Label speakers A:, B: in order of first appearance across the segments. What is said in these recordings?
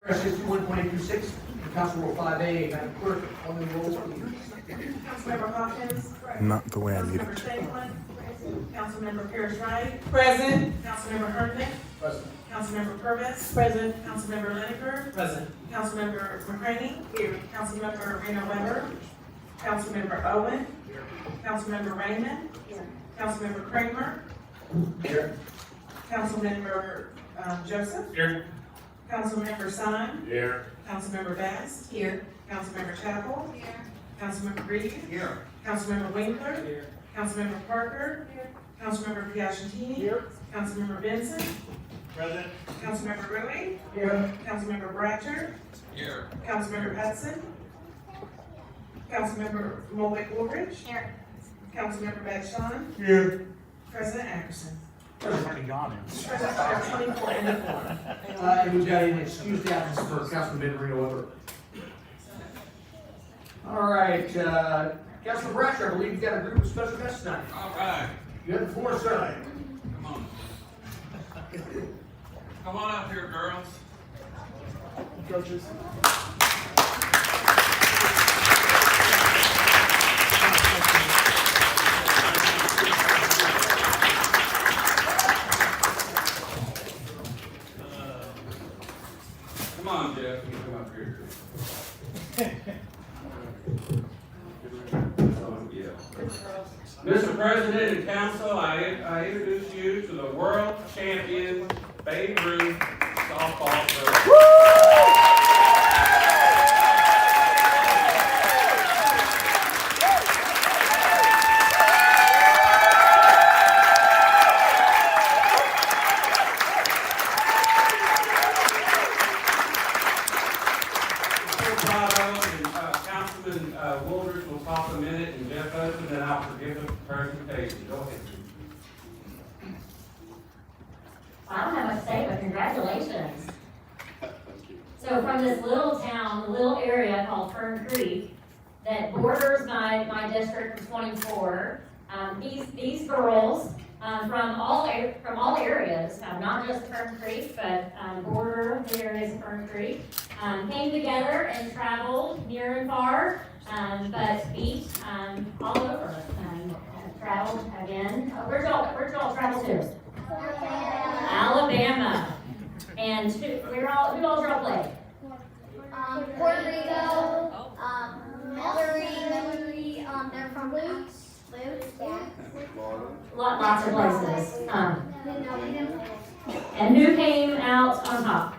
A: Resolution 61.826, Council Rule 5A, Madam Clerk, on the roll, please.
B: Councilmember Hawkins.
C: Not the way I need it
B: Councilmember
C: to.
B: Stapleton. Councilmember Pierce Wright.
D: Present.
B: Councilmember Herndon.
A: Present.
B: Councilmember Purvis.
D: Present.
B: Councilmember Lineker.
D: Present.
B: Councilmember McCraney. Here. Councilmember Reno Weber. Councilmember Owen. Councilmember Raymond. Here. Councilmember Kramer.
A: Here.
B: Councilmember Joseph.
A: Here.
B: Councilmember Sine.
A: Here.
B: Councilmember Bass.
D: Here.
B: Councilmember Chapel. Here. Councilmember Reed.
A: Here.
B: Councilmember Winkler.
A: Here.
B: Councilmember Parker. Here. Councilmember Piagentini.
A: Here.
B: Councilmember Benson.
A: Present.
B: Councilmember Rui.
A: Here.
B: Councilmember Bratcher.
A: Here.
B: Councilmember Hudson. Councilmember Molwick Woolridge.
D: Here.
B: Councilmember Bagshon.
A: Here.
B: President Anderson.
A: President Gone.
B: President for 24 and the quorum.
A: And we've got an excused absence for Councilman Reno Weber. All right, Councilman Bratcher, I believe you've got a group of special guests tonight.
E: All right,
A: You have the floor, sir.
E: come on. Come on up here, girls.
A: Coaches.
E: Come on, Jeff, you come up here. Mr. President and Council, I introduce you to the world champion Babe Ruth softball player. Councilman Woolridge will talk a minute, and Jeff Hudson, then I'll forgive the presentation. Go ahead.
F: I don't have much to say, but congratulations. So from this little town, little area called Fern Creek, that borders my district of 24, these girls from all areas, not just Fern Creek, but border the areas of Fern Creek, came together and traveled near and far, but beat all over. Traveled again. Where'd y'all travel to? Alabama. And who all y'all play?
G: Puerto Rico, Missouri, they're from Luke's, yeah.
F: Lots of places. And who came out on top?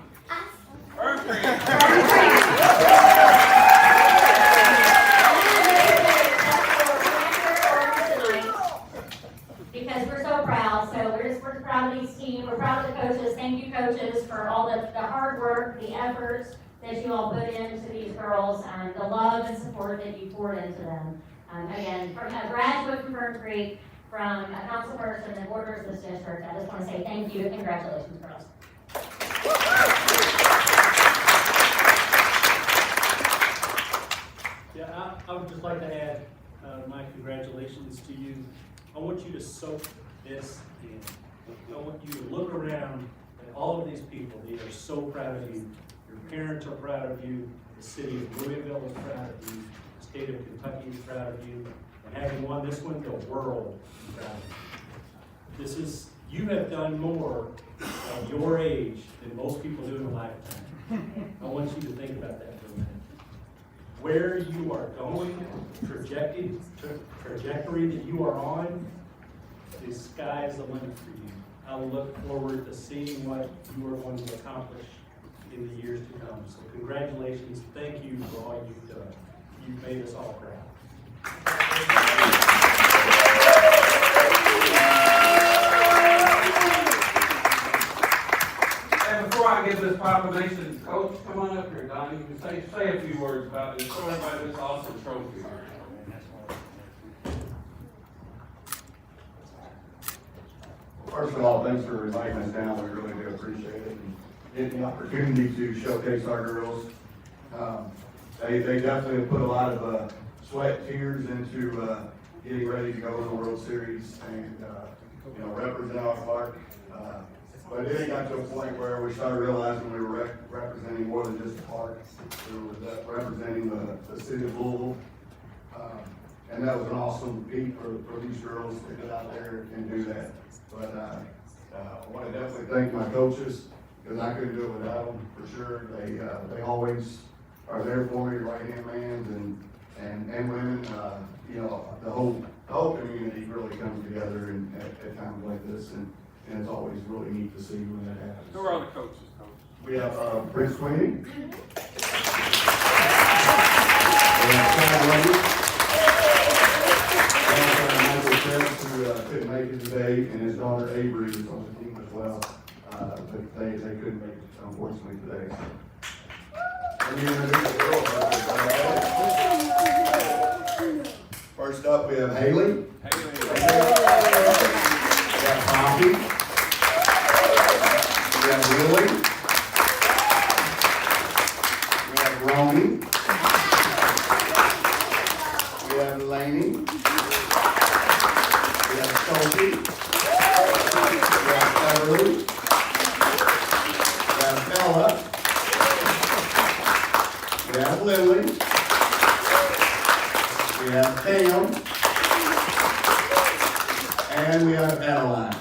F: Because we're so proud, so we're proud of these teams, we're proud of the coaches. Thank you, coaches, for all the hard work, the efforts that you all put into these girls, the love and support that you poured into them. Again, from a graduate from Fern Creek, from a council person that borders this district, I just want to say thank you and congratulations, girls.
H: Yeah, I would just like to add my congratulations to you. I want you to soak this in. I want you to look around at all of these people. They are so proud of you. Your parents are proud of you. The city of Louisville is proud of you. The state of Kentucky is proud of you. And having won this one, the world is proud of you. You have done more at your age than most people do in a lifetime. I want you to think about that for a minute. Where you are going, trajectory that you are on, the sky is the limit for you. I look forward to seeing what you are going to accomplish in the years to come. So congratulations, thank you for all you've done. You've made us all proud.
E: And before I give this proclamation, Coach, come on up here, Donnie. You can say a few words about this. Show everybody this awesome trophy.
I: First of all, thanks for inviting us down. We really do appreciate it. And getting the opportunity to showcase our girls. They definitely have put a lot of sweat, tears into getting ready to go to the World Series and represent our park. But then it got to a point where we started realizing we were representing more than just a park. We were representing the city of Louisville. And that was an awesome feat for these girls to get out there and do that. But I want to definitely thank my coaches, because I couldn't do it without them, for sure. They always are there for me, right-hand man and women. You know, the whole community really comes together at times like this, and it's always really neat to see when that happens.
E: Who are the coaches, Coach?
I: We have Prince Queenie. We have Chad Lady. Who couldn't make it today, and his daughter Avery is on the team as well. But they couldn't make it, unfortunately, today. Let me introduce the girls. First up, we have Haley. We have Poppy. We have Lily. We have Ronnie. We have Lainey. We have Sophie. We have Beverly. We have Bella. We have Lily. We have Pam. And we have Adeline.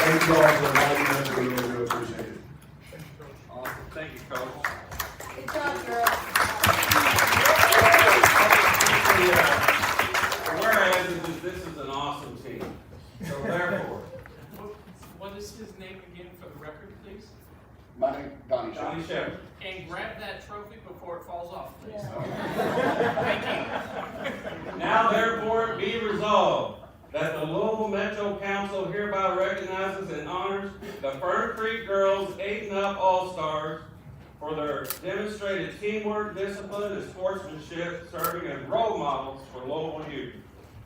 I: Thank you all for inviting us. We really do appreciate it.
E: Awesome. Thank you, Coach.
G: Good job, girl.
E: Whereas this is an awesome team. So therefore,
C: What is his name again for the record, please?
I: My name is Donnie
E: Johnny Shepard.
C: And grab that trophy before it falls off, please.
E: Now therefore be resolved that the Louisville Metro Council hereby recognizes and honors the Fern Creek Girls 8 and Up All-Stars for their demonstrated teamwork, discipline, and sportsmanship, serving as role models for Louisville youth.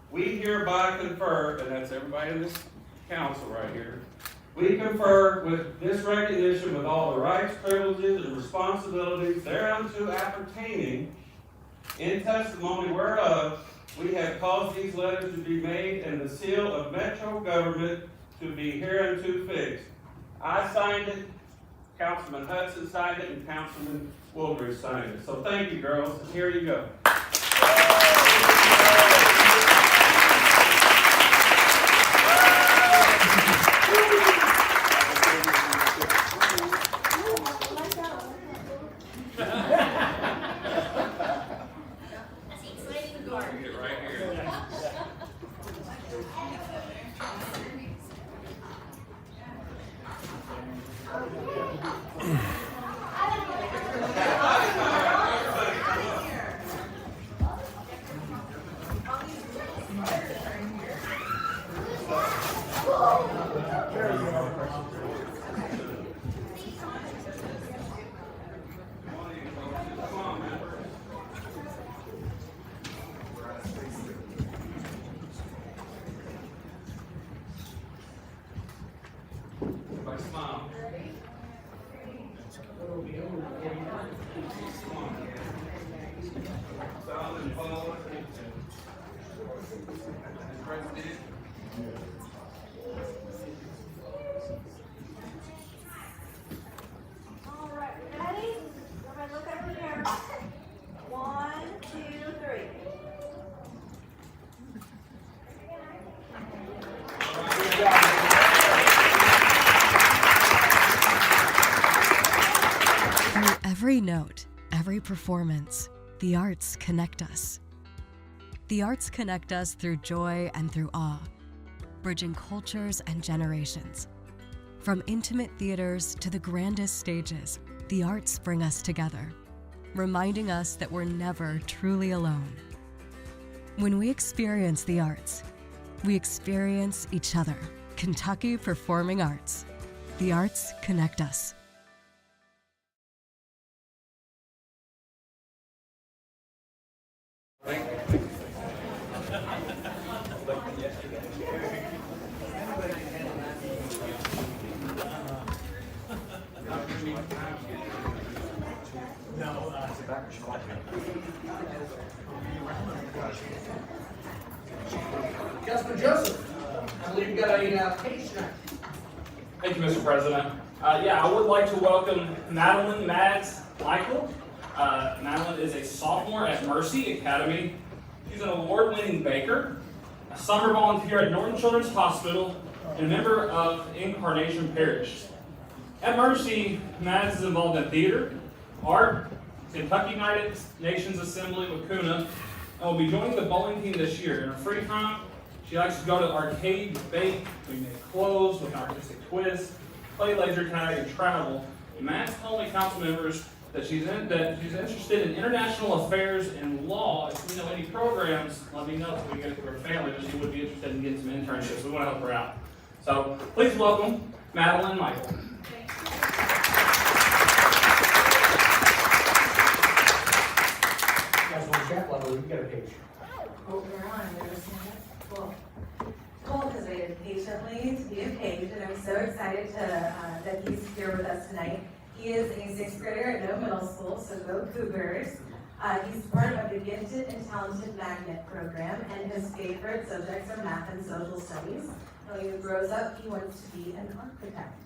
E: We hereby confer, and that's everybody in this council right here, we confer with this recognition with all the rights, privileges, and responsibilities thereunto appertaining, in testimony whereof we have caused these letters to be made and the seal of Metro government to be hereunto fixed. I signed it, Councilman Hudson signed it, and Councilman Woolridge signed it. So thank you, girls. Here you go. Get it right here. Come on, man. Everybody smile. Come on. Solid and forward. As president.
D: All right, ready? Everybody look over there. 1, 2, 3.
J: Through every note, every performance, the arts connect us. The arts connect us through joy and through awe, bridging cultures and generations. From intimate theaters to the grandest stages, the arts bring us together, reminding us that we're never truly alone. When we experience the arts, we experience each other. Kentucky Performing Arts. The arts connect us.
A: Councilman Joseph, believe you got a page tonight.
K: Thank you, Mr. President. I would like to welcome Madeline Mads Michael. Madeline is a sophomore at Mercy Academy. She's an award-winning baker, a summer volunteer at Norton Children's Hospital, and a member of Incarnation Parish. At Mercy, Mads is involved in theater, art, Kentucky United Nations Assembly with Kuna, and will be joining the bowling team this year. In her free time, she likes to go to arcade, bake, we make clothes with an artistic twist, play laser tag, and travel. And Mads told me, council members, that she's interested in international affairs and law. If you know any programs, let me know so we can get it to her family, but she would be interested in getting some internships. We want to help her out. So please welcome Madeline Michael.
A: Guys want to chat level, you got a page.
L: Cool, Cole has waited patiently to be a page, and I'm so excited that he's here with us tonight. He is a sixth grader at No Middle School, so go Cougars. He's part of the Gifted and Talented Magnet program, and his favorite subjects are math and social studies. When he grows up, he wants to be an architect.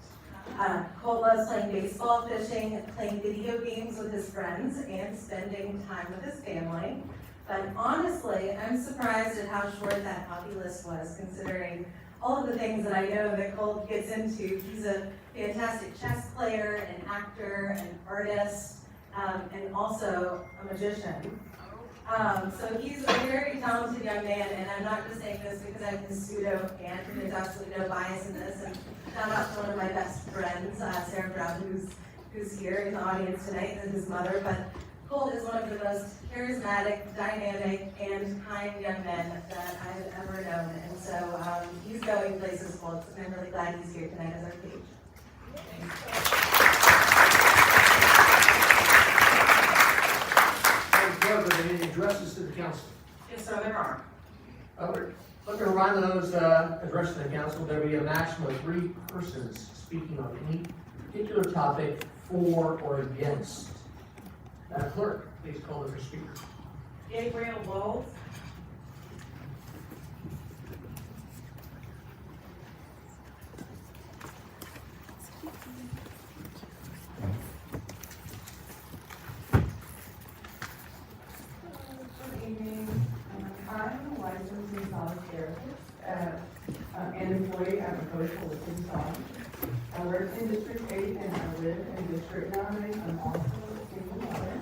L: Cole loves playing baseball, fishing, playing video games with his friends, and spending time with his family. But honestly, I'm surprised at how short that hobby list was, considering all of the things that I know that Cole gets into. He's a fantastic chess player, an actor, an artist, and also a magician. So he's a very talented young man, and I'm not just saying this because I'm his pseudo aunt, and there's absolutely no bias in this. And shout out to one of my best friends, Sarah Brown, who's here in the audience tonight, and his mother. But Cole is one of the most charismatic, dynamic, and kind young men that I've ever known. And so he's going places, folks, and I'm really glad he's here tonight as our page.
A: Are there any addresses to the council?
B: Yes, sir, there are.
A: Let me remind those addressing the council, there will be a maximum of 3 persons speaking on any particular topic for or against. Madam Clerk, please call the first speaker.
B: Gabriel Bowles.
M: Good evening. I'm a licensed massage therapist and employee at Macoach Holistic Massage. I work in District 8 and I live in District 9. I'm also a single mother.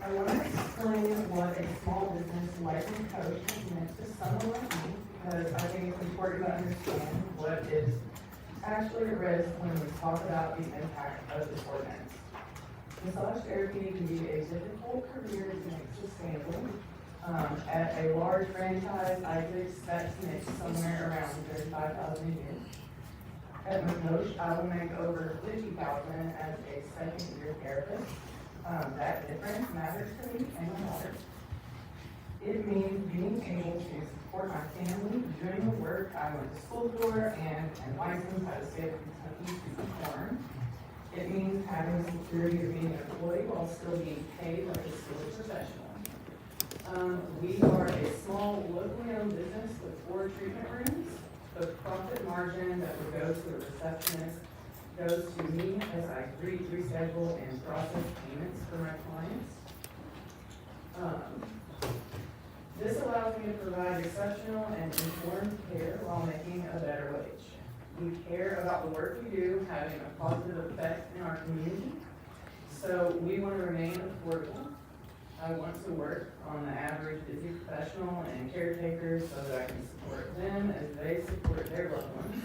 M: I want to explain what a small business license coach has meant to someone like me, because I think it's important to understand what is actually at risk when we talk about the impact of this ordinance. Massage therapy can be a difficult career to make sustainable. At a large franchise, I could expect to make somewhere around $35,000 a year. At Macoach, I will make over $50,000 as a second-year therapist. That difference matters to me and my daughter. It means being able to support my family doing the work I went to school for and licensed by the state of Kentucky to perform. It means having the security of being an employee while still being paid like a skilled professional. We are a small, locally owned business with 4 treatment rooms. The profit margin that would go to a receptionist goes to me as I reschedule and process payments for my clients. This allows me to provide exceptional and informed care while making a better wage. We care about the work we do having a positive effect in our community, so we want to remain affordable. I want to work on the average busy professional and caretakers so that I can support them as they support their loved ones.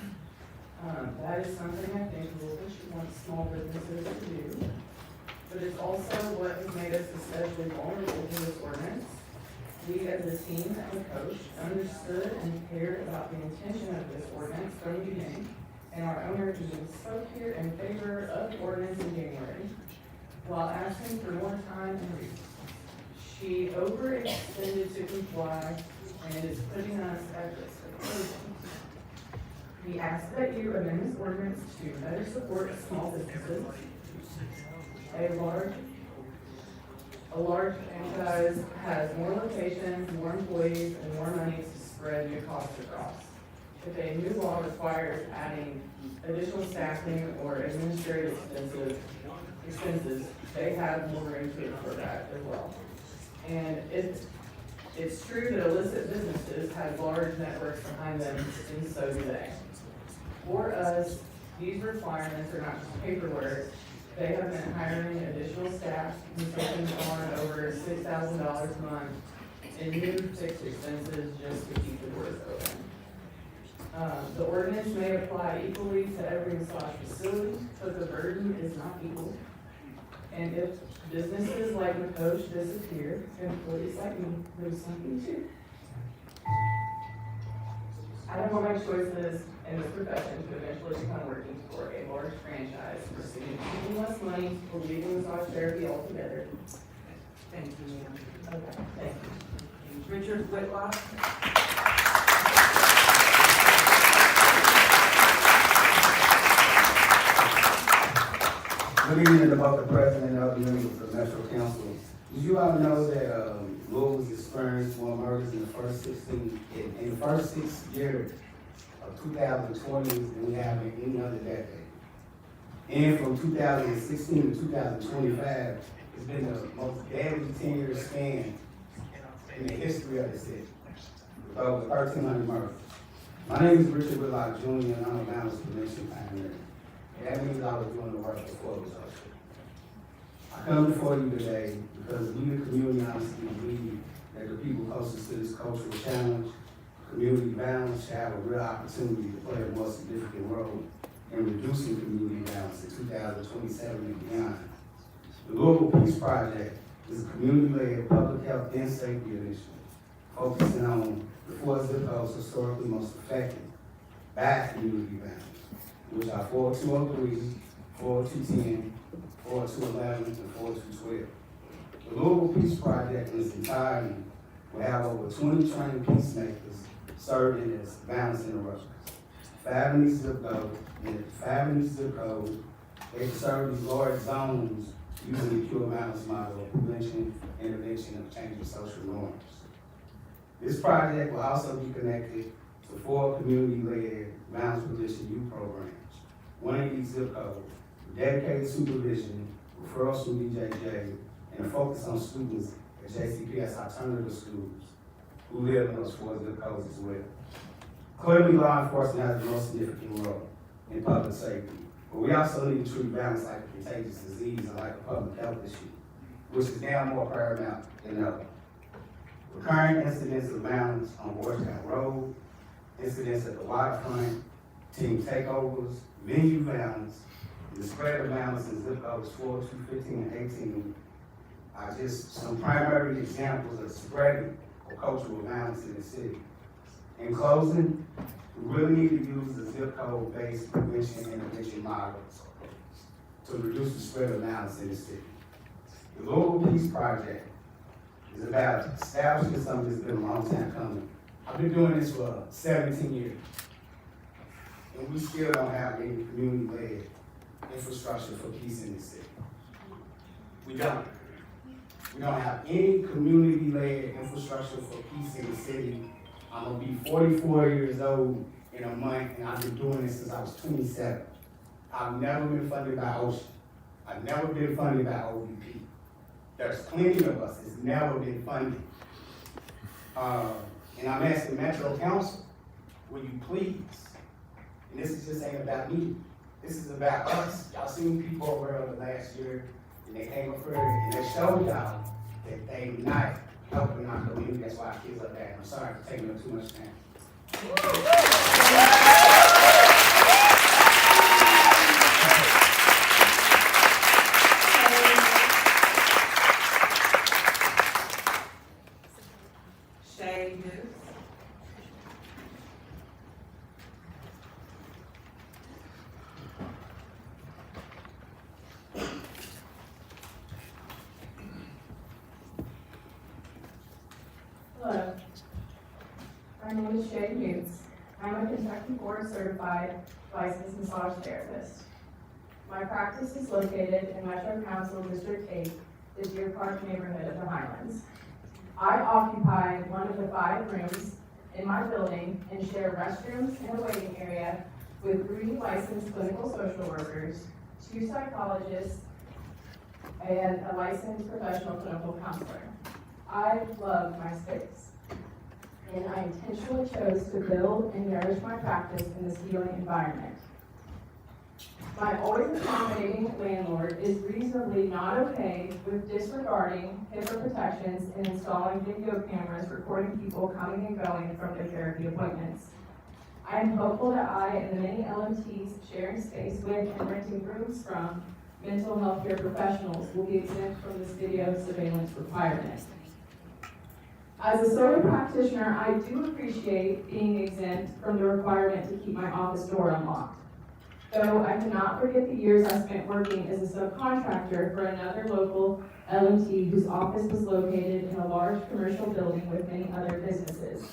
M: That is something I think Louisville wants small businesses to do, but it's also what has made us especially vulnerable to this ordinance. We as a team at Macoach understood and cared about the intention of this ordinance from the beginning, and our owner even spoke here in favor of the ordinance in January, while asking for more time and resources. She overextended to comply, and it is putting us at risk of closing. We ask that you amend this ordinance to better support small businesses. A large franchise has more locations, more employees, and more money to spread new costs across. if a new law requires adding additional staffing or administrative expenses, they have more room to for that as well. And it's true that illicit businesses have large networks behind them, and so do they. For us, these requirements are not just paperwork. They have been hiring additional staff and taking on over $6,000 a month in new fixed expenses just to keep the doors open. The ordinance may apply equally to every massage facility, but the burden is not equal. And if businesses like McCoach disappear, employees like me lose something too. I don't want my choices in this profession to eventually become working for a large franchise, receiving even less money, or leaving massage therapy altogether.
B: Thank you, ma'am.
M: Okay, thank you.
B: Richard Whitlock.
N: Good evening to both the president and other members of the Metro Council. Did you all know that Louisville has experienced more murders in the first 6 years of 2020 than we have in any other decade? And from 2016 to 2025, it's been the most deadly 10-year span in the history of the city, with over 1,300 murders. My name is Richard Whitlock Jr., and I'm a violence prevention pioneer. And that means I was doing the work before it was over. I come before you today because we, the community, honestly believe that the people closest to this cultural challenge, community violence, should have a real opportunity to play a more significant role in reducing community violence in 2027 and beyond. The Louisville Peace Project is a community-led public health and safety initiative focusing on the 4 zip codes historically most affected by community violence, which are 4203, 4210, 4211, and 4212. The Louisville Peace Project in its entirety will have over 20 trained peacemakers serving as violence interrupters. 5 in each zip code, they serve these large zones using the pure violence model of prevention, intervention, and changing social norms. This project will also be connected to 4 community-led violence prevention youth programs. 1 in each zip code, dedicated supervision, referrals from BJJ, and a focus on students at JCPS alternative schools who live in those 4 zip codes as well. Clearly, law enforcement has the most significant role in public safety, but we also need to treat violence like a contagious disease and like a public health issue, which is now more paramount than ever. Recurring incidents of violence on Georgetown Road, incidents at the waterfront, team takeovers, venue violence, and the spread of violence in zip codes 4, 2, 15, and 18 are just some primary examples of spreading of cultural violence in the city. In closing, we really need to use the zip code-based prevention and intervention models to reduce the spread of violence in the city. The Louisville Peace Project is about establishing something that's been a long time coming. I've been doing this for 17 years, and we still don't have any community-led infrastructure for peace in the city. We don't. We don't have any community-led infrastructure for peace in the city. I'm gonna be 44 years old in a month, and I've been doing this since I was 27. I've never been funded by OSHA. I've never been funded by OVP. There's plenty of us that's never been funded. And I'm asking Metro Council, will you please, and this is just ain't about me, this is about us. Y'all seen people over the last year, and they came up here and they showed y'all that they not helping our community. That's why our kids are bad. I'm sorry for taking up too much time.
B: Shay Booth.
M: Hello. My name is Shay Hughes. I'm a Kentucky Board Certified Licensed Massage Therapist. My practice is located in Metro Council District 8, the Deer Park neighborhood of the Highlands. I occupy one of the 5 rooms in my building and share restrooms and a waiting area with 3 licensed clinical social workers, 2 psychologists, and a licensed professional clinical counselor. I love my space, and I intentionally chose to build and nourish my practice in this healing environment. My always accommodating landlord is reasonably not okay with disregarding HIPAA protections and installing video cameras recording people coming and going from their therapy appointments. I am hopeful that I and the many LMTs sharing space with and renting rooms from mental health care professionals will be exempt from this video surveillance requirement. As a solo practitioner, I do appreciate being exempt from the requirement to keep my office door unlocked. Though I cannot forget the years I spent working as a subcontractor for another local LMT whose office was located in a large commercial building with many other businesses.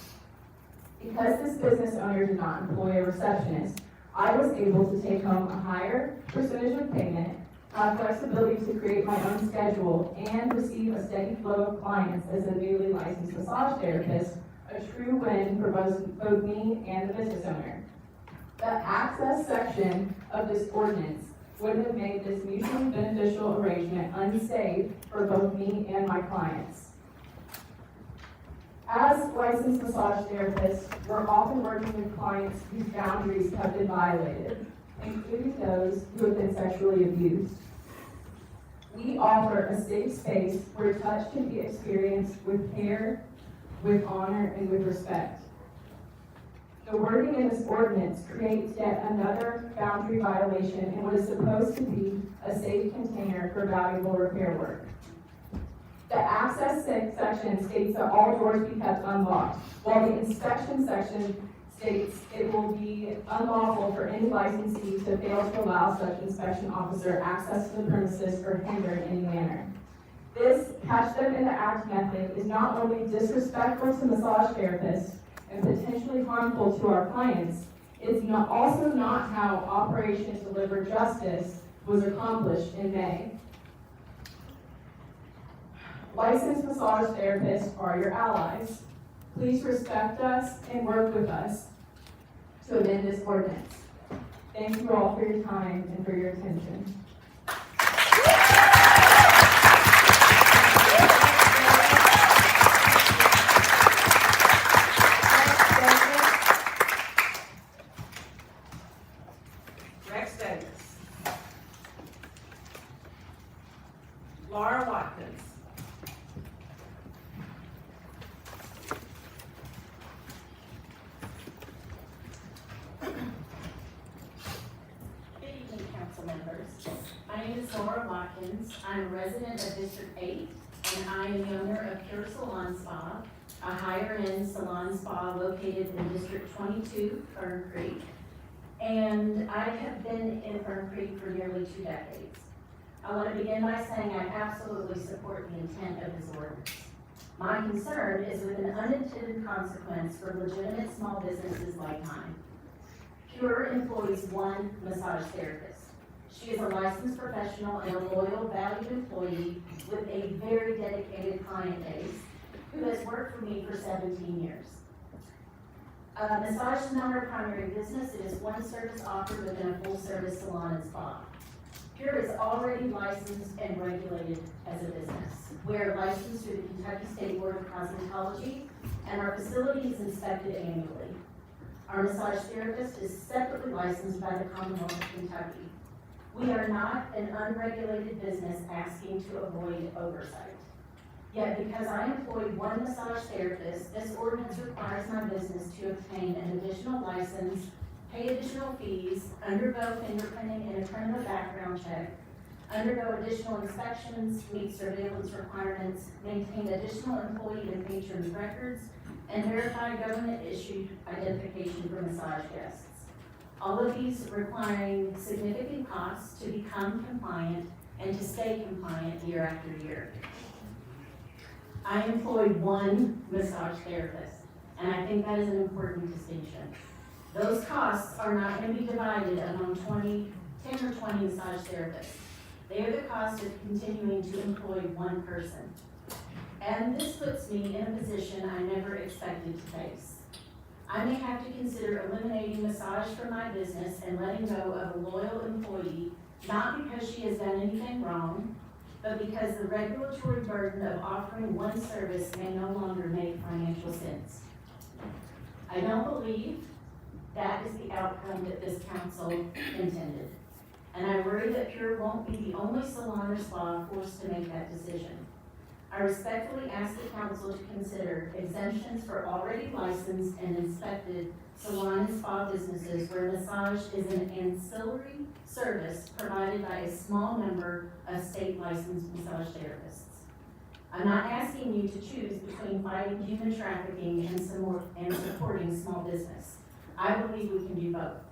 M: Because this business owner did not employ a receptionist, I was able to take home a higher percentage of payment, have flexibility to create my own schedule, and receive a steady flow of clients as a newly licensed massage therapist, a true win for both me and the business owner. The access section of this ordinance would have made this mutually beneficial arrangement unsafe for both me and my clients. As licensed massage therapists, we're often working with clients whose boundaries have been violated, including those who have been sexually abused. We offer a safe space where touch can be experienced with care, with honor, and with respect. The wording in this ordinance creates yet another boundary violation in what is supposed to be a safe container for valuable repair work. The access section states that all doors be kept unlocked, while the inspection section states it will be unlawful for any licensee to fail to allow such inspection officer access to the premises or hinder in any manner. This catch them in the act method is not only disrespectful to massage therapists and potentially harmful to our clients, it's also not how Operation Deliver Justice was accomplished in May. Licensed massage therapists are your allies. Please respect us and work with us to amend this ordinance. Thank you all for your time and for your attention.
B: Rex Davis. Laura Watkins.
O: Good evening, council members. My name is Laura Watkins. I'm a resident of District 8, and I am the owner of Pure Salon Spa, a higher-end salon spa located in District 22, Fern Creek. And I have been in Fern Creek for nearly 2 decades. I want to begin by saying I absolutely support the intent of this ordinance. My concern is with an unintended consequence for legitimate small businesses like mine. Pure employs 1 massage therapist. She is a licensed professional and a loyal, valued employee with a very dedicated client base who has worked for me for 17 years. Massage is not our primary business. It is one service offered within a full-service salon and spa. Pure is already licensed and regulated as a business. We are licensed through the Kentucky State Board of Cosmetology, and our facility is inspected annually. Our massage therapist is separately licensed by the Commonwealth of Kentucky. We are not an unregulated business asking to avoid oversight. Yet because I employ 1 massage therapist, this ordinance requires my business to obtain an additional license, pay additional fees, undergo fingerprinting and a criminal background check, undergo additional inspections, meet surveillance requirements, maintain additional employee and patron records, and verify government-issued identification for massage guests. All of these requiring significant costs to become compliant and to stay compliant year after year. I employ 1 massage therapist, and I think that is an important distinction. Those costs are not going to be divided among 10 or 20 massage therapists. They are the cost of continuing to employ 1 person. And this puts me in a position I never expected to face. I may have to consider eliminating massage from my business and letting go of a loyal employee, not because she has done anything wrong, but because the regulatory burden of offering one service may no longer make financial sense. I don't believe that is the outcome that this council intended. And I worry that Pure won't be the only salon or spa forced to make that decision. I respectfully ask the council to consider exemptions for already licensed and inspected salon and spa businesses where massage is an ancillary service provided by a small number of state licensed massage therapists. I'm not asking you to choose between fighting human trafficking and supporting small business. I believe we can do both.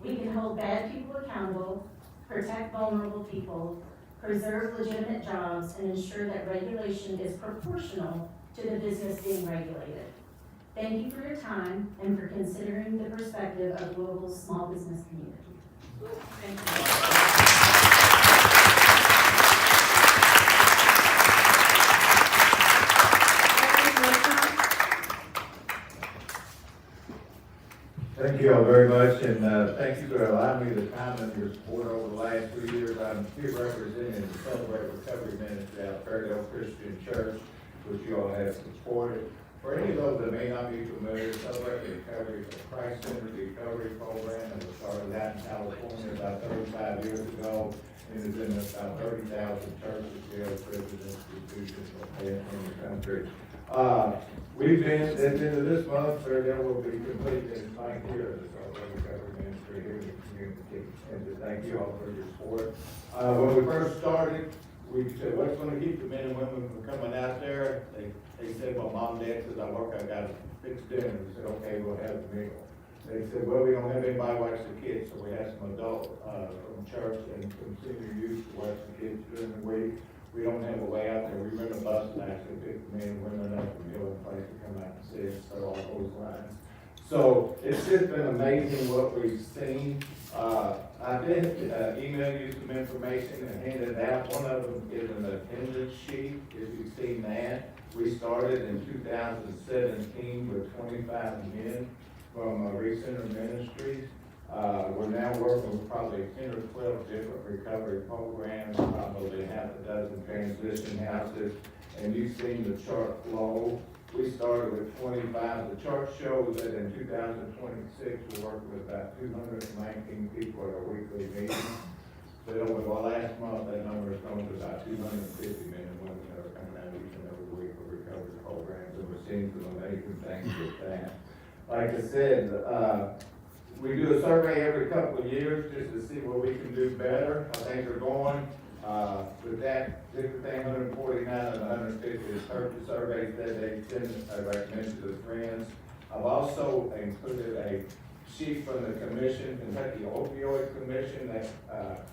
O: We can hold bad people accountable, protect vulnerable people, preserve legitimate jobs, and ensure that regulation is proportional to the business being regulated. Thank you for your time and for considering the perspective of Louisville's small business community.
B: Thank you.
P: Thank you all very much, and thank you for allowing me the time and your support over the last 3 years. I'm here representing the Celebrate Recovery Ministry out of Fairdale Christian Church, which you all have supported. For any of those that may not be familiar, Celebrate Recovery is a Christ-centered recovery program that was started out in California about 35 years ago, and is in about 30,000 churches, jails, prisons, institutions in the country. We've been, at the end of this month, Fairdale will be completing its 9th year of the Celebrate Recovery Ministry here in the community, and to thank you all for your support. When we first started, we said, what's going to keep the men and women from coming out there? They said, well, mom and dad says, I work, I got to fix dinner. We said, okay, we'll have the meal. They said, well, we don't have anybody to watch the kids, so we had some adults from church and some senior youth to watch the kids during the week. We don't have a way out there. We rent a bus and actually pick the men and women up from Hill and place to come out and see us, so all those lines. So it's just been amazing what we've seen. I did email you some information and hand it out. One of them is an attendance sheet, if you've seen that. We started in 2017 with 25 men from Recenter Ministries. We're now working with probably 10 or 12 different recovery programs, probably half a dozen transition houses, and you've seen the chart flow. We started with 25. The chart shows that in 2026, we're working with about 219 people at our weekly meetings. But over the last month, that number has grown to about 250 men and women that are coming out each and every week for recovery programs, and we're seeing some amazing things with that. Like I said, we do a survey every couple of years just to see where we can do better, how things are going. With that, 149 and 150 surveys that they send, I recommend to the friends. I've also included a sheet from the commission, Kentucky Opioid Commission, that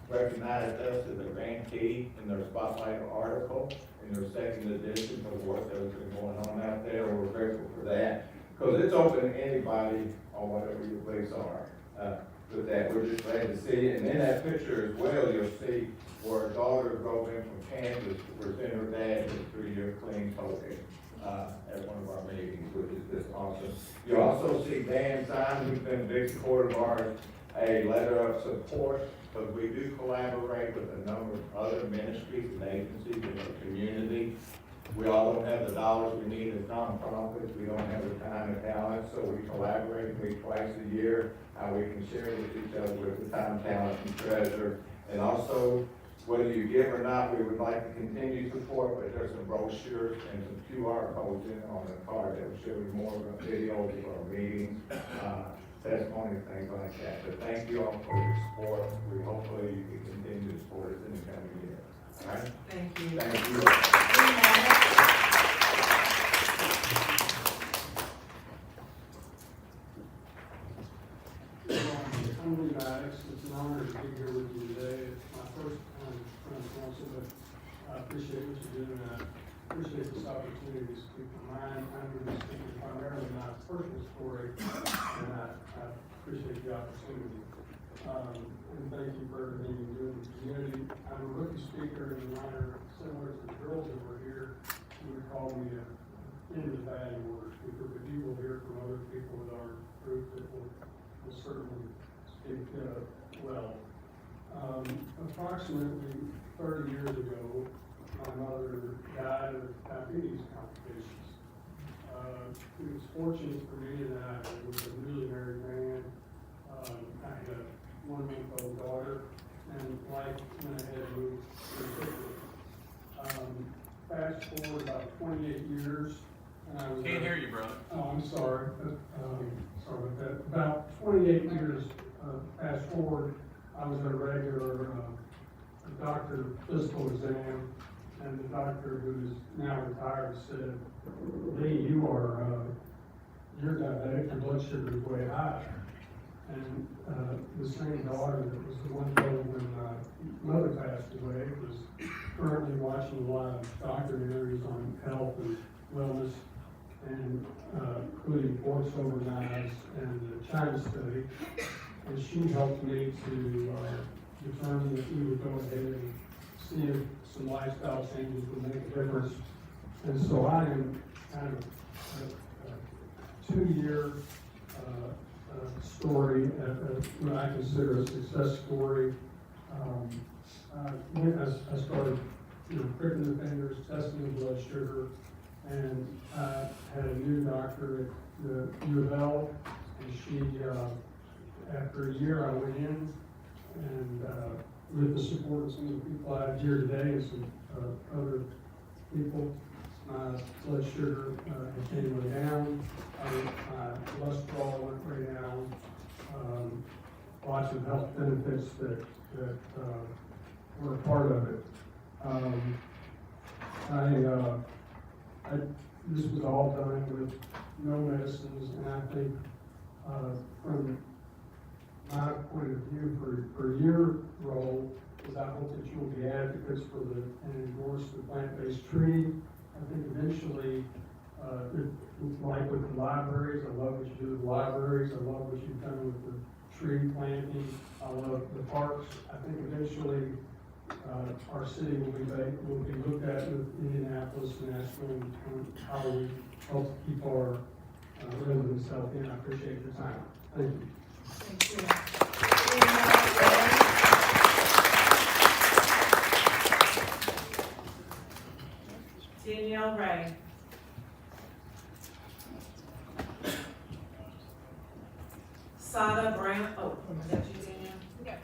P: recognized us as a grantee in their spotlight article in their second edition of the work that has been going on out there. We're grateful for that, because it's open to anybody on whatever your beliefs are. With that, we're just glad to see it. And in that picture as well, you'll see where a daughter drove in from Kansas to present her dad his 3-year clean token at one of our meetings, which is just awesome. You'll also see Dan Simon, who's been a big supporter of ours, a letter of support, because we do collaborate with a number of other ministries and agencies in our community. We all don't have the dollars we need as nonprofits. We don't have the time and talent, so we collaborate and meet twice a year. How we can share with each other with the time, talent, and treasure. And also, whether you give or not, we would like to continue support, but there's some brochures and some QR codes in on the card that will show you more of videos of our meetings, testimony, things like that. But thank you all for your support. We hopefully you can continue to support us in the coming year. All right?
B: Thank you.
P: Thank you.
Q: I'm Lee Maddox. It's an honor to be here with you today. It's my first time in front of council, but I appreciate what you're doing. I appreciate this opportunity to speak my mind. I'm going to be speaking primarily my personal story, and I appreciate the opportunity. And thank you for everything you do in the community. I'm a rookie speaker in a manner similar to the girls that were here. You would call me into that in order, speaker, but you will hear from other people with our group that will certainly speak well. Approximately 30 years ago, my mother died of diabetes complications. It was fortunate for me that I was a newly married man. I had a 1-month-old daughter, and life went ahead and moved pretty quickly. Fast forward about 28 years, and I was...
C: Can't hear you, brother.
Q: Oh, I'm sorry. Sorry about that. About 28 years fast forward, I was at a regular doctor physical exam, and the doctor, who is now retired, said, "Lee, you're diabetic, your blood sugar is way high." And the same daughter that was the one told when mother passed away was currently watching a lot of documentaries on health and wellness, and including Forks Over Knives and the China study. And she helped me to determine that we would go ahead and see if some lifestyle changes would make a difference. And so I am kind of a 2-year story, what I consider a success story. I started, pricking the fingers, testing the blood sugar, and I had a new doctor at the U of L, and she, after a year, I went in, and with the support of some of the people I have here today and some other people, my blood sugar came way down, my cholesterol went way down, lots of health benefits that were a part of it. This was all done with no medicines, and I think from my point of view for your role is I hope that you'll be advocates for and endorse the plant-based tree. I think eventually, like with the libraries, I love what you do with the libraries, I love what you've done with the tree planting, I love the parks. I think eventually our city will be looked at with Indianapolis, Nashville, and how we help keep our residents healthy, and I appreciate your time. Thank you.
B: Danielle Ray. Sada Brown. Oh, is that you, Danielle?
G: Okay.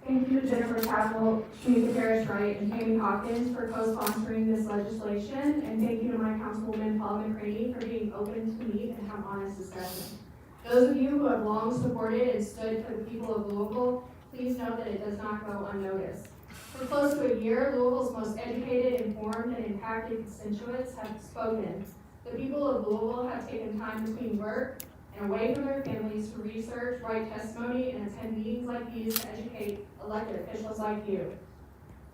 R: Thank you to Jennifer Castle, Shamika Parrish-Wright, and Tammy Hawkins for co-sponsoring this legislation, and thank you to my councilwoman Paula McCraney for being open to meet and have honest discussion. Those of you who have long supported and stood for the people of Louisville, please know that it does not go unnoticed. For close to a year, Louisville's most educated, informed, and impacted constituents have spoken. The people of Louisville have taken time between work and away from their families to research, write testimony, and attend meetings like these to educate elected officials like you.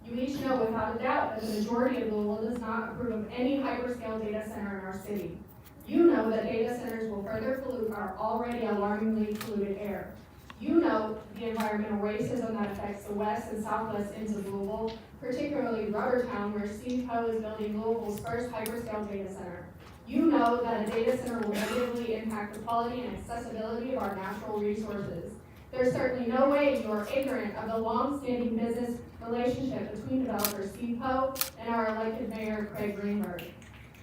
R: You each know without a doubt that the majority of Louisville does not approve of any hyperscale data center in our city. You know that data centers will further pollute our already alarmingly polluted air. You know the environmental racism that affects the west and southwest ends of Louisville, particularly Rubbertown, where Steve Poe is building Louisville's first hyperscale data center. You know that a data center will negatively impact the quality and accessibility of our natural resources. There's certainly no way you are ignorant of the long-standing business relationship between developer Steve Poe and our elected mayor, Craig Greenberg.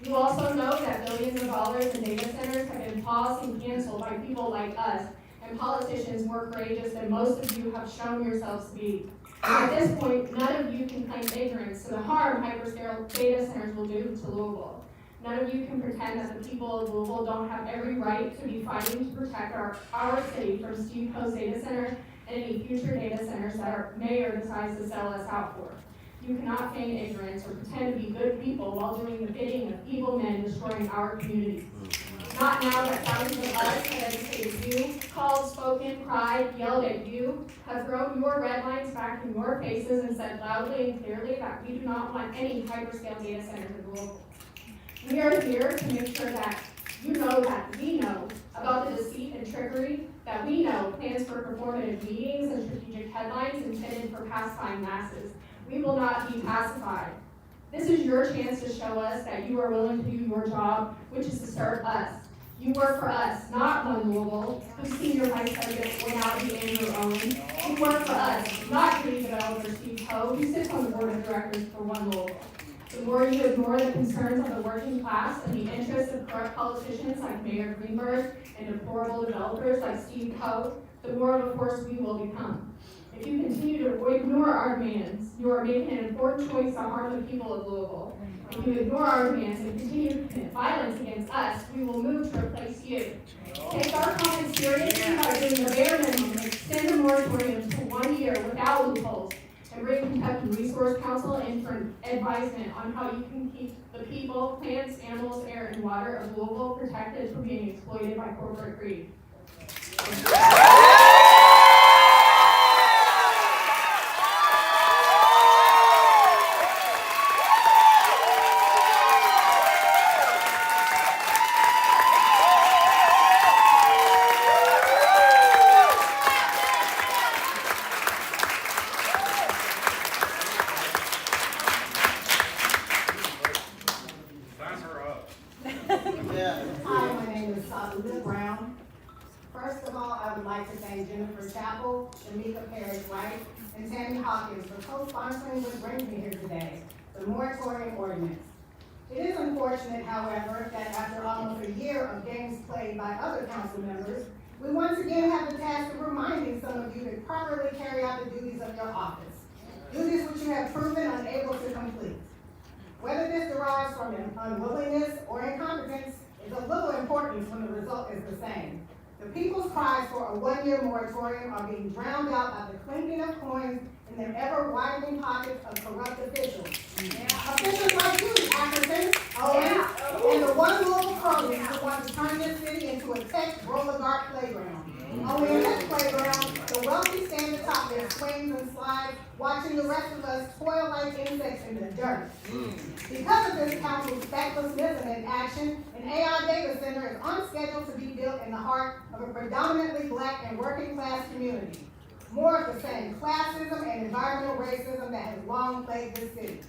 R: You also know that billions of dollars in data centers have been paused and canceled by people like us and politicians more courageous than most of you have shown yourselves to be. At this point, none of you can claim ignorance to the harm hyperscale data centers will do to Louisville. None of you can pretend that the people of Louisville don't have every right to be fighting to protect our city from Steve Poe's data center and any future data centers that our mayor decides to sell us out for. You cannot feign ignorance or pretend to be good people while doing the bidding of evil men destroying our community. Not now that thousands of us have educated you, called, spoken, cried, yelled at you, have thrown your red lines back in your faces and said loudly and clearly that we do not want any hyperscale data centers in Louisville. We are here to make sure that you know that we know about the deceit and trickery, that we know plans for performative meetings and strategic headlines intended for pacifying masses. We will not be pacified. This is your chance to show us that you are willing to do your job, which is to serve us. You work for us, not One Louisville, whose senior vice president will now be Andrew Owens. You work for us, not community developer Steve Poe, who sits on the board of directors for One Louisville. The more you ignore the concerns of the working class and the interests of corrupt politicians like Mayor Greenberg and deplorable developers like Steve Poe, the more of a force we will become. If you continue to ignore our demands, you are making an important choice to harm the people of Louisville. If you ignore our demands and continue to commit violence against us, we will move to replace you. Take our comments seriously by doing the bare minimum and extend the moratorium to 1 year without loopholes, and bring Kentucky Resource Council in for advisement on how you can keep the people, plants, animals, air, and water of Louisville protected from being exploited by corporate greed.
S: Hi, my name is Liz Brown. First of all, I would like to thank Jennifer Chappell, Shamika Parrish-Wright, and Tammy Hawkins for co-sponsoring what brings me here today, the moratorium ordinance. It is unfortunate, however, that after almost a year of games played by other council members, we once again have the task of reminding some of you to properly carry out the duties of your office, duties which you have proven unable to complete. Whether this derives from an unwillingness or incompetence is of little importance when the result is the same. The people's cries for a 1-year moratorium are being drowned out by the clinking of coins in their ever-widening pockets of corrupt officials. Officials like you, Atkinson, Owens, and the One Louisville cronies who want to turn this city into a tech oligarch playground. Only in this playground, the wealthy stand atop their swings and slides, watching the rest of us toil like insects in the dirt. Because of this council's fecklessness and inaction, an AI data center is on schedule to be built in the heart of a predominantly black and working class community. More of the same classism and environmental racism that has long plagued this city.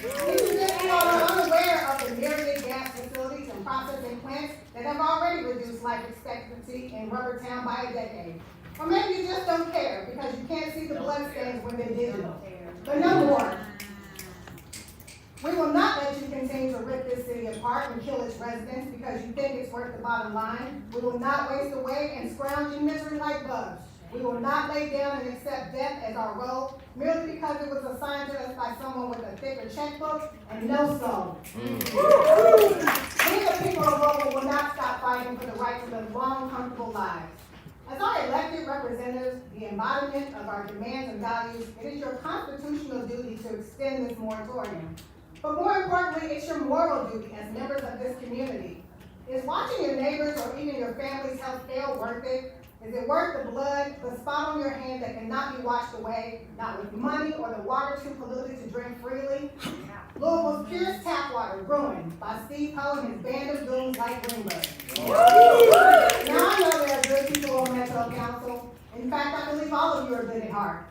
S: You are unaware of the myriad gas facilities and processing plants that have already reduced life expectancy in Rubbertown by a decade. Or maybe you just don't care because you can't see the bloodstains when they're digital. But no more. We will not let you continue to rip this city apart and kill its residents because you think it's worth the bottom line. We will not waste away and scrounge in misery like bugs. We will not lay down and accept death as our role merely because it was assigned to us by someone with a thicker checkbook and no soul. We, the people of Louisville, will not stop fighting for the right to live long, comfortable lives. As our elected representatives, the embodiment of our demands and values, it is your constitutional duty to extend this moratorium. But more importantly, it's your moral duty as members of this community. Is watching your neighbors or even your family's health fail worth it? Is it worth the blood, the spot on your hand that cannot be washed away, not with money or the water too polluted to drink freely? Louisville's purest tap water ruined by Steve Poe and his band of goons like Greenberg. Now I know there are good people on Metro Council. In fact, I believe all of you are good at heart.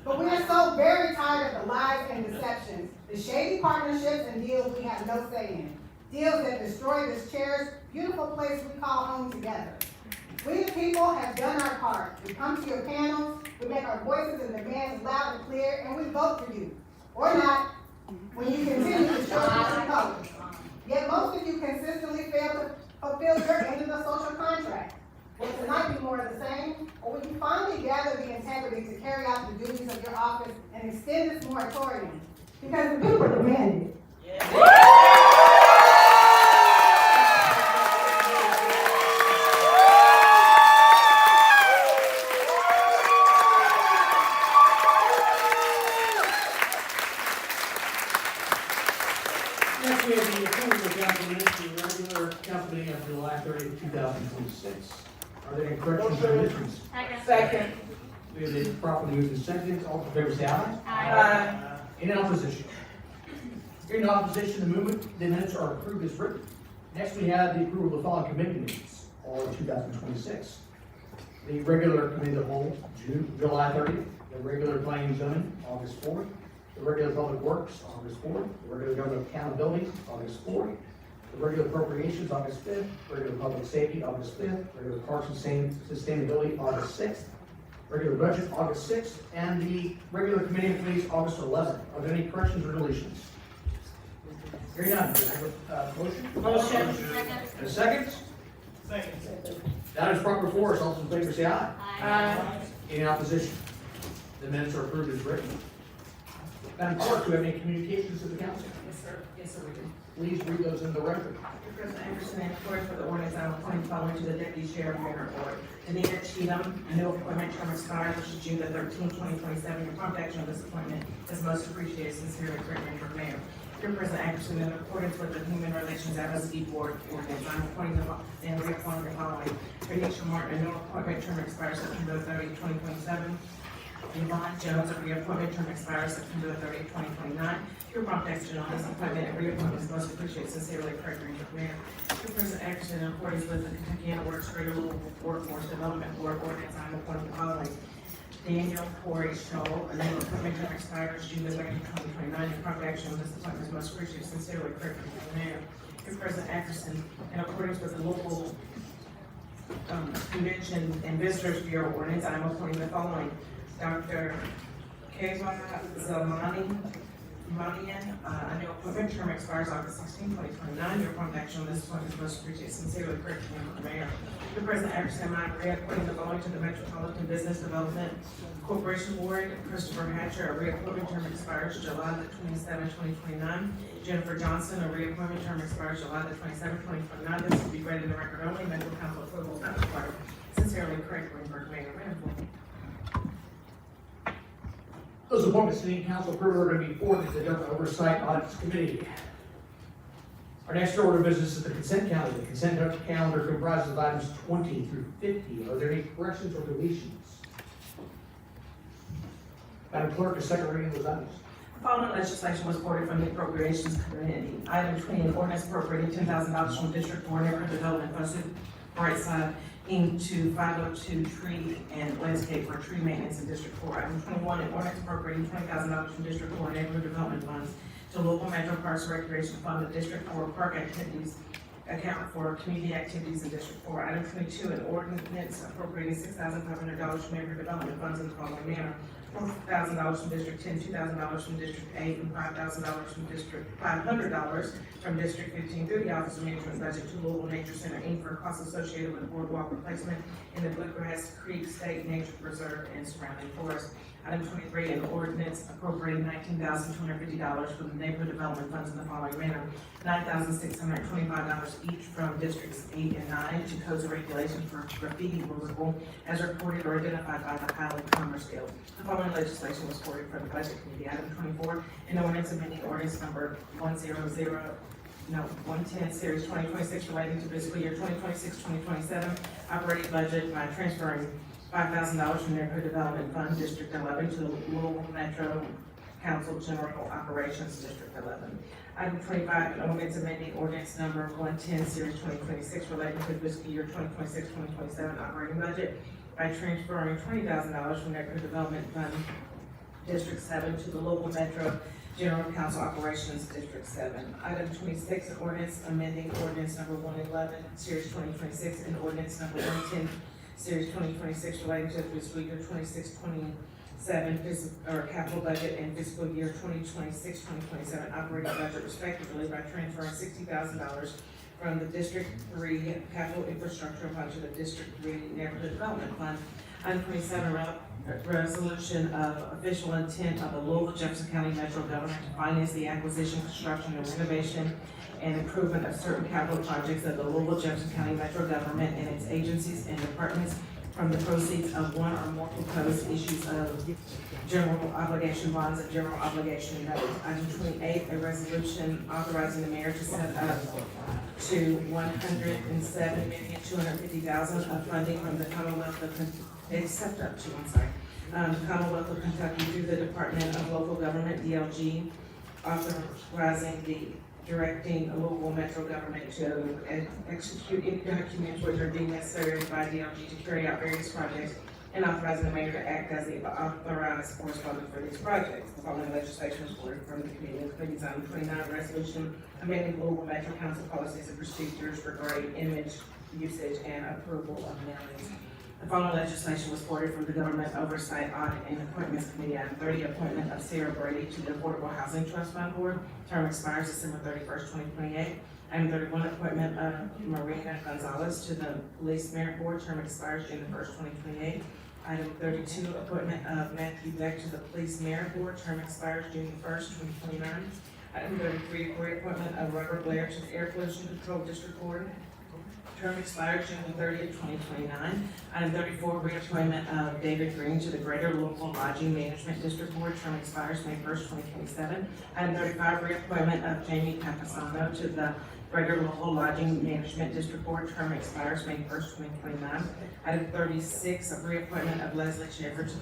S: But we are so very tired of the lies and deceptions, the shady partnerships and deals we have no say in. Deals that destroy this cherished, beautiful place we call home together. We the people have done our part. We come to your panels, we make our voices and demands loud and clear, and we vote for you. Or not, when you continue to show us color. Yet most of you consistently fail to fulfill your end of the social contract. Will tonight be more of the same, or will you finally gather the integrity to carry out the duties of your office and extend this moratorium? Because the people demand it.
A: Next, we have the approval of council minutes, the regular council meeting of July 30th, 2026. Are there any corrections or omissions?
B: Second.
A: We have been properly moved and seconded. All in favor say aye.
B: Aye.
A: Any opposition? Hearing no opposition to movement, the minutes are approved as written. Next, we have the approval of the following committee meetings, all of 2026. The regular committee of the whole, July 30th. The regular planning and zoning, August 4th. The regular public works, August 4th. The regular government accountability, August 4th. The regular appropriations, August 5th. Regular public safety, August 5th. Regular parks and sustainability, August 6th. Regular budget, August 6th. And the regular committee and committees, August 11th. Are there any corrections or deletions? Hearing none, motion?
B: Motion.
A: And a second?
B: Second.
A: That is proper for us. All those in favor say aye.
B: Aye.
A: Any opposition? The minutes are approved as written. Madam Clerk, do we have any communications to the council?
B: Yes, sir. Yes, sir, we do.
A: Please read those into the record.
B: President Anderson, in accordance with the ordinance, I will appoint following to the Deputy Sheriff Mayor Board. Anita Cheatham, a new appointment term expires, which is June the 13th, 2027. Your prompt action on this appointment is most appreciated. Sincerely, President for Mayor. Dear President Anderson, in accordance with the Human Relations Advocacy Board ordinance, I'm appointing and reappointing the following. Tanisha Martin, a new appointment term expires September 30th, 2027. Yvonne Jones, a reappointment term expires September 30th, 2029. Your prompt action on this appointment and reappointment is most appreciated. Sincerely, Craig Greenberg, Mayor. Your President Anderson, in accordance with the Kentucky Works Greater Louisville Workforce Development Board ordinance, I'm appointing the following. Daniel Corey Scholl, a new appointment term expires June 30th, 2029. Your prompt action on this appointment is most appreciated. Sincerely, Craig Greenberg, Mayor. Your President Anderson, in accordance with the local Convention and Visitors Bureau ordinance, I'm appointing the following. Dr. Keva Zamanian, a new appointment term expires August 16, 2029. Your prompt action on this appointment is most appreciated. Sincerely, Craig Greenberg, Mayor. Your President Anderson, I'm reappointing the following to the Metropolitan Business Development Corporation Board. Christopher Hatcher, a reappointment term expires July the 27th, 2029. Jennifer Johnson, a reappointment term expires July the 27th, 2029. This will be read in the record only. Metro Council approval is not required. Sincerely, Craig Greenberg, Mayor.
A: Those appointments to the council approval are going to be forwarded to the Government Oversight Audits Committee. Our next order of business is the consent calendar. The consent calendar comprises of items 20 through 50. Are there any corrections or deletions? Madam Clerk, a second reading of those items.
B: Following legislation was forwarded from the Appropriations Committee. Item 20, an ordinance appropriating $10,000 from District 4 Neighborhood Development Fund, right side, into 502 tree and landscape for tree maintenance in District 4. Item 21, an ordinance appropriating $20,000 from District 4 Neighborhood Development Funds to local Metro Parks and Recreation Fund. The District 4 park activities account for community activities in District 4. Item 22, an ordinance appropriating $6,500 from Neighborhood Development Funds in the following manner. $4,000 from District 10, $2,000 from District 8, and $5,000 from District, $500 from District 15 through the Office of Management Budget to Louisville Nature Center, Inc. for costs associated with boardwalk replacement in the Bluegrass Creek State Nature Preserve and surrounding forest. Item 23, an ordinance appropriating $19,250 from the Neighborhood Development Funds in the following manner. $9,625 each from Districts 8 and 9 to codes and regulations for graffiti removal as reported or identified by the Highland Commerce Guild. The following legislation was forwarded from the Budget Committee. Item 24, an ordinance amending ordinance number 110 series 2026 relating to fiscal year 2026-2027 operating budget by transferring $5,000 from Neighborhood Development Fund District 11 to the Louisville Metro Council General Operations District 11. Item 25, an ordinance amending ordinance number 110 series 2026 relating to fiscal year 2026-2027 operating budget by transferring $20,000 from Neighborhood Development Fund District 7 to the local Metro General Council Operations District 7. Item 26, an ordinance amending ordinance number 111 series 2026 and ordinance number 110 series 2026 relating to fiscal year 26-27 capital budget and fiscal year 2026-2027 operating budget respectively by transferring $60,000 from the District 3 Capital Infrastructure Fund to the District 3 Neighborhood Development Fund. Item 27, resolution of official intent of the Louisville Jefferson County Metro Government to finance the acquisition, construction, and renovation and improvement of certain capital projects of the Louisville Jefferson County Metro Government and its agencies and departments from the proceeds of one or more proposed issues of general obligation bonds and general obligation notes. Item 28, a resolution authorizing the mayor to set up to $107,250,000 of funding from the Commonwealth of Commonwealth of Kentucky through the Department of Local Government, DLG, authorizing directing the Louisville Metro government to execute any documents which are deemed necessary by DLG to carry out various projects, and authorizing the mayor to act as the authorized correspondent for these projects. The following legislation was ordered from the committee. The committee's item 29, resolution amending Louisville Metro Council policies and procedures regarding image usage and approval of mailings. The following legislation was ordered from the Government Oversight, Audit, and Appointments Committee. Item 30, appointment of Sarah Brady to the Affordable Housing Trust Fund Board. Term expires December 31st, 2028. Item 31, appointment of Marina Gonzalez to the Police Merit Board. Term expires June 1st, 2028. Item 32, appointment of Matthew Beck to the Police Merit Board. Term expires June 1st, 2029. Item 33, reappointment of Robert Blair to the Air Pollution Control District Board. Term expires June 30th, 2029. Item 34, reappointment of David Green to the Greater Louisville Lodging Management District Board. Term expires May 1st, 2027. Item 35, reappointment of Jamie Campesano to the Greater Louisville Lodging Management District Board. Term expires May 1st, 2029. Item 36, a reappointment of Leslie Schaefer to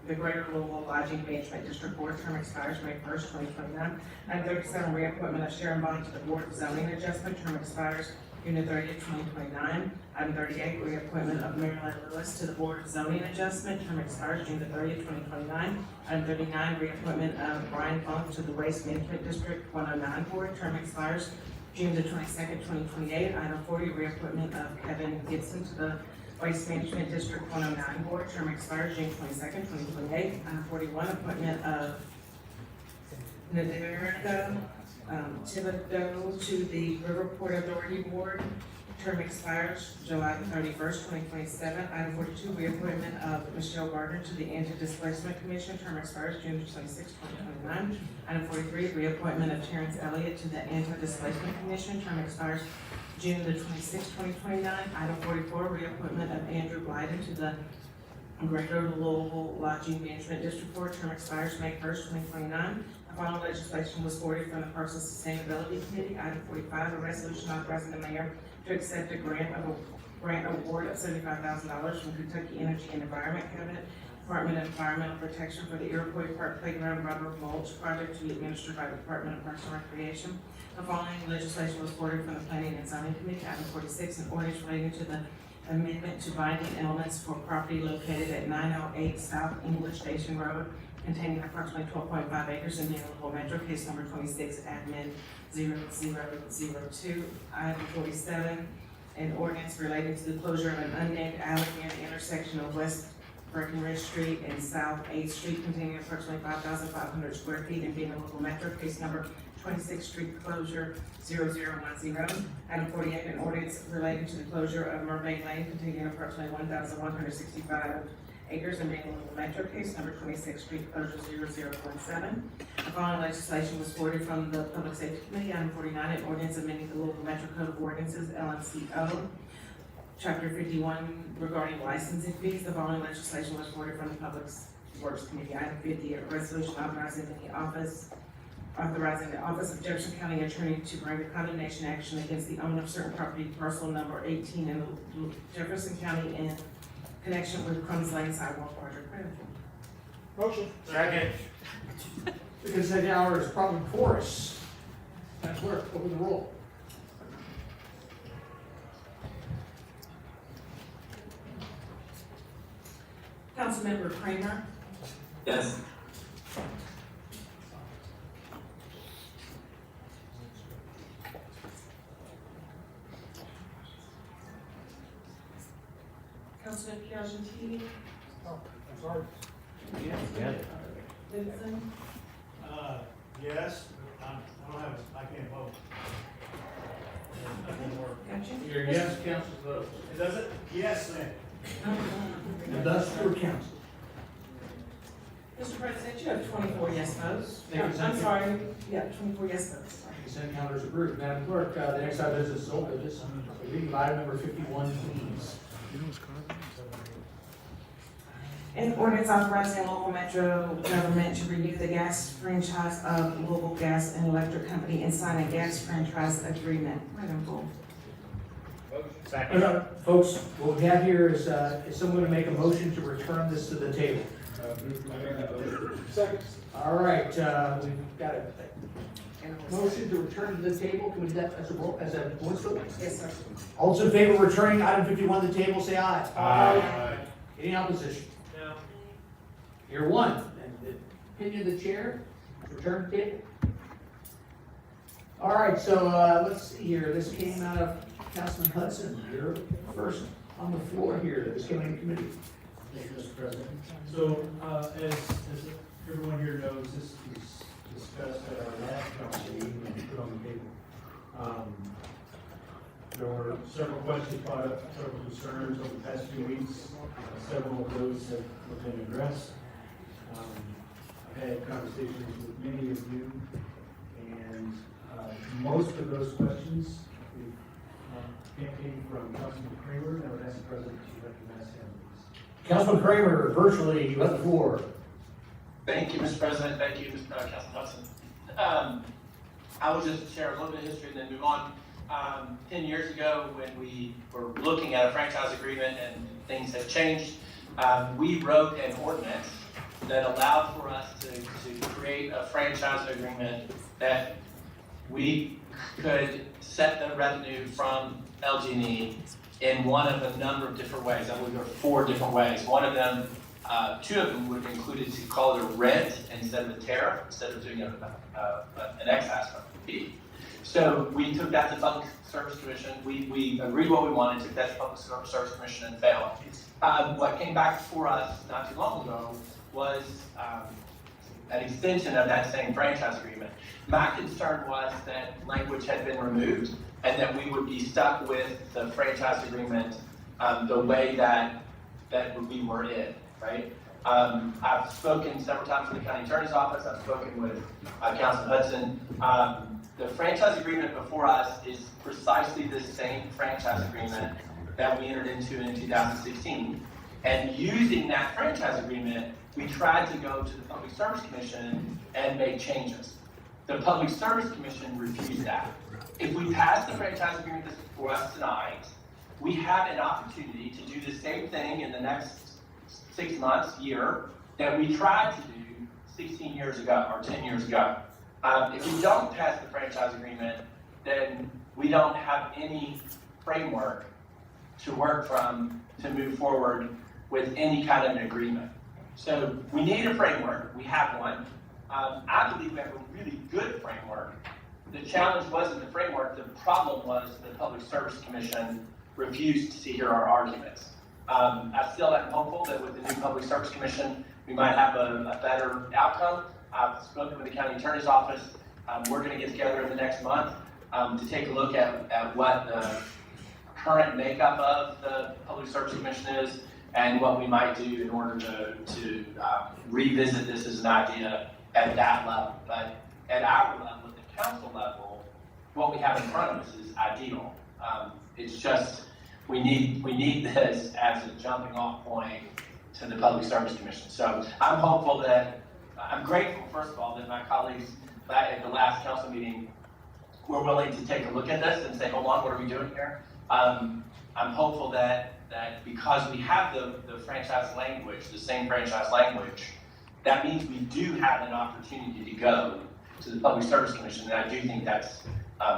B: the Greater Louisville Lodging Management District Board. Term expires May 1st, 2029. Item 37, reappointment of Sharon Bond to the Board of Zoning Adjustment. Term expires June 30th, 2029. Item 38, reappointment of Marilyn Lewis to the Board of Zoning Adjustment. Term expires June 30th, 2029. Item 39, reappointment of Brian Funk to the Waste Management District 109 Board. Term expires June 22nd, 2028. Item 40, reappointment of Kevin Gibson to the Waste Management District 109 Board. Term expires June 22nd, 2028. Item 41, appointment of Naderica Thibodeau to the Riverport Authority Board. Term expires July 31st, 2027. Item 42, reappointment of Michelle Gardner to the Anti-Displacement Commission. Term expires June 26, 2029. Item 43, reappointment of Terrence Elliott to the Anti-Displacement Commission. Term expires June 26, 2029. Item 44, reappointment of Andrew Blyden to the Greater Louisville Lodging Management District Board. Term expires May 1st, 2029. Final legislation was forwarded from the Parks and Sustainability Committee. Item 45, a resolution authorizing the mayor to accept a grant award of $75,000 from Kentucky Energy and Environment Cabinet, Department of Environmental Protection for the Iroquois Park Playground Rubber Mulch Project to be administered by the Department of Parks and Recreation. The following legislation was forwarded from the Planning and Zoning Committee. Item 46, an ordinance relating to the amendment to binding elements for property located at 908 South English Station Road, containing approximately 12.5 acres in the Louisville Metro, case number 26, admin 0002. Item 47, an ordinance relating to the closure of an unnamed alley near the intersection of West Breckenridge Street and South 8th Street, containing approximately 5,500 square feet and being a Louisville Metro, case number 26, street closure 0010. Item 48, an ordinance relating to the closure of Mermaid Lane, containing approximately 1,165 acres and being a Louisville Metro, case number 26, street closure 0017. The following legislation was forwarded from the Public Safety Committee. Item 49, an ordinance amending the Louisville Metro Code of Ordinances, LMCO, Chapter 51, regarding licensing fees. The following legislation was forwarded from the Public Works Committee. Item 50, a resolution authorizing the Office of Jefferson County Attorney to bring a condemnation action against the owner of certain property, parcel number 18 in Jefferson County in connection with Crumbs Lane sidewalk project.
A: Motion. Second. The consent hour is probably before us. Madam Clerk, open the roll.
B: Councilmember Kramer.
E: Yes.
B: Councilman Piagentini.
A: Oh, I'm sorry.
B: Vincent.
H: Yes, I don't have, I can't vote. That didn't work.
B: Gotcha.
A: Your yes counts as votes.
H: Does it? Yes, then.
A: And thus your count.
B: Mr. President, you have 24 yes votes.
A: Thank you,
B: I'm
A: Senator.
B: sorry, yeah, 24 yes votes.
A: Consent calendar is approved. Madam Clerk, the next item is this old business. Reading of item number 51, please.
B: An ordinance authorizing local metro government to renew the gas franchise of Louisville Gas and Electric Company and sign a gas franchise agreement. Right on board.
A: Folks, what we have here is someone to make a motion to return this to the table.
Q: Move to make that motion. Second.
A: All right, we've got a motion to return to the table. Can we do that as a voice vote?
B: Yes, sir.
A: All those in favor of returning item 51 to the table, say aye.
Q: Aye.
A: Any opposition?
C: No.
A: Here one, and the opinion of the chair, return to the table. All right, so, let's see here, this came out of Councilman Hudson, you're first on the floor here, this came in committee.
H: Thank you, Mr. President. So, as everyone here knows, this was discussed at our last council meeting and put on the table. There were several questions brought up, several concerns over the past few weeks. Several of those have been addressed. I've had conversations with many of you, and most of those questions came from Councilman Kramer, and I would ask the President to recognize him, please.
A: Councilman Kramer, virtually, you have the floor.
T: Thank you, Mr. President. Thank you, Councilman Hudson. I will just share a little bit of history and then move on. 10 years ago, when we were looking at a franchise agreement and things had changed, we wrote an ordinance that allowed for us to create a franchise agreement that we could set the revenue from LG&E in one of a number of different ways. I believe there are 4 different ways. One of them, 2 of them would have included to call it a rent instead of a tariff, instead of doing an excise fee. So we took that to Public Service Commission. We agreed what we wanted, took that to Public Service Commission and failed. What came back for us not too long ago was an extension of that same franchise agreement. My concern was that language had been removed and that we would be stuck with the franchise agreement the way that we were in, right? I've spoken several times with the county attorney's office. I've spoken with Councilman Hudson. The franchise agreement before us is precisely the same franchise agreement that we entered into in 2016. And using that franchise agreement, we tried to go to the Public Service Commission and make changes. The Public Service Commission refused that. If we pass the franchise agreement that's before us tonight, we have an opportunity to do the same thing in the next 6 months, year, that we tried to do 16 years ago or 10 years ago. If we don't pass the franchise agreement, then we don't have any framework to work from to move forward with any kind of an agreement. So we need a framework. We have one. I believe we have a really good framework. The challenge wasn't the framework. The problem was the Public Service Commission refused to hear our arguments. I still am hopeful that with the new Public Service Commission, we might have a better outcome. I've spoken with the county attorney's office. We're going to get together in the next month to take a look at what the current makeup of the Public Service Commission is and what we might do in order to revisit this as an idea at that level. But at our level, at the council level, what we have in front of us is ideal. It's just we need this as a jumping off point to the Public Service Commission. So I'm hopeful that, I'm grateful, first of all, that my colleagues at the last council meeting were willing to take a look at this and say, hold on, what are we doing here? I'm hopeful that because we have the franchise language, the same franchise language, that means we do have an opportunity to go to the Public Service Commission, and I do think that's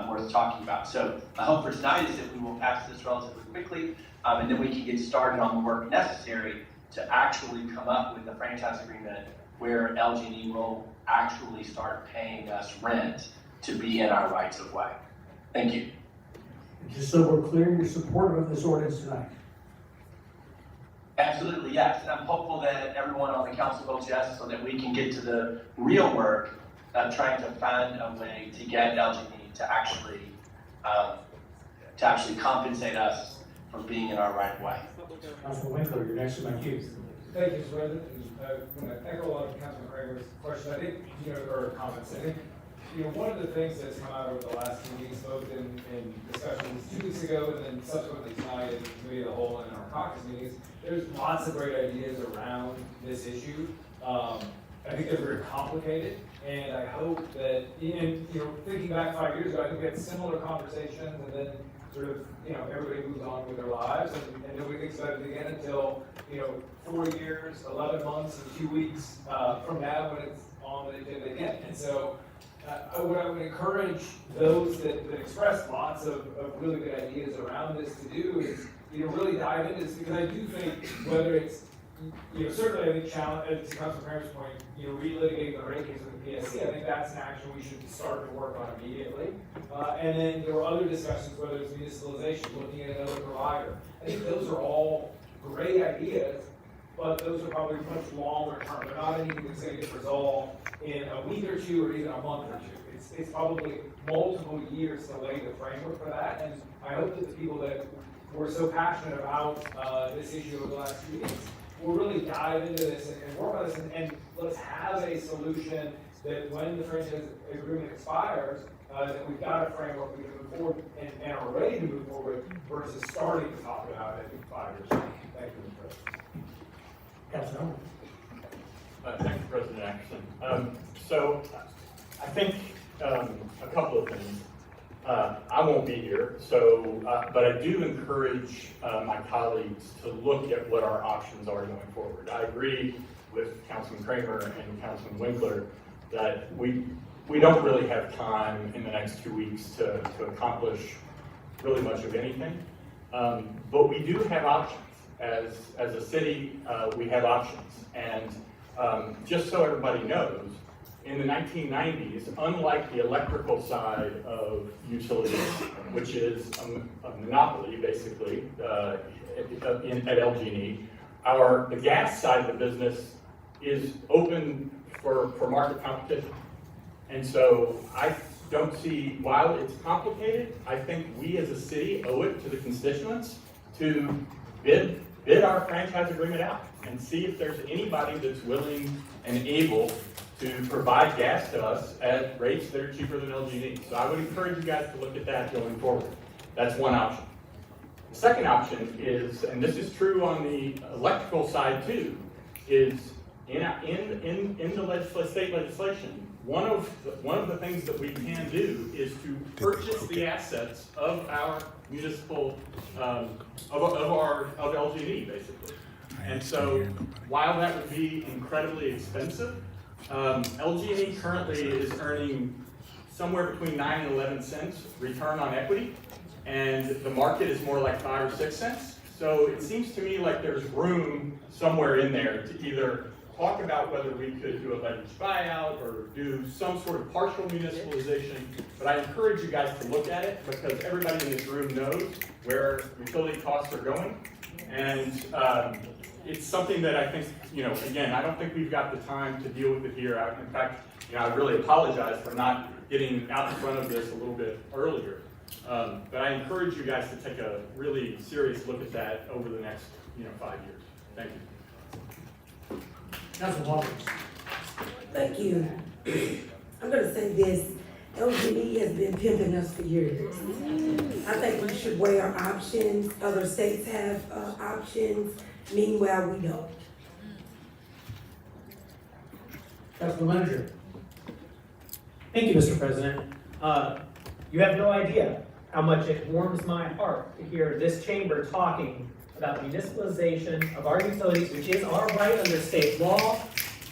T: worth talking about. So I hope for tonight is that we will pass this relatively quickly, and then we can get started on the work necessary to actually come up with a franchise agreement where LG&E will actually start paying us rent to be in our rights of way. Thank you.
A: Just so we're clear, you're supportive of this ordinance tonight?
T: Absolutely, yes. And I'm hopeful that everyone on the council votes yes so that we can get to the real work of trying to find a way to get LG&E to actually compensate us for being in our right way.
A: Councilman Winkler, you're next in my queue.
Q: Thank you, Mr. President. I'm going to echo a lot of Councilman Kramer's questions. I think, or comments. I think, one of the things that's come out over the last few weeks, both in discussions 2 weeks ago and then subsequently tonight in the committee of the whole and in our caucus meetings, there's lots of great ideas around this issue. I think they're very complicated, and I hope that, thinking back 5 years ago, I think we had similar conversations, and then
U: sort of, everybody moves on with their lives, and nobody thinks about it again until, 4 years, 11 months, and 2 weeks from now when it's on the agenda again. And so, what I would encourage those that express lots of really good ideas around this to do is, really dive into this, because I do think whether it's, certainly I think to Councilor Kramer's point, relitigating the rate case with the PSC, I think that's an action we should start to work on immediately. And then there were other discussions, whether it's municipalization, looking at another provider. I think those are all great ideas, but those are probably much longer term. They're not anything that's going to get resolved in a week or two or even a month or two. It's probably multiple years to lay the framework for that. And I hope that the people that were so passionate about this issue over the last few weeks will really dive into this and work on this, and let's have a solution that when the franchise agreement expires, that we've got a framework we can move forward and are ready to move forward versus starting to talk about it in 5 years. Thank you, Mr. President.
A: Councilor.
V: Thank you, President Atkinson. So I think a couple of things. I won't be here, but I do encourage my colleagues to look at what our options are going forward. I agree with Councilman Kramer and Councilman Winkler that we don't really have time in the next 2 weeks to accomplish really much of anything, but we do have options. As a city, we have options, and just so everybody knows, in the 1990s, unlike the electrical side of utilities, which is a monopoly basically at LG&E, the gas side of the business is open for market competition. And so I don't see, while it's complicated, I think we as a city owe it to the constituents to bid our franchise agreement out and see if there's anybody that's willing and able to provide gas to us at rates that are cheaper than LG&E. So I would encourage you guys to look at that going forward. That's one option. The second option is, and this is true on the electrical side too, is in the state legislation, one of the things that we can do is to purchase the assets of our municipal, of LG&E basically. And so while that would be incredibly expensive, LG&E currently is earning somewhere between 9 and 11 cents return on equity, and the market is more like 5 or 6 cents. So it seems to me like there's room somewhere in there to either talk about whether we could do a leveraged buyout or do some sort of partial municipalization. But I encourage you guys to look at it, because everybody in this room knows where utility costs are going. And it's something that I think, again, I don't think we've got the time to deal with it here. In fact, I really apologize for not getting out in front of this a little bit earlier. But I encourage you guys to take a really serious look at that over the next, 5 years. Thank you.
A: Councilor Walters.
W: Thank you. I'm going to say this. LG&E has been pimping us for years. I think we should weigh our options. Other states have options. Meanwhile, we don't.
A: Councilor Manager.
X: Thank you, Mr. President. You have no idea how much it warms my heart to hear this chamber talking about municipalization of our utilities, which is our right under state law,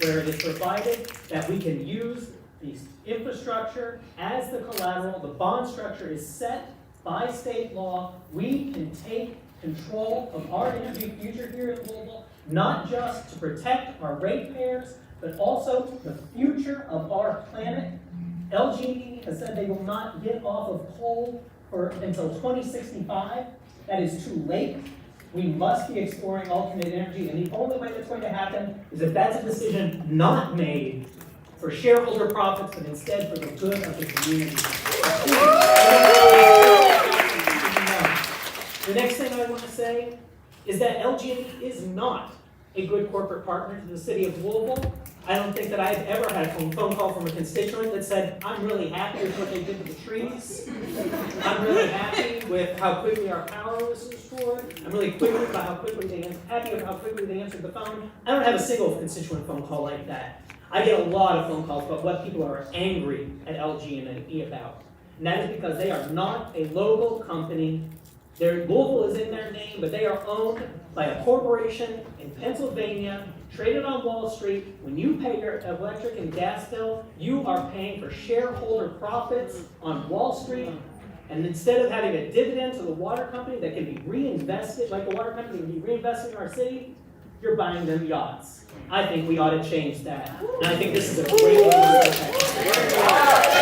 X: where it is provided that we can use the infrastructure as the collateral. The bond structure is set by state law. We can take control of our energy future here in Louisville, not just to protect our ratepayers, but also the future of our planet. LG&E has said they will not get off of coal until 2065. That is too late. We must be exploring alternate energy, and the only way that's going to happen is if that's a decision not made for shareholder profits, but instead for the good of the community. The next thing I want to say is that LG&E is not a good corporate partner to the city of Louisville. I don't think that I've ever had a phone call from a constituent that said, I'm really happy with what they did to the trees. I'm really happy with how quickly our power was restored. I'm really happy with how quickly they answered the phone. I don't have a single constituent phone call like that. I get a lot of phone calls about what people are angry at LG&E about. And that is because they are not a local company. Louisville is in their name, but they are owned by a corporation in Pennsylvania, traded on Wall Street. When you pay your electric and gas bill, you are paying for shareholder profits on Wall Street. And instead of having a dividend to the water company that can be reinvested, like the water company can be reinvested in our city, you're buying them yachts. I think we ought to change that. And I think this is a great way to do that.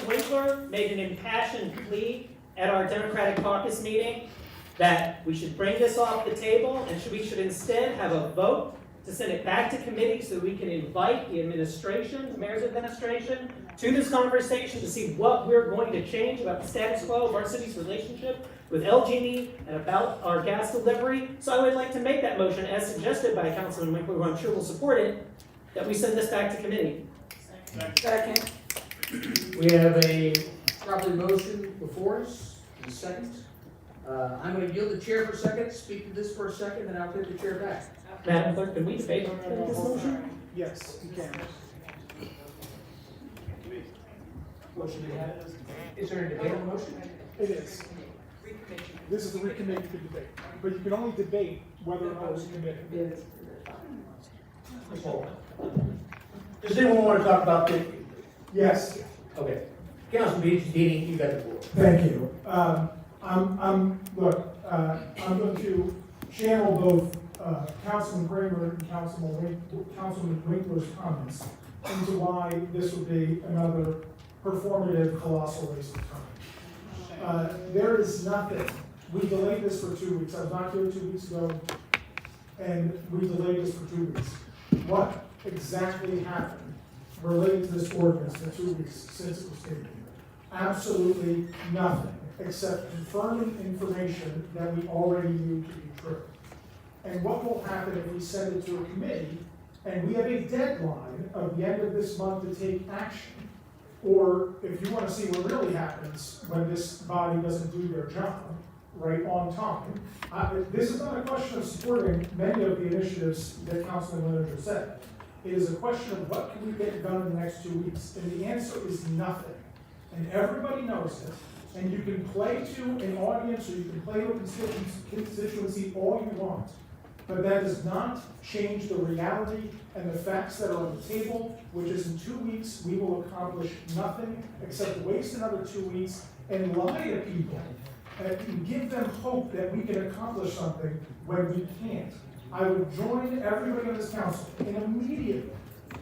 X: Winkler made an impassioned plea at our Democratic caucus meeting that we should bring this off the table and we should instead have a vote to send it back to committee so we can invite the administration, the mayor's administration, to this conversation to see what we're going to change about the status quo of our city's relationship with LG&E and about our gas delivery. So I would like to make that motion as suggested by Councilman Winkler, who I'm sure will support it, that we send this back to committee.
A: Second. We have a properly motion before us, and a second. I'm going to yield the chair for a second, speak to this for a second, and I'll take the chair back.
X: Madam Clerk, can we debate this motion?
Q: Yes, you can.
A: Motion to have. Is there a debate on the motion?
Q: It is. This is a recommitted debate, but you can only debate whether or not it's committed.
A: Does anyone want to talk about the?
Q: Yes.
A: Okay. Councilman Deedy, you got the floor.
D: Thank you. I'm going to channel both Councilman Kramer and Councilman Winkler's comments into why this would be another performative colossal waste of time. There is nothing. We delayed this for 2 weeks. I was not here 2 weeks ago, and we delayed this for 2 weeks. What exactly happened related to this ordinance for 2 weeks since it was taken? Absolutely nothing, except confirming information that we already knew to be true. And what will happen if we send it to a committee and we have a deadline of the end of this month to take action? Or if you want to see what really happens when this body doesn't do their job right on time, this is not a question of supporting many of the initiatives that Councilman Leonard said. It is a question of what can we get done in the next 2 weeks? And the answer is nothing. And everybody knows it. And you can play to an audience or you can play to a constituency all you want. But that does not change the reality and the facts that are on the table, which is in 2 weeks, we will accomplish nothing except waste another 2 weeks and lie to people and give them hope that we can accomplish something when we can't. I would join everybody on this council in immediately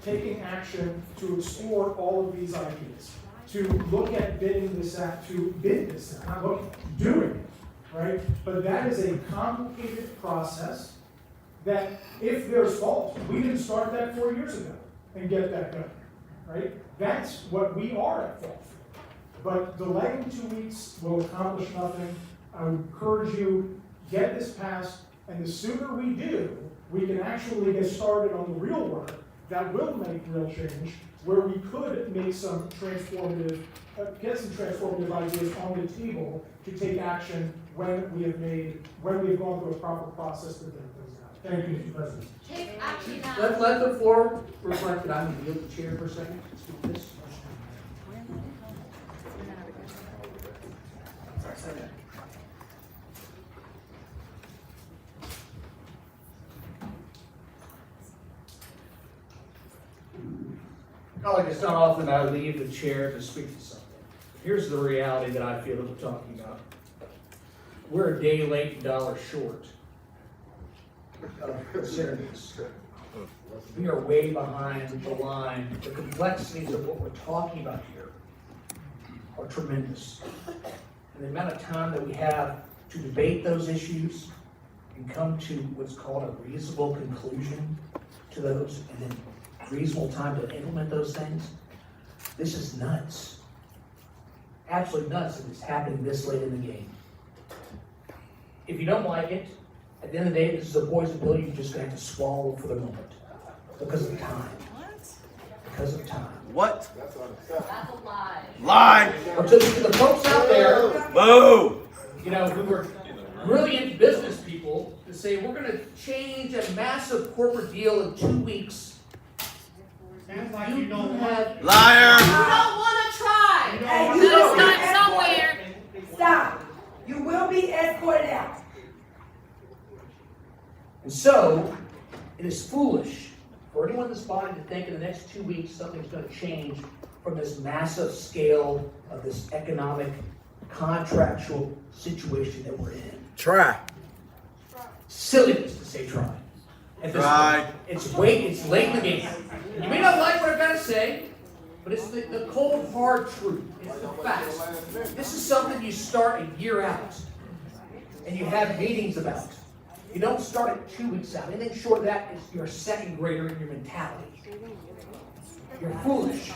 D: taking action to explore all of these ideas, to look at bidding this out, to bid this out, not looking, doing it, right? But that is a complicated process that if there's fault, we didn't start that 4 years ago and get that done, right? That's what we are at fault for. But delaying 2 weeks will accomplish nothing. I would encourage you, get this passed, and the sooner we do, we can actually get started on the real work that will make real change, where we could make some transformative, get some transformative ideas on the table to take action when we have gone through a proper process to get things out. Thank you, Mr. President.
G: Take action now.
A: Let the floor reflect that. I'm going to yield the chair for a second. Speak to this. Colleague, it's not often I leave the chair to speak to something. Here's the reality that I feel that we're talking about. We're a day late and dollar short of considering this. We are way behind the line. The complexities of what we're talking about here are tremendous. And the amount of time that we have to debate those issues and come to what's called a reasonable conclusion to those, and then reasonable time to implement those things. This is nuts. Absolutely nuts that it's happening this late in the game. If you don't like it, at the end of the day, this is a poison pill you're just going to have to swallow for the moment. Because of time. Because of time.
F: What?
G: That's a lie.
F: Lie!
A: To the folks out there,
F: Boo!
A: you know, who were brilliant business people to say we're going to change a massive corporate deal in 2 weeks. Sounds like you don't have.
E: Liar!
G: You don't wanna try.
W: Hey,
G: You
W: you
G: gotta
W: will be
G: start somewhere.
W: Stop. You will be escorted out.
A: And so, it is foolish for anyone in this body to think in the next 2 weeks something's gonna change from this massive scale of this economic, contractual situation that we're in.
E: Try.
A: Silliness to say try. At this
E: Try.
A: point. It's late in the game. You may not like what I've got to say, but it's the cold, hard truth. It's the facts. This is something you start a year out, and you have meetings about. You don't start it 2 weeks out. Anything short of that is you're a second grader in your mentality. You're foolish.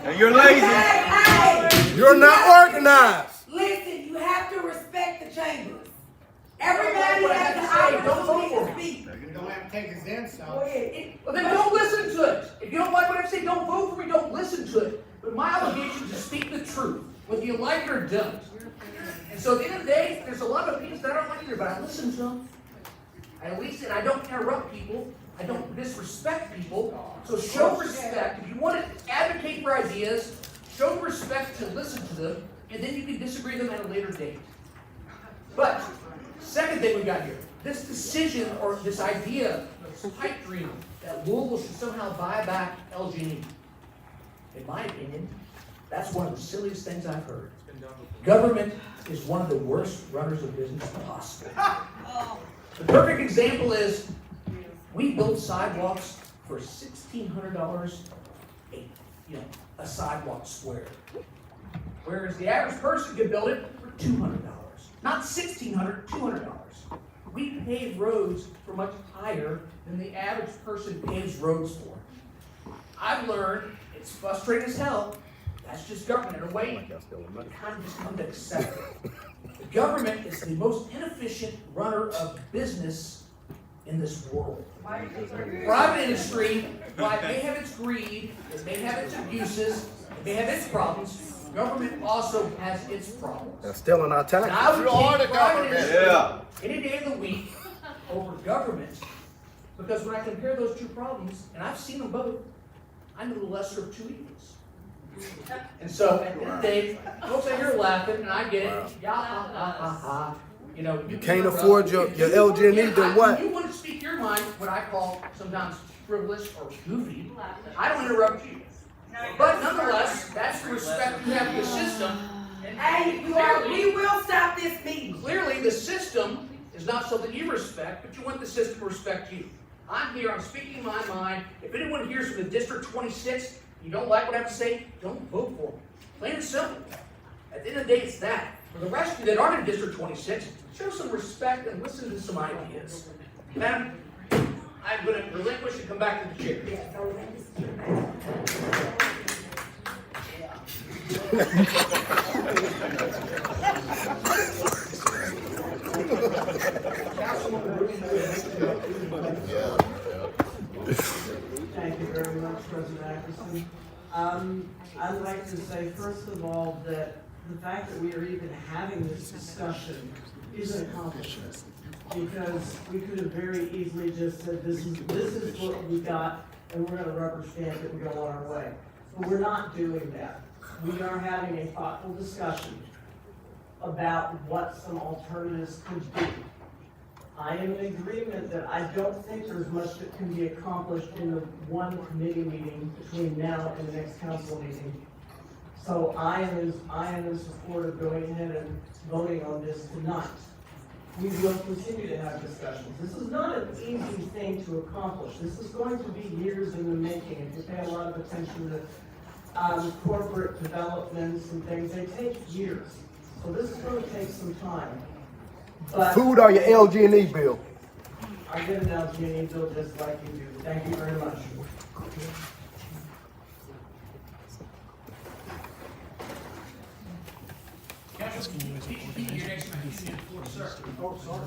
E: And you're lazy.
W: Hey,
E: You're not organized.
W: listen, you have to respect the chambers. Everybody
A: What I
W: has
A: have
W: the
A: to say, don't vote
W: opportunity
A: for
W: to
A: me.
W: speak.
M: You don't have to take his insult.
W: Go ahead.
A: Well, then don't listen to it. If you don't like what I say, don't vote for me. Don't listen to it. But my obligation is to speak the truth, whether you like it or don't. And so at the end of the day, there's a lot of opinions that I don't like either, but I listen to them. I I don't interrupt people. I don't disrespect people. So show respect. If you want to advocate for ideas, show respect to listen to them, and then you can disagree with them at a later date. But, second thing we got here, this decision or this idea, this pipe dream, that Louisville should somehow buy back LG&E. In my opinion, that's one of the silliest things I've heard. Government is one of the worst runners of business possible. The perfect example is we build sidewalks for $1,600 a sidewalk square. Whereas the average person could build it for $200. Not $1,600, $200. We pave roads for much higher than the average person paves roads for. I've learned it's frustrating as hell. That's just government. In a way, you kind of just come to accept it. The government is the most inefficient runner of business in this world. Private industry, while it may have its greed, it may have its abuses, it may have its problems, government also has its problems.
E: They're stealing our time.
A: And I would take private industry
E: Yeah.
A: any day of the week over government, because when I compare those two problems, and I've seen them both, I know the lesser of two evils. And so at the end of the day, folks out here laughing, and I get it. Yeah, ha, ha, ha, ha. You know, you
E: Can't afford your LG&E, then what?
A: You want to speak your mind, what I call sometimes frivolous or goofy. I don't interrupt you. But nonetheless, that's the respect you have for the system. And
W: Hey, we will stop this meeting.
A: clearly, the system is not something you respect, but you want the system to respect you. I'm here, I'm speaking my mind. If anyone hears from the District 26, you don't like what I have to say, don't vote for me. Plain and simple. At the end of the day, it's that. For the rest of you that aren't in District 26, show some respect and listen to some ideas. Madam, I'm going to relinquish and come back to the chair.
F: Thank you very much, President Atkinson. I'd like to say, first of all, that the fact that we are even having this discussion is an accomplishment. Because we could have very easily just said, this is what we got, and we're gonna rubber stamp it and go on our way. But we're not doing that. We are having a thoughtful discussion about what some alternatives could be. I am in agreement that I don't think there's much that can be accomplished in the one committee meeting between now and the next council meeting. So I am in support of going ahead and voting on this tonight. We will continue to have discussions. This is not an easy thing to accomplish. This is going to be years in the making. If you pay a lot of attention to corporate developments and things, they take years. So this is going to take some time. But
E: Food or your LG&E bill?
F: I get an LG&E bill just like you do. Thank you very much.
D: Oh, sorry.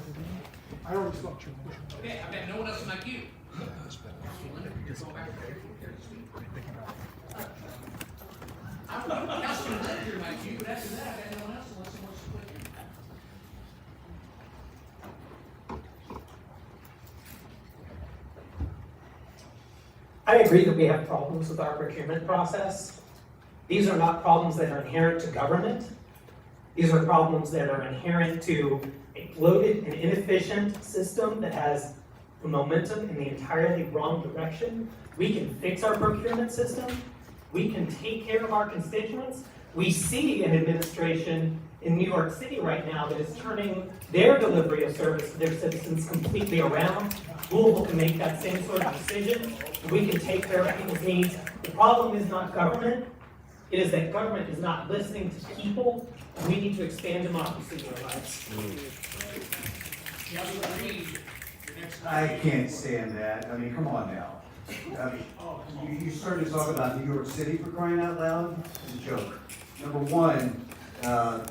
D: I already spoke.
A: Okay, I've got no one else in my queue. I don't know what else can live here in my queue, but after that, I've got no one else unless someone wants to quit here.
X: I agree that we have problems with our procurement process. These are not problems that are inherent to government. These are problems that are inherent to a bloated and inefficient system that has the momentum in the entirely wrong direction. We can fix our procurement system. We can take care of our constituents. We see an administration in New York City right now that is turning their delivery of service to their citizens completely around. Louisville can make that same sort of decision. We can take care of people's needs. The problem is not government. It is that government is not listening to people, and we need to expand democracy in our lives.
I: I can't stand that. I mean, come on now. I mean, you started to talk about New York City, for crying out loud. It's a joke. Number one, I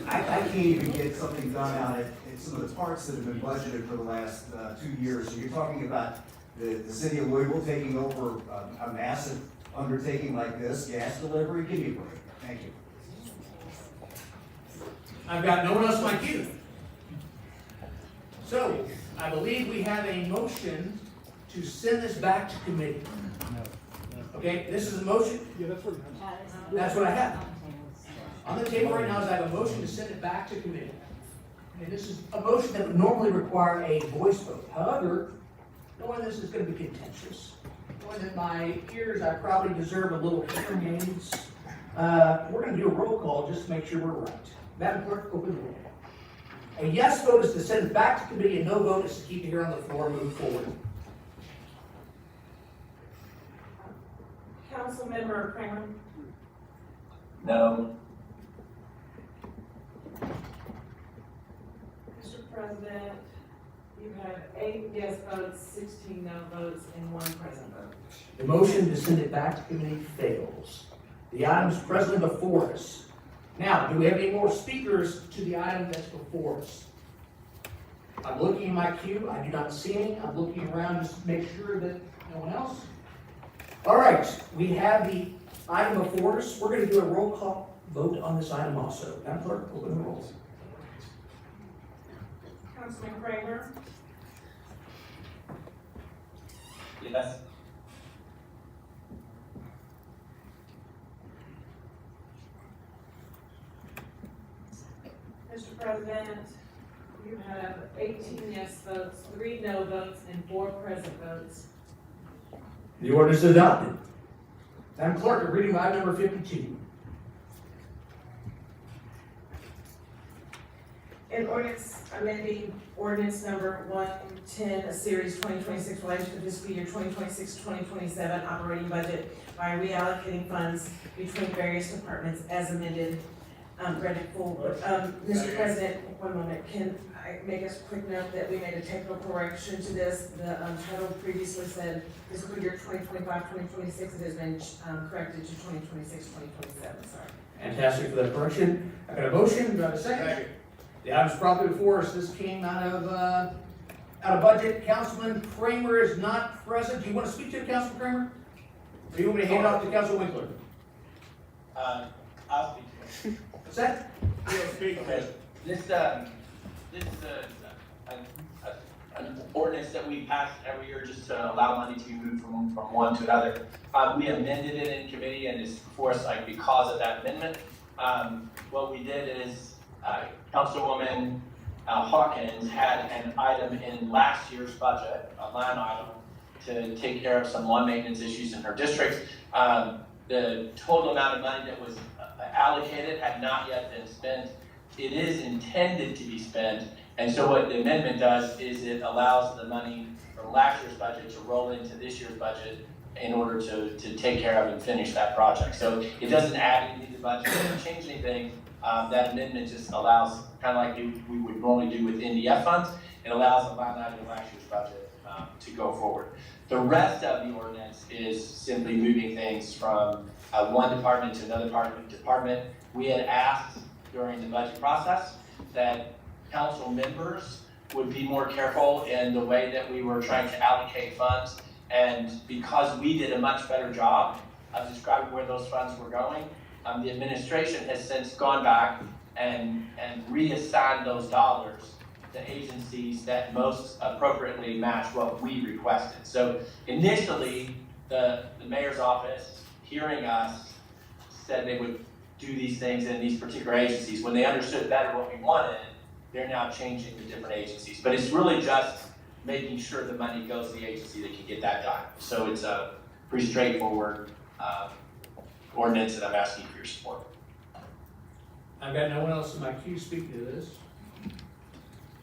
I: can't even get something done out at some of the parks that have been budgeted for the last 2 years. So you're talking about the city of Louisville taking over a massive undertaking like this, gas delivery? Give me a break. Thank you.
A: I've got no one else in my queue. So, I believe we have a motion to send this back to committee. Okay, this is a motion?
Q: Yeah, that's what.
A: That's what I have. On the table right now is I have a motion to send it back to committee. And this is a motion that would normally require a voice vote. However, knowing this is going to be contentious, knowing that my ears, I probably deserve a little hearing aids, we're going to do a roll call just to make sure we're right. Madam Clerk, open the roll. A yes vote is to send it back to committee, and no vote is to keep it here on the floor and move forward.
B: Councilmember Kramer?
T: No.
B: Mr. President, you have 8 yes votes, 16 no votes, and 1 present vote.
A: The motion to send it back to committee fails. The item is presently before us. Now, do we have any more speakers to the item that's before us? I'm looking in my queue. I do not see any. I'm looking around just to make sure that no one else. All right, we have the item before us. We're going to do a roll call vote on this item also. Madam Clerk, open the roll.
B: Councilman Kramer?
T: Yes.
B: Mr. President, you have 18 yes votes, 3 no votes, and 4 present votes.
A: The ordinance is adopted. Madam Clerk, reading item number 52.
B: An ordinance amending ordinance number 110, a series 2026 related to fiscal year 2026-2027 operating budget by reallocating funds between various departments as amended. Read it full. Mr. President, one moment. Can I make a quick note that we made a technical correction to this? The title previously said fiscal year 2025-2026. It has been corrected to 2026-2027. Sorry.
A: Fantastic for that correction. I got a motion. Do I have a second? The item is properly before us. This came out of budget. Councilman Kramer is not present. Do you want to speak to Councilman Kramer? Or you want me to hand it off to Councilman Winkler?
T: I'll speak to him.
A: What's that?
T: Okay. This is an ordinance that we pass every year just to allow money to be moved from one to another. We amended it in committee and it's before us because of that amendment. What we did is Councilwoman Hawkins had an item in last year's budget, a line item, to take care of some lawn maintenance issues in her district. The total amount of money that was allocated had not yet been spent. It is intended to be spent, and so what the amendment does is it allows the money from last year's budget to roll into this year's budget in order to take care of and finish that project. So it doesn't add anything to the budget, it doesn't change anything. That amendment just allows, kind of like we would normally do with NDF funds, it allows a line item in last year's budget to go forward. The rest of the ordinance is simply moving things from one department to another department. We had asked during the budget process that council members would be more careful in the way that we were trying to allocate funds. And because we did a much better job of describing where those funds were going, the administration has since gone back and reassigned those dollars to agencies that most appropriately match what we requested. So initially, the mayor's office, hearing us, said they would do these things in these particular agencies. When they understood better what we wanted, they're now changing to different agencies. But it's really just making sure the money goes to the agency that can get that done. So it's a pretty straightforward ordinance, and I'm asking for your support.
A: I've got no one else in my queue speaking to this.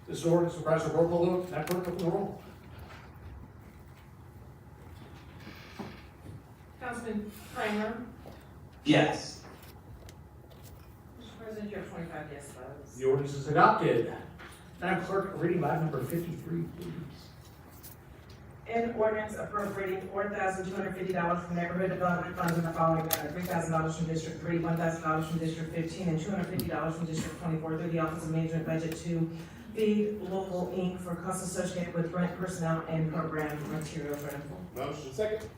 A: This ordinance requires a roll call vote. Madam Clerk, open the roll.
B: Councilman Kramer?
T: Yes.
B: Mr. President, you have 25 yes votes.
A: The ordinance is adopted. Madam Clerk, reading by item number 53, please.
B: An ordinance appropriating $4,250 from neighborhood development funds in the following manner: $3,000 from District 3, $1,000 from District 15, and $250 from District 24 through the Office of Management Budget to Feed Louisville, Inc. for costs associated with rent, personnel, and program materials rental.
Q: Motion. Second.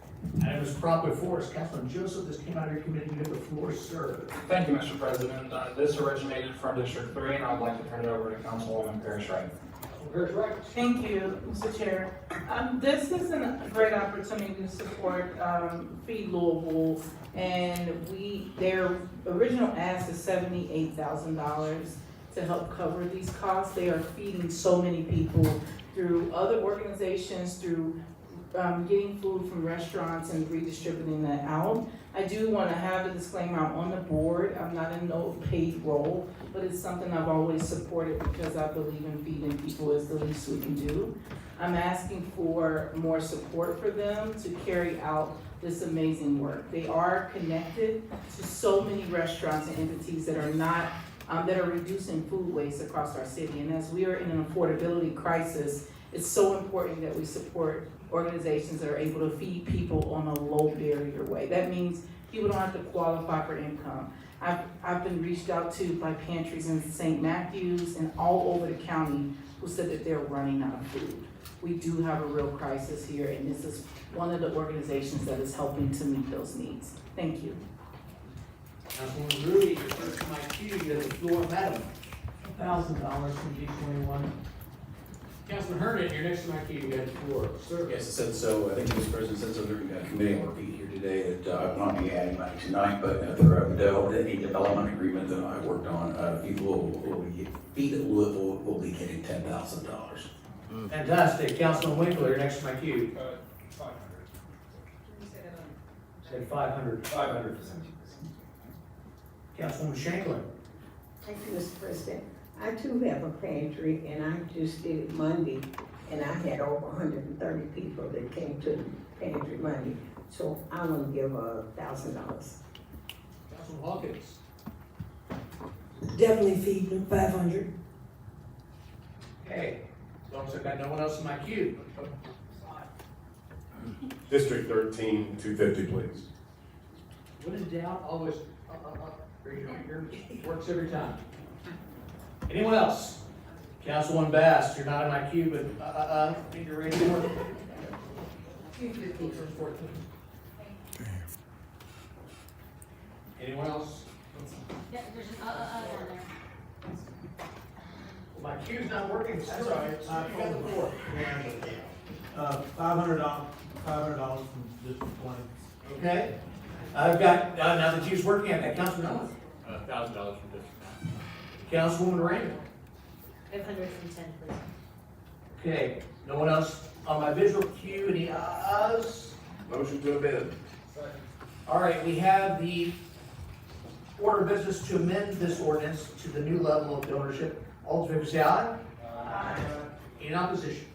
A: Item is brought before us. Councilman Joseph, this came out of your committee. You have the floor, sir.
J: Thank you, Mr. President. This originated from District 3, and I'd like to turn it over to Councilwoman Parrish-Wright.
K: Thank you, Mr. Chair. This is a great opportunity to support Feed Louisville, and their original ask is $78,000 to help cover these costs. They are feeding so many people through other organizations, through getting food from restaurants and redistributing that out. I do want to have a disclaimer, I'm on the board, I'm not in no paid role, but it's something I've always supported because I believe in feeding people is the least we can do. I'm asking for more support for them to carry out this amazing work. They are connected to so many restaurants and entities that are not, that are reducing food waste across our city. And as we are in an affordability crisis, it's so important that we support organizations that are able to feed people on a low barrier way. That means people don't have to qualify for income. I've been reached out to by pantries in St. Matthews and all over the county who said that they're running out of food. We do have a real crisis here, and this is one of the organizations that is helping to meet those needs. Thank you.
A: Councilwoman Rudy, you're first in my queue. You have the floor, madam.
F: $1,000 from D21.
A: Councilman Herndon, you're next to my queue. You have the floor, sir.
L: Yes, it said so. I think Mr. President said so during committee work here today that I will not be adding money tonight, but the development agreement that I worked on, Feed Louisville will be getting $10,000.
A: Fantastic. Councilman Winkler, you're next to my queue.
Q: 500.
A: Said 500.
Q: 500.
A: Councilwoman Shanklin.
N: Thank you, Mr. President. I too have a pantry, and I just did it Monday, and I had over 130 people that came to the pantry Monday. So I want to give $1,000.
A: Councilman Hawkins.
W: Definitely feed them 500.
A: Okay. As long as I've got no one else in my queue.
Y: District 13, 250, please.
A: When in doubt, always raise your finger. Works every time. Anyone else? Councilwoman Bass, you're not in my queue, but I think you're ready for it. Anyone else?
O: Yeah, there's an down there.
A: My queue's not working. That's all right. You got the floor.
Z: $500 from District 20.
A: Okay. I've got, now the queue's working, I've got Councilman Owen.
V: $1,000 from District 9.
A: Councilwoman Raymond.
O: 500 from 10, please.
A: Okay, no one else on my visual queue, any ayes?
Y: Motion to amend.
A: All right, we have the order of business to amend this ordinance to the new level of ownership. All in favor, say aye. Aye. In opposition?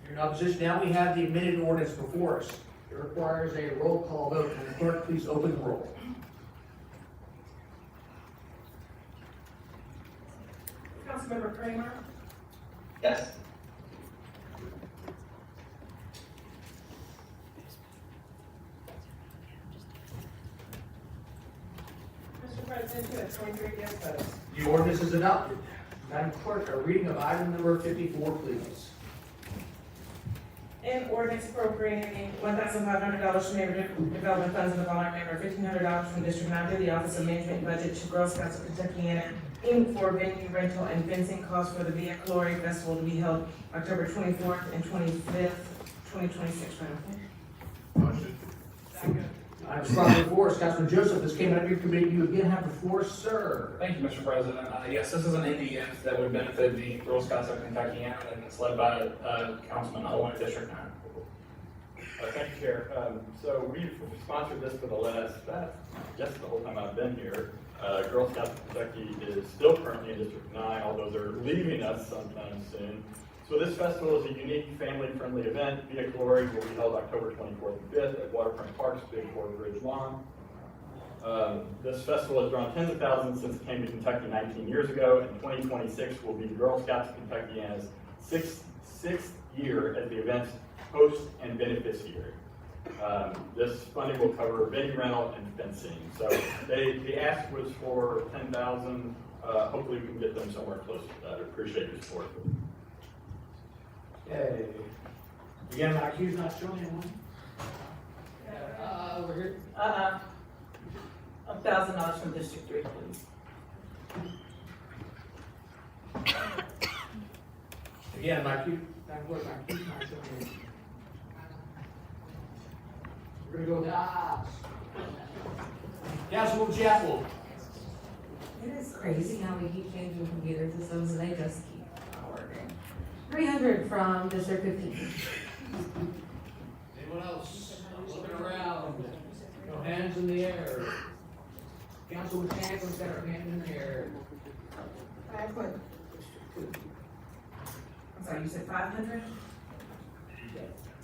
A: You're in opposition. Now we have the amended ordinance before us. It requires a roll call vote. Will the clerk please open the roll?
B: Councilmember Kramer?
T: Yes.
B: Mr. President, you have 23 yes votes.
A: The ordinance is adopted. Madam Clerk, a reading of item number 54, please.
B: An ordinance appropriating $1,500 from neighborhood development funds in the following manner: $1,500 from District 9 through the Office of Management Budget to Girl Scouts of Kentucky Inc. for venue rental and fencing costs for the Via Glory Festival to be held October 24th and 25th, 2026.
Y: Motion.
A: Item properly before us, Councilman Joseph, this came out of your committee, you again have the floor, sir.
J: Thank you, Mr. President. Yes, this is an NDF that would benefit the Girl Scouts of Kentucky, and it's led by Councilman Owen, District 9.
V: Thank you, Chair. So we've sponsored this for the last, just the whole time I've been here. Girl Scouts of Kentucky is still currently in District 9, although they're leaving us sometime soon. So this festival is a unique, family-friendly event. Via Glory will be held October 24th and 5th at Waterfront Park's Big Ford Bridge Lawn. This festival has drawn tens of thousands since it came to Kentucky 19 years ago, and 2026 will be Girl Scouts of Kentucky's sixth year as the event's host and beneficiary. This funding will cover venue rental and fencing. So the ask was for 10,000. Hopefully we can get them somewhere close to that. I appreciate your support.
A: Okay. Again, my cue's not showing anyone. Over here.
K: $1,000 from District 3, please.
A: Again, my cue's not showing anyone. We're gonna go with the ayes. Councilwoman Chapel.
C: It is crazy how we keep changing computer systems and they just keep not working. 300 from District 15.
A: Anyone else? Looking around. No hands in the air. Councilwoman Chaplain's got her hand in the air.
B: 500. I'm sorry, you said 500?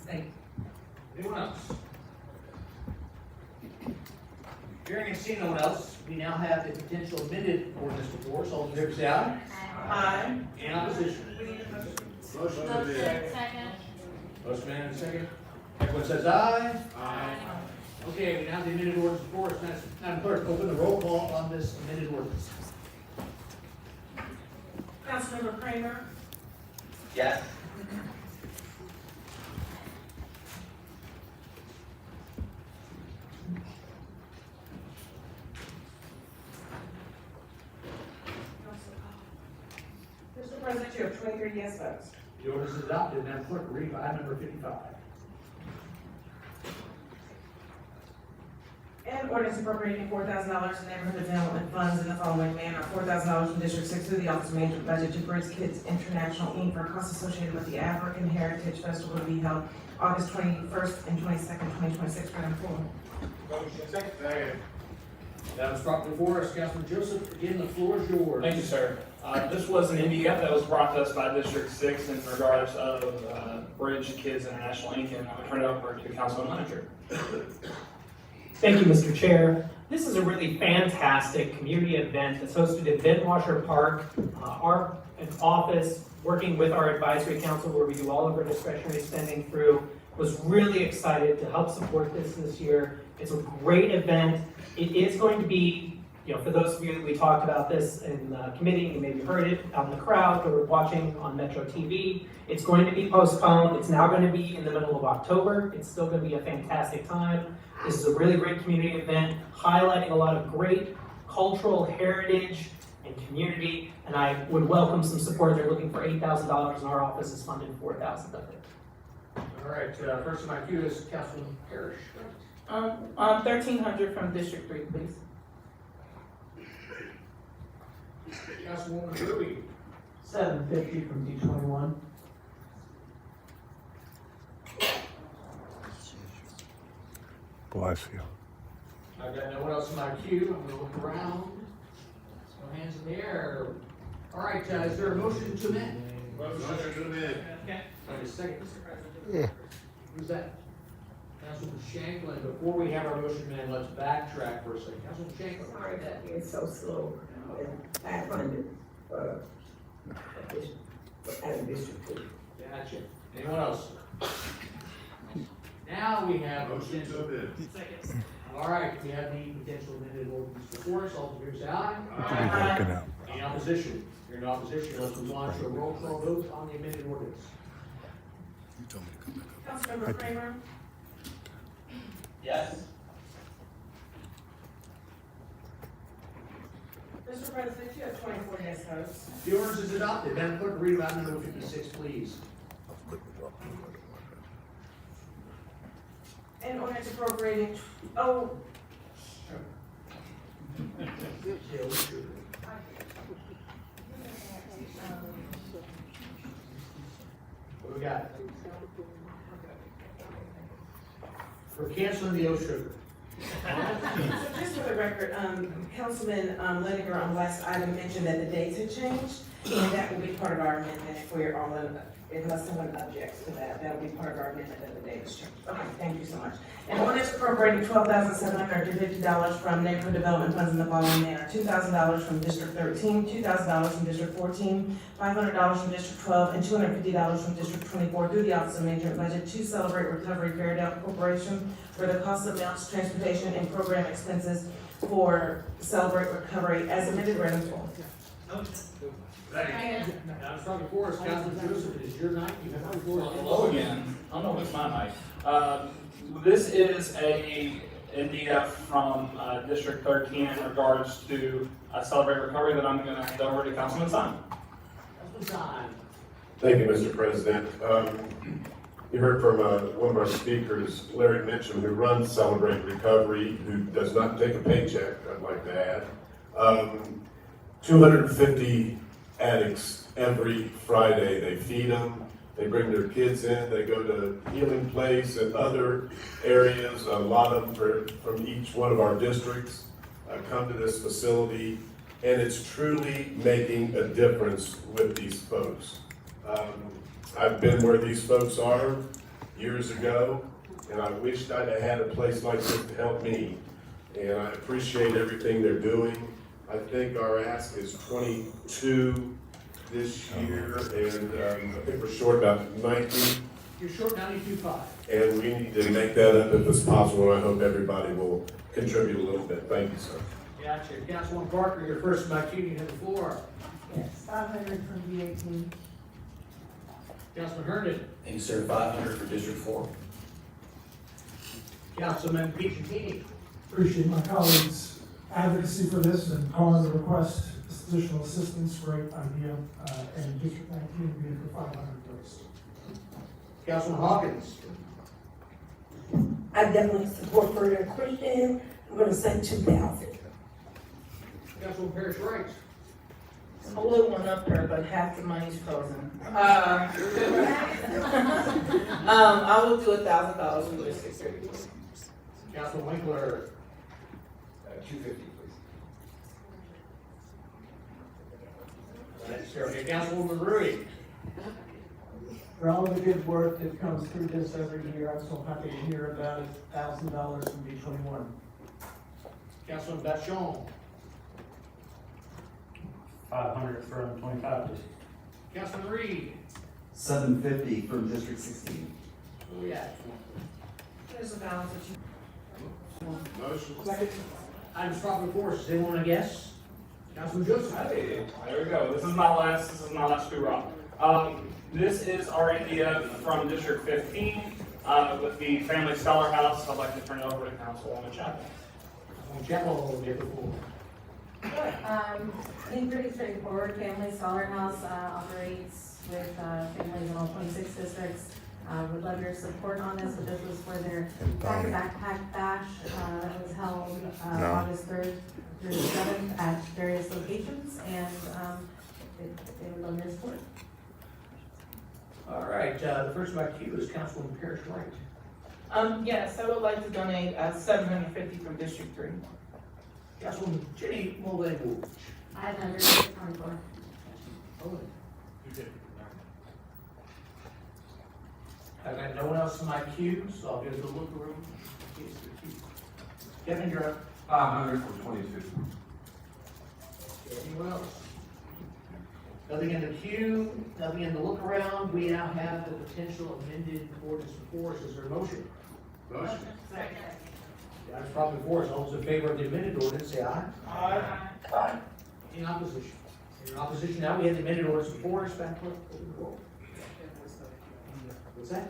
B: Thank you.
A: Anyone else? Hearing and seeing no one else, we now have the potential amended ordinance before us. All in favor say aye.
B: Aye.
A: In opposition? Motion to amend.
G: Second.
A: Motion made and second. Everyone says aye. Aye. Okay, we now have the amended ordinance before us. Madam Clerk, open the roll call on this amended ordinance.
B: Councilmember Kramer?
T: Yes.
B: Mr. President, you have 23 yes votes.
A: The ordinance is adopted. Madam Clerk, read item number 55.
B: And ordinance appropriating $4,000 in neighborhood development funds in the following manner. $4,000 from District 6 through the Office of Management Budget to Bridge Kids International, Inc. for costs associated with the African Heritage Festival to be held August 21st and 22nd, 2026. Madam Floor.
A: Motion second. That was brought before us. Councilman Joseph, again, the floor is yours.
J: Thank you, sir. This was an NDF that was brought to us by District 6 in regards of Bridge Kids International, Inc. And I'm going to turn it over to the council manager.
X: Thank you, Mr. Chair. This is a really fantastic community event that's hosted at Ben Washer Park. Our office, working with our advisory council where we do all of our discretionary spending through, was really excited to help support this year. It's a great event. It is going to be, for those of you that we talked about this in the committee, you maybe heard it out in the crowd or watching on Metro TV. It's going to be postponed. It's now going to be in the middle of October. It's still going to be a fantastic time. This is a really great community event, highlighting a lot of great cultural heritage and community, and I would welcome some support. They're looking for $8,000, and our office is funding $4,000 of it.
A: All right, first in my queue is Councilman Parrish.
K: 1,300 from District 3, please.
A: Councilwoman Ruby.
F: 750 from D21.
H: Bless you.
A: I've got no one else in my queue. I'm gonna look around. No hands in the air. All right, is there a motion to amend?
Y: Motion to amend.
A: Okay. Wait a second.
H: Yeah.
A: Who's that? Councilman Shanklin. Before we have our motion, man, let's backtrack for a second. Councilman Shanklin.
N: Sorry that being so slow. 500 out of District 2.
A: Gotcha. Anyone else? Now we have
Y: Motion to amend.
A: All right, we have the potential amended ordinance before us. All in favor say aye.
H: Aye.
A: Any opposition? If you're in opposition, let's move on to a roll call vote on the amended ordinance.
B: Councilmember Kramer?
T: Yes.
B: Mr. President, you have 24 yes votes.
A: The ordinance is adopted. Madam Clerk, read item number 56, please.
B: An ordinance appropriating, oh,
A: What we got? We're canceling the O sugar.
B: so just for the record, Councilman, Leniger on the last item mentioned that the dates had changed, and that will be part of our amendment if we're all in, unless someone objects to that, that will be part of our amendment that the date is changed. Okay, thank you so much. An ordinance appropriating $12,750 from neighborhood development funds in the following manner: $2,000 from District 13, $2,000 from District 14, $500 from District 12, and $250 from District 24 through the Office of Management Budget to Celebrate Recovery Fairdale Corporation for the cost of meals, transportation, and program expenses for Celebrate Recovery as amended, read in full.
A: Second. Now, it's talking for us, Councilman Joseph, it is your night, you have the floor.
J: Hello again. I don't know if it's my night. This is a NDF from District 13 in regards to Celebrate Recovery that I'm going to hand over to Councilman Simon.
A: Councilman Simon.
H: Thank you, Mr. President. You heard from one of our speakers, Larry Mitchum, who runs Celebrate Recovery, who does not take a paycheck, I'd like to add. 250 addicts every Friday. They feed them, they bring their kids in, they go to Healing Place and other areas. A lot of them from each one of our districts come to this facility, and it's truly making a difference with these folks. I've been where these folks are years ago, and I wished I'd have had a place like this to help me. And I appreciate everything they're doing. I think our ask is 22 this year, and I think we're short about 90.
A: You're short 92.5.
H: And we need to make that up if it's possible, and I hope everybody will contribute a little bit. Thank you, sir.
A: Gotcha. Councilman Parker, your first by cue, you have the floor.
F: Yes, 500 from V18.
A: Councilman Herndon.
L: Thank you, sir. 500 for District 4.
A: Councilman Pichentini.
D: Appreciate my colleagues' advocacy for this and calling the request additional assistance, great idea, and District 19 being for 500 votes.
A: Councilman Hawkins.
W: I definitely support further Christian. I'm gonna say 2,000.
A: Councilman Parrish Wright.
K: A little one up there, but half the money's frozen. I will do $1,000 from District 3.
A: Councilman Winkler.
L: 250, please.
A: That's fair. Councilwoman Rudy.
F: For all the good work that comes through this every year, I'm so happy to hear about it. $1,000 from B21.
A: Councilman Bachon.
Q: 500 from 25.
A: Councilman Reed.
I: 750 from District 16.
A: Who we at?
B: There's a balance of
H: Motion.
A: Items properly before us. Does anyone want to guess? Councilman Joseph.
J: Hey, there we go. This is my last hoorah. This is our NDF from District 15 with the Family Scholar House. I'd like to turn it over to Councilwoman Chapman.
A: Councilwoman Chapman will get the floor.
C: I think pretty straightforward. Family Scholar House operates with families in all 26 districts. Would love your support on this, but this was for their backpack bash that was held August 3rd through the 7th at various locations, and they would love your support.
A: All right, the first by cue is Councilwoman Parrish Wright.
K: Yes, I would like to donate $750 from District 3.
A: Councilwoman Jenny Mulvaney.
O: 524.
A: I've got no one else in my queue, so I'll go to the look room. Kevin, you're up.
L: 500 for 22.
A: Anyone else? Nothing in the queue, nothing in the look around. We now have the potential amended ordinance before us. Is there a motion?
H: Motion.
A: Second. That's probably before us. All those in favor of the amended ordinance, say aye.
H: Aye.
A: In opposition? In opposition, now we have the amended ordinance before us. Back clerk, open the roll. What's that?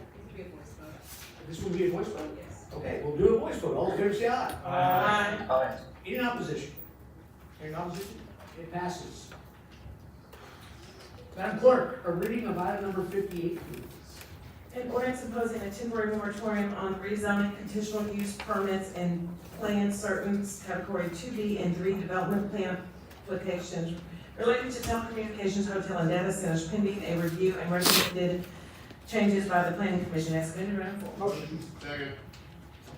A: This will be a voice vote? Yes. Okay, we'll do a voice vote. All in favor, say aye.
K: Aye.
A: In opposition? In opposition? It passes. Madam Clerk, a reading of item number 58, please.
B: An ordinance imposing a temporary moratorium on rezoning conditional use permits and plan certain category 2B and 3 development plan applications related to telecommunications, hotel, and data centers pending a review and recommended changes by the planning commission as submitted and for.
A: Motion.
H: Second.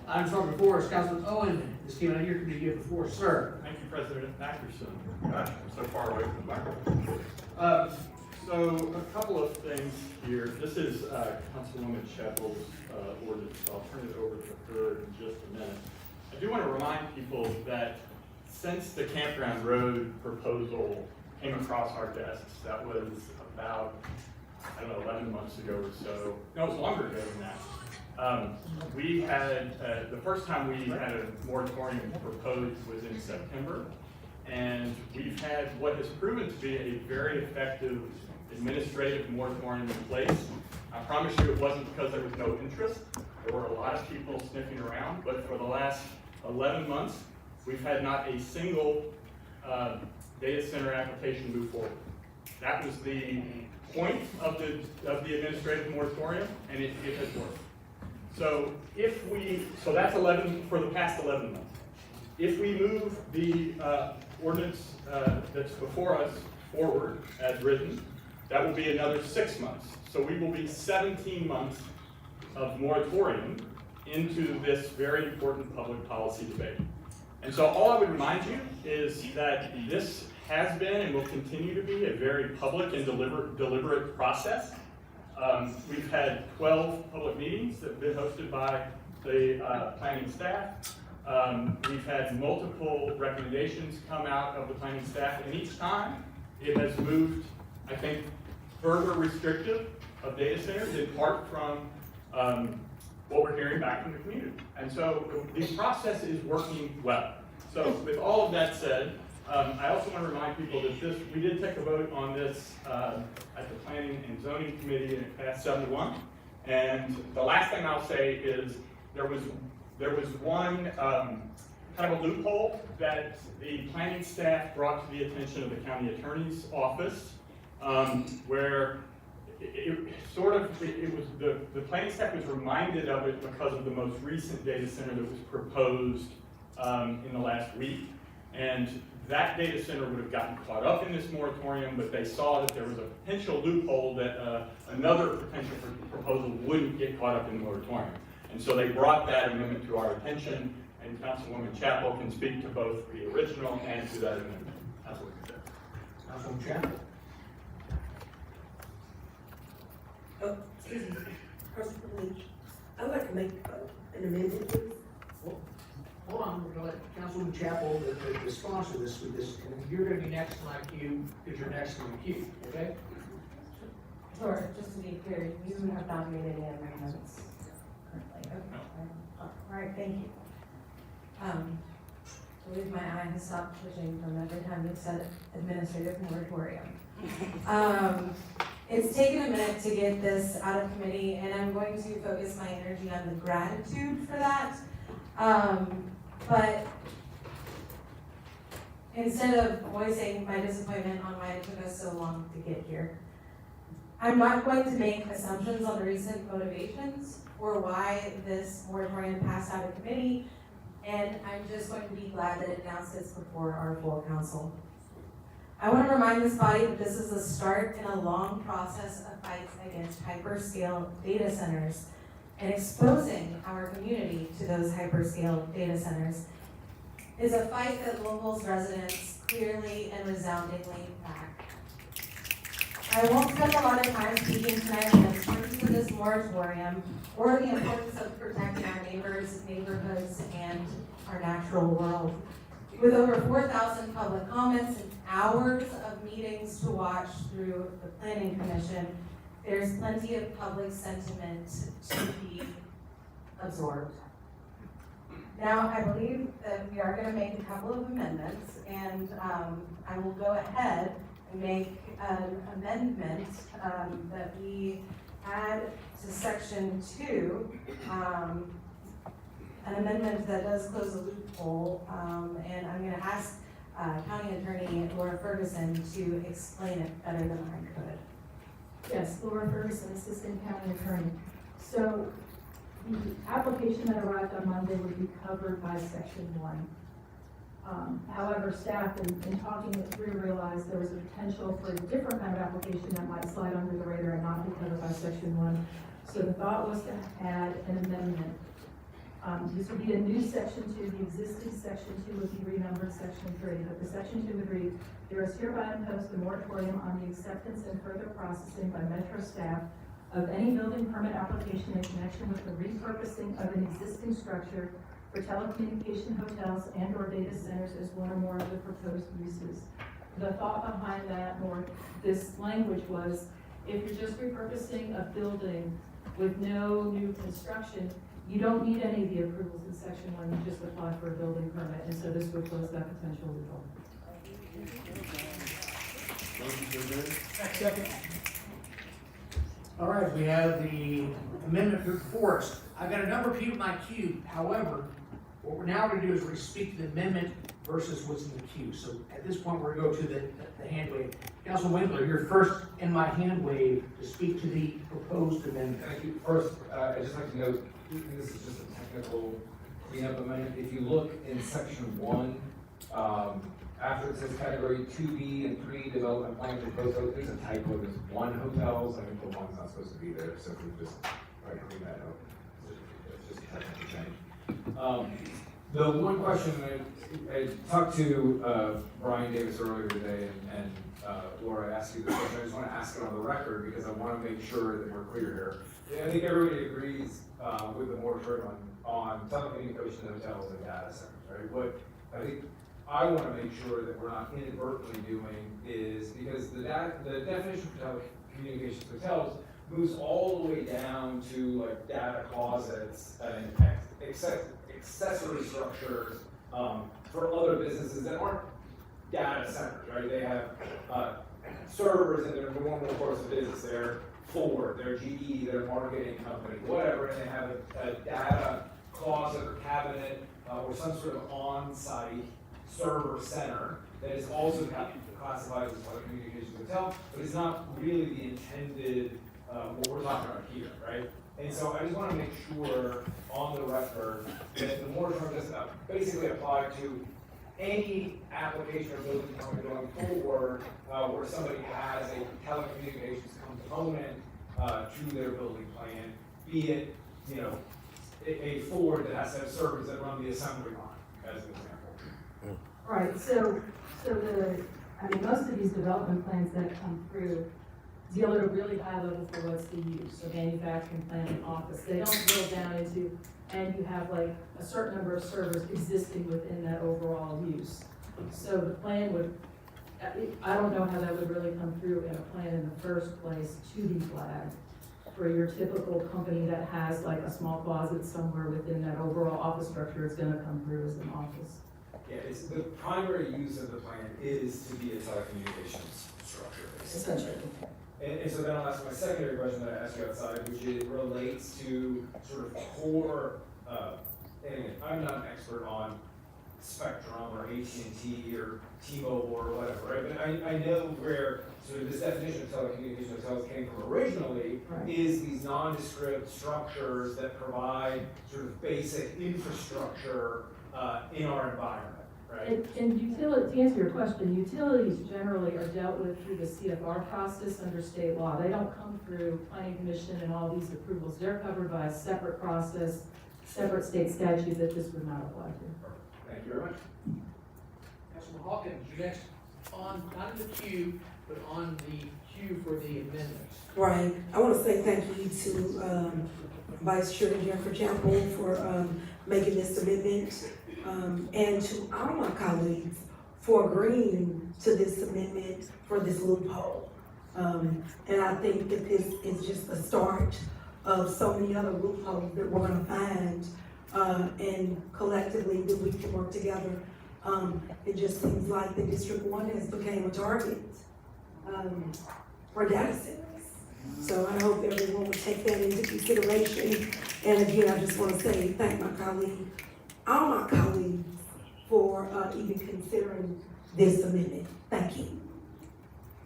A: Item number 4 is Councilman Owen. This came out of your committee, you have the floor, sir.
V: Thank you, President Ackerson. Gosh, I'm so far away from the microphone. So a couple of things here. This is Councilwoman Chapel's ordinance. I'll turn it over to her in just a minute. I do want to remind people that since the Campground Road proposal came across our desks, that was about, I don't know, 11 months ago or so. No, it was longer ago than that. We had, the first time we had a moratorium proposed was in September. And we've had what has proven to be a very effective administrative moratorium in place. I promise you it wasn't because there was no interest. There were a lot of people sniffing around, but for the last 11 months, we've had not a single data center application move forward. That was the point of the administrative moratorium, and it has worked. So so that's 11 for the past 11 months. If we move the ordinance that's before us forward as written, that will be another 6 months. So we will be 17 months of moratorium into this very important public policy debate. And so all I would remind you is that this has been and will continue to be a very public and deliberate process. We've had 12 public meetings that have been hosted by the planning staff. We've had multiple recommendations come out of the planning staff, and each time it has moved, I think, further restrictive of data centers, in part from what we're hearing back from the community. And so the process is working well. So with all of that said, I also want to remind people that we did take a vote on this at the Planning and Zoning Committee, and it passed 7-1. And the last thing I'll say is there was one kind of a loophole that the planning staff brought to the attention of the county attorney's office, where the planning staff was reminded of it because of the most recent data center that was proposed in the last week. And that data center would have gotten caught up in this moratorium, but they saw that there was a potential loophole that another potential proposal wouldn't get caught up in the moratorium. And so they brought that amendment to our attention, and Councilwoman Chapel can speak to both the original and to that amendment. That's what we said.
A: Councilwoman Chapel.
W: Oh, excuse me, President, I'd like to make an amendment, please.
A: Hold on, we're gonna let Councilwoman Chapel, the sponsor of this, and you're gonna be next in my queue, because you're next in the queue, okay?
C: Sure, just to be clear, you have not made any amendments currently, okay? All right, thank you. I believe my eye has stopped twitching from every time you said administrative moratorium. It's taken a minute to get this out of committee, and I'm going to focus my energy on the gratitude for that. But instead of voicing my disappointment on why it took us so long to get here, I'm not going to make assumptions on the recent motivations or why this moratorium passed out of committee, and I'm just going to be glad that it now sits before our full council. I want to remind this body that this is the start in a long process of fights against hyperscale data centers and exposing our community to those hyperscale data centers is a fight that Louisville's residents clearly and resoundingly back. I won't spend a lot of time speaking tonight on the importance of this moratorium or the importance of protecting our neighbors, neighborhoods, and our natural world. With over 4,000 public comments and hours of meetings to watch through the Planning Commission, there's plenty of public sentiment to be absorbed. Now, I believe that we are going to make a couple of amendments, and I will go ahead and make an amendment that we add to section 2, an amendment that does close a loophole, and I'm going to ask County Attorney Laura Ferguson to explain it better than I could.
E: Yes, Laura Ferguson, Assistant County Attorney. So the application that arrived on Monday would be covered by section 1. However, staff in talking it through realized there was a potential for a different kind of application that might slide under the radar and not be covered by section 1. So the thought was to add an amendment. This would be a new section 2. The existing section 2 would be renumbered section 3. But the section 2 would read, there is hereby imposed a moratorium on the acceptance and further processing by Metro staff of any building permit application in connection with the repurposing of an existing structure for telecommunication hotels and or data centers as one or more of the proposed uses. The thought behind that, or this language was, if you're just repurposing a building with no new construction, you don't need any of the approvals in section 1, you just apply for a building permit, and so this would close that potential loophole.
A: Second. All right, we have the amendment before us. I've got a number of people in my queue. However, what we're now going to do is we're going to speak to the amendment versus what's in the queue. So at this point, we're going to go to the hand wave. Council Winkler, you're first in my hand wave to speak to the proposed amendment.
M: Thank you. First, I'd just like to note, this is just a technical cleanup amendment. If you look in section 1, after it says category 2B and 3 development plans for both hotels, there's a typo, there's 1 hotels. I think the 1's not supposed to be there, so we just try to clean that up. It's just a technical change. The one question, I talked to Brian Davis earlier today, and Laura asked you this question. I just want to ask it on the record because I want to make sure that we're clear here. Yeah, I think everybody agrees with the moratorium on telecommunication hotels and data centers, right? What I think I want to make sure that we're not inadvertently doing is, because the definition for telecommunications hotels moves all the way down to like data closets and accessory structures for other businesses that aren't data centers, right? They have servers in their normal course of business. They're Ford, they're GE, their marketing company, whatever, and they have a data closet or cabinet or some sort of on-site server center that is also classified as a telecommunications hotel, but it's not really the intended what we're talking about here, right? And so I just want to make sure on the record that the moratorium does basically apply to any application or building permit going forward where somebody has a telecommunications component to their building plan, be it, you know, a Ford that has to have servers that run the assembly line, as an example.
E: Right, so most of these development plans that come through deal at a really high level for what's the use, so manufacturing, planning, office. They don't drill down into, and you have like a certain number of servers existing within that overall use. So the plan would, I don't know how that would really come through in a plan in the first place to be flagged for your typical company that has like a small closet somewhere within that overall office structure. It's gonna come through as an office.
M: Yeah, it's the primary use of the plan is to be a telecommunications structure.
E: Essentially.
M: And so then I'll ask my secondary question that I asked you outside, which it relates to sort of core, and again, I'm not an expert on Spectrum or AT&T or T-Mobile or whatever, right? But I know where sort of this definition of telecommunications hotels came from originally, is these nondescript structures that provide sort of basic infrastructure in our environment. Right.
E: And utility, to answer your question, utilities generally are dealt with through the CFR process under state law. They don't come through planning commission and all these approvals. They're covered by a separate process, separate state statute that this would not apply to.
M: Thank you very much.
A: Councilman Hawkins, you're next on, not in the queue, but on the queue for the amendments.
W: Right. I want to say thank you to Vice Chair Jennifer Chapel for making this amendment. And to all my colleagues for agreeing to this amendment for this loophole. And I think that this is just the start of so many other loopholes that we're gonna find, and collectively that we can work together. It just seems like the District 1 has become a target for data centers. So I hope everyone will take that into consideration. And again, I just wanna say thank my colleague, all my colleagues for even considering this amendment. Thank you.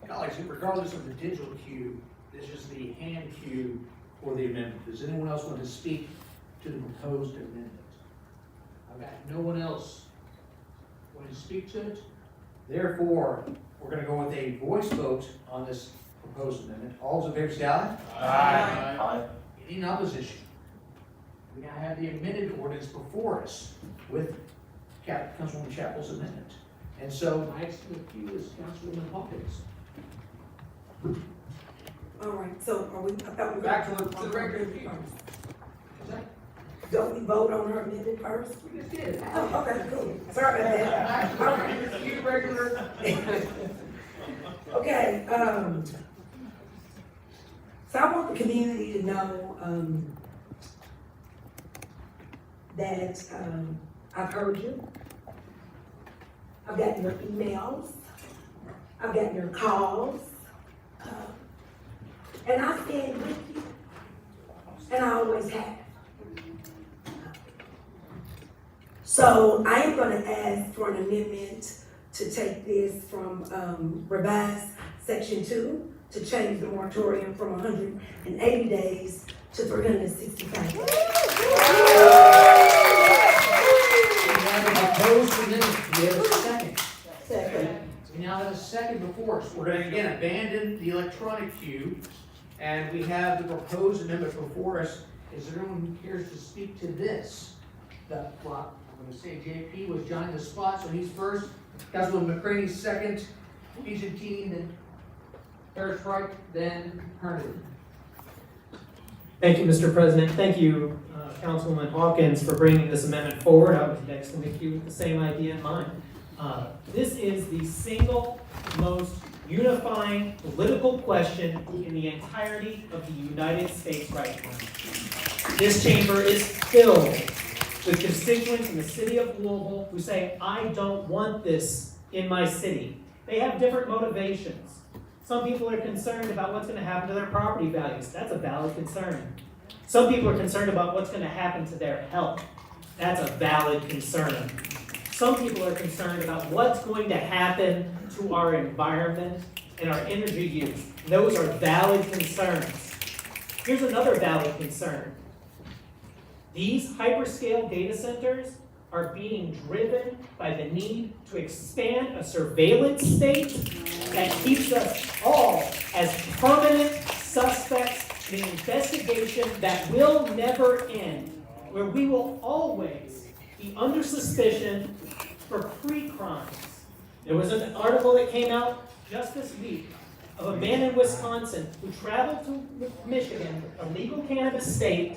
A: Colleagues, regardless of the digital queue, this is the hand queue for the amendment. Does anyone else want to speak to the proposed amendment? I've got no one else want to speak to it. Therefore, we're going to go with a voice vote on this proposed amendment. All those in favor say aye.
J: Aye.
A: Any in opposition? We now have the amended ordinance before us with Councilwoman Chapel's amendment. And so my next with you is Councilwoman Hawkins.
W: All right, so are we, I thought we.
A: Back to the regular view.
W: Don't we vote on her amendment first?
A: We just did.
W: Oh, okay, cool. Sorry about that. Okay, so I want the community to know, that, I've heard you. I've gotten your emails. I've gotten your calls. And I stand with you. And I always have. So I am gonna ask for an amendment to take this from, revised section 2 to change the moratorium from 180 days to 365 days.
A: We have a proposed amendment. We have a second.
W: Second.
A: We now have a second before us. We're going to again abandon the electronic queue, and we have the proposed amendment before us. Is there anyone who cares to speak to this? I'm going to say JP was Johnny the spot, so he's first. Councilwoman McCraney second. Pizzatini, then Harris Wright, then Herndon.
X: Thank you, Mr. President. Thank you, Councilwoman Hawkins, for bringing this amendment forward. I was next in the queue with the same idea in mind. This is the single most unifying political question in the entirety of the United States right now. This chamber is filled with constituents in the city of Louisville who say, I don't want this in my city. They have different motivations. Some people are concerned about what's going to happen to their property values. That's a valid concern. Some people are concerned about what's going to happen to their health. That's a valid concern. Some people are concerned about what's going to happen to our environment and our energy use. Those are valid concerns. Here's another valid concern. These hyperscale data centers are being driven by the need to expand a surveillance state that keeps us all as permanent suspects in an investigation that will never end, where we will always be under suspicion for pre-crimes. There was an article that came out just this week of a man in Wisconsin who traveled to Michigan, a legal cannabis state,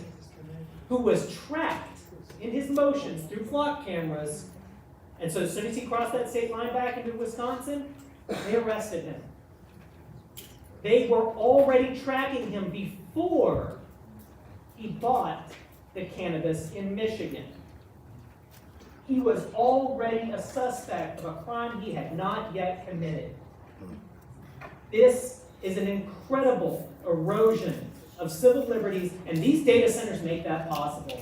X: who was tracked in his motions through flock cameras. And so as soon as he crossed that state line back into Wisconsin, they arrested him. They were already tracking him before he bought the cannabis in Michigan. He was already a suspect of a crime he had not yet committed. This is an incredible erosion of civil liberties, and these data centers make that possible.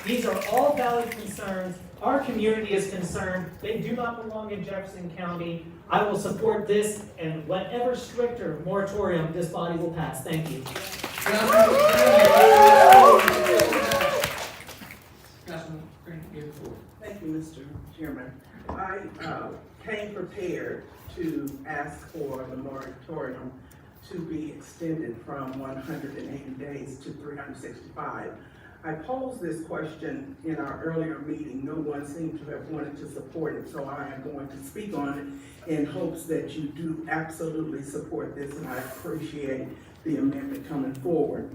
X: These are all valid concerns. Our community is concerned. They do not belong in Jefferson County. I will support this and whatever stricter moratorium this body will pass. Thank you.
G: Thank you, Mr. Chairman. I came prepared to ask for the moratorium to be extended from 180 days to 365. I posed this question in our earlier meeting. No one seemed to have wanted to support it, so I am going to speak on it in hopes that you do absolutely support this, and I appreciate the amendment coming forward.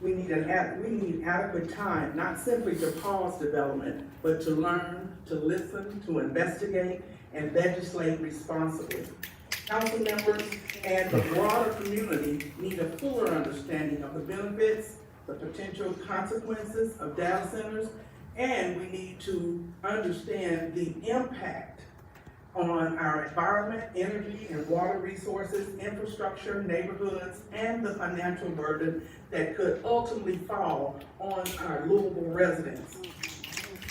G: We need adequate time, not simply to pause development, but to learn, to listen, to investigate, and legislate responsibly. Council members and the broader community need a fuller understanding of the benefits, the potential consequences of data centers, and we need to understand the impact on our environment, energy and water resources, infrastructure, neighborhoods, and the financial burden that could ultimately fall on our Louisville residents.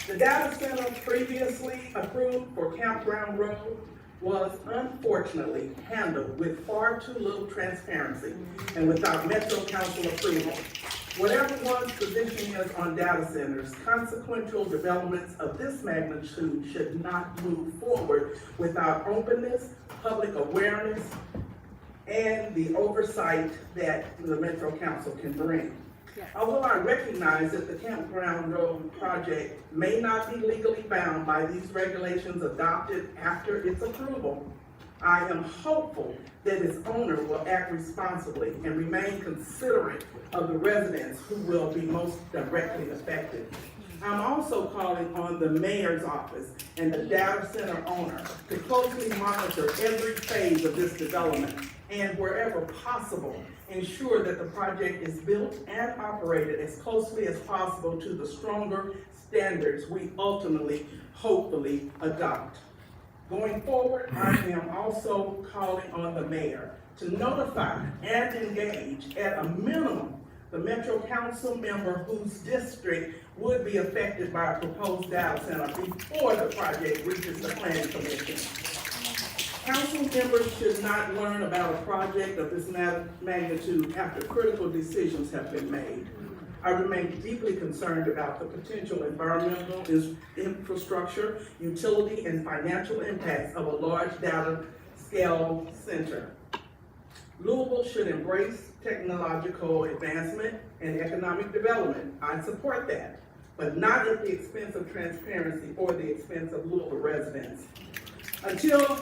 G: The data center previously approved for Campground Road was unfortunately handled with far too little transparency and without Metro Council approval. Whatever one's position is on data centers, consequential developments of this magnitude should not move forward without openness, public awareness, and the oversight that the Metro Council can bring. Although I recognize that the Campground Road project may not be legally bound by these regulations adopted after its approval, I am hopeful that its owner will act responsibly and remain considerate of the residents who will be most directly affected. I'm also calling on the mayor's office and the data center owner to closely monitor every phase of this development and wherever possible, ensure that the project is built and operated as closely as possible to the stronger standards we ultimately, hopefully, adopt. Going forward, I am also calling on the mayor to notify and engage at a minimum the Metro Council member whose district would be affected by a proposed data center before the project reaches the planning commission. Council members should not learn about a project of this magnitude after critical decisions have been made. I remain deeply concerned about the potential environmental, infrastructure, utility, and financial impacts of a large data scale center. Louisville should embrace technological advancement and economic development. I support that, but not at the expense of transparency or the expense of Louisville residents. Until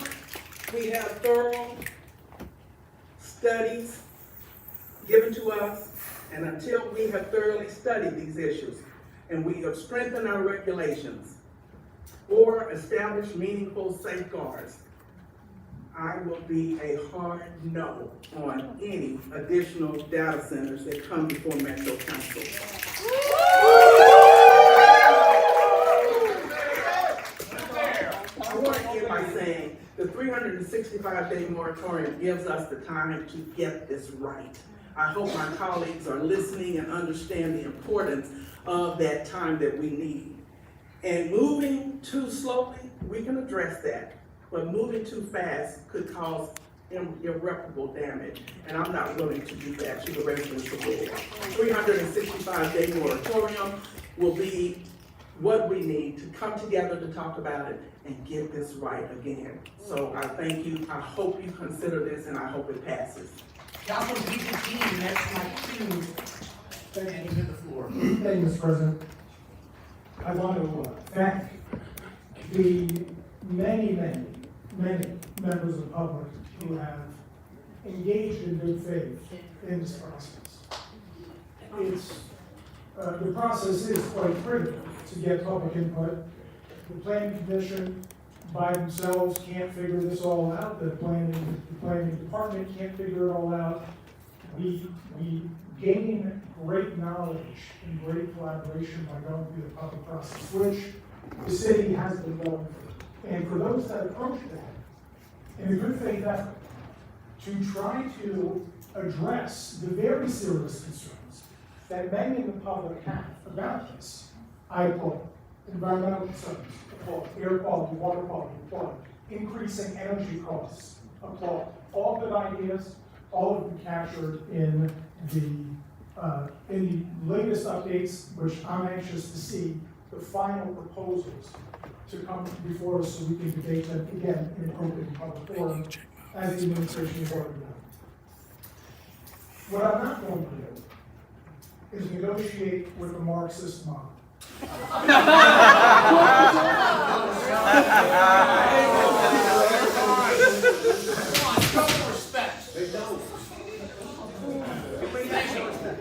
G: we have thorough studies given to us, and until we have thoroughly studied these issues, and we have strengthened our regulations or established meaningful safeguards, I will be a hard no on any additional data centers that come before Metro Council. I want to end by saying the 365-day moratorium gives us the time to get this right. I hope my colleagues are listening and understand the importance of that time that we need. And moving too slowly, we can address that. But moving too fast could cause irreparable damage, and I'm not willing to do that to the residents of Louisville. 365-day moratorium will be what we need to come together to talk about it and get this right again. So I thank you. I hope you consider this, and I hope it passes.
A: Councilman BPT, next night two. Thank you to the floor.
D: Thank you, Mr. President. I want to thank the many members of the public who have engaged in good faith in this process. The process is quite critical to get public input. The planning commission by themselves can't figure this all out. The planning department can't figure it all out. We gain great knowledge and great collaboration by going through the public process, which the city has been going through. And for those that approach that in a good faith effort to try to address the very serious concerns that many in the public have about this, I applaud. Environmental concerns, applaud. Air quality, water quality, applaud. Increasing energy costs, applaud. All good ideas, all of them captured in the latest updates, which I'm anxious to see the final proposals to come before us so we can debate them again in an open public forum as the administration has already done. What I'm not going to do is negotiate with a Marxist mob.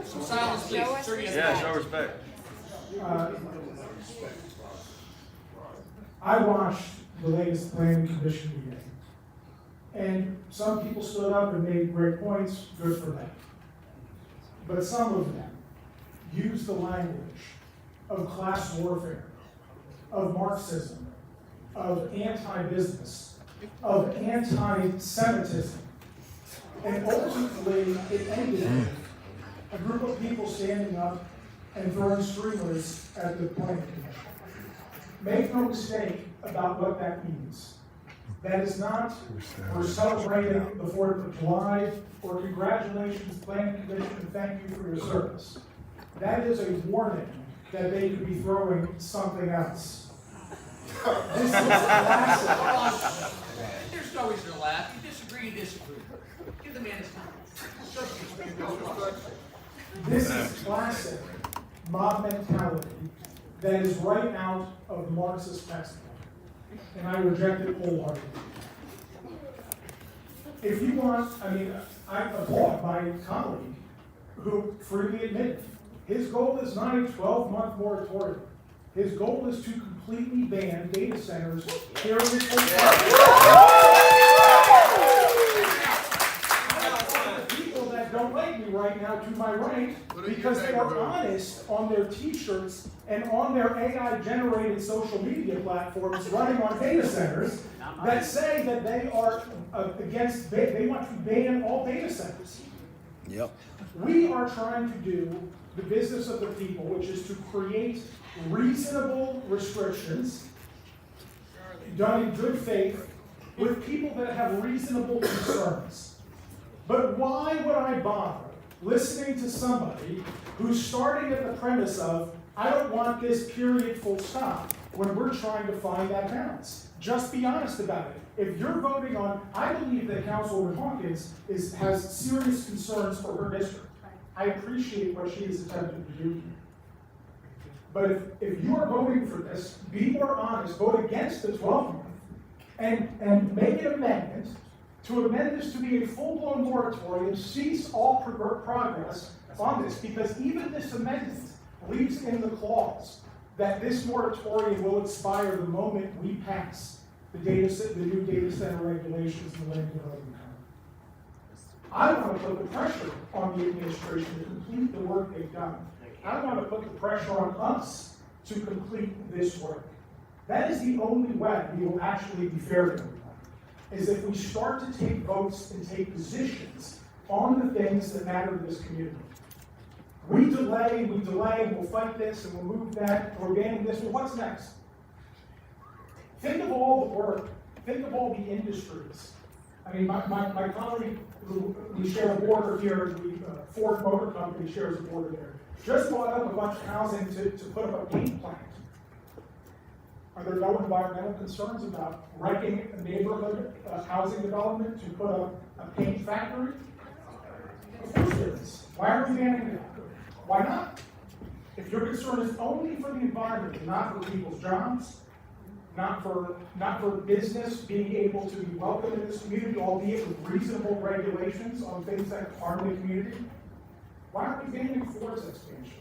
A: Some silence, please.
N: Yeah, show respect.
D: I watched the latest planning commission meeting, and some people stood up and made great points, good for them. But some of them used the language of class warfare, of Marxism, of anti-business, of anti-Semitism, and ultimately it ended with a group of people standing up and throwing streamers at the planning commission. Make no mistake about what that means. That is not for celebrating the 4th of July or congratulations, Planning Commission, and thank you for your service. That is a warning that they could be throwing something else. This is classic.
A: There's no reason to laugh. You disagree. Give the man his time.
D: This is classic mob mentality that is right out of the Marxist textbook, and I reject it wholeheartedly. If you want, I applaud my colleague who freely admitted his goal is not a 12-month moratorium. His goal is to completely ban data centers here in this people that don't like me right now to my right because they are honest on their t-shirts and on their AI-generated social media platforms running on data centers that say that they are against, they want to ban all data centers.
N: Yep.
D: We are trying to do the business of the people, which is to create reasonable restrictions done in good faith with people that have reasonable concerns. But why would I bother listening to somebody who's starting at the premise of, I don't want this period full stop, when we're trying to find that balance? Just be honest about it. If you're voting on, I believe that Councilwoman Hawkins has serious concerns for her district. I appreciate what she is attempting to do here. But if you are voting for this, be more honest, vote against the 12-month, and make an amendment to amend this to be a full-blown moratorium, cease all progress on this, because even this amendment leaves in the clause that this moratorium will expire the moment we pass the new data center regulations in the Land Development Code. I want to put the pressure on the administration to complete the work they've done. I want to put the pressure on us to complete this work. That is the only way we will actually be fair to everyone, is if we start to take votes and take positions on the things that matter to this community. We delay, and we'll fight this, and we'll move that, and we're banning this. Well, what's next? Think of all the work, think of all the industries. I mean, my colleague, we share a border here, Ford Motor Company shares a border there, just bought up a bunch of housing to put up a paint plant. Are there no environmental concerns about wrecking a neighborhood housing development to put up a paint factory? Of course there is. Why are we banning that? Why not? If your concern is only for the environment and not for people's jobs, not for business being able to be welcome in this community, albeit with reasonable regulations on things that harm the community, why aren't we banning Ford's expansion?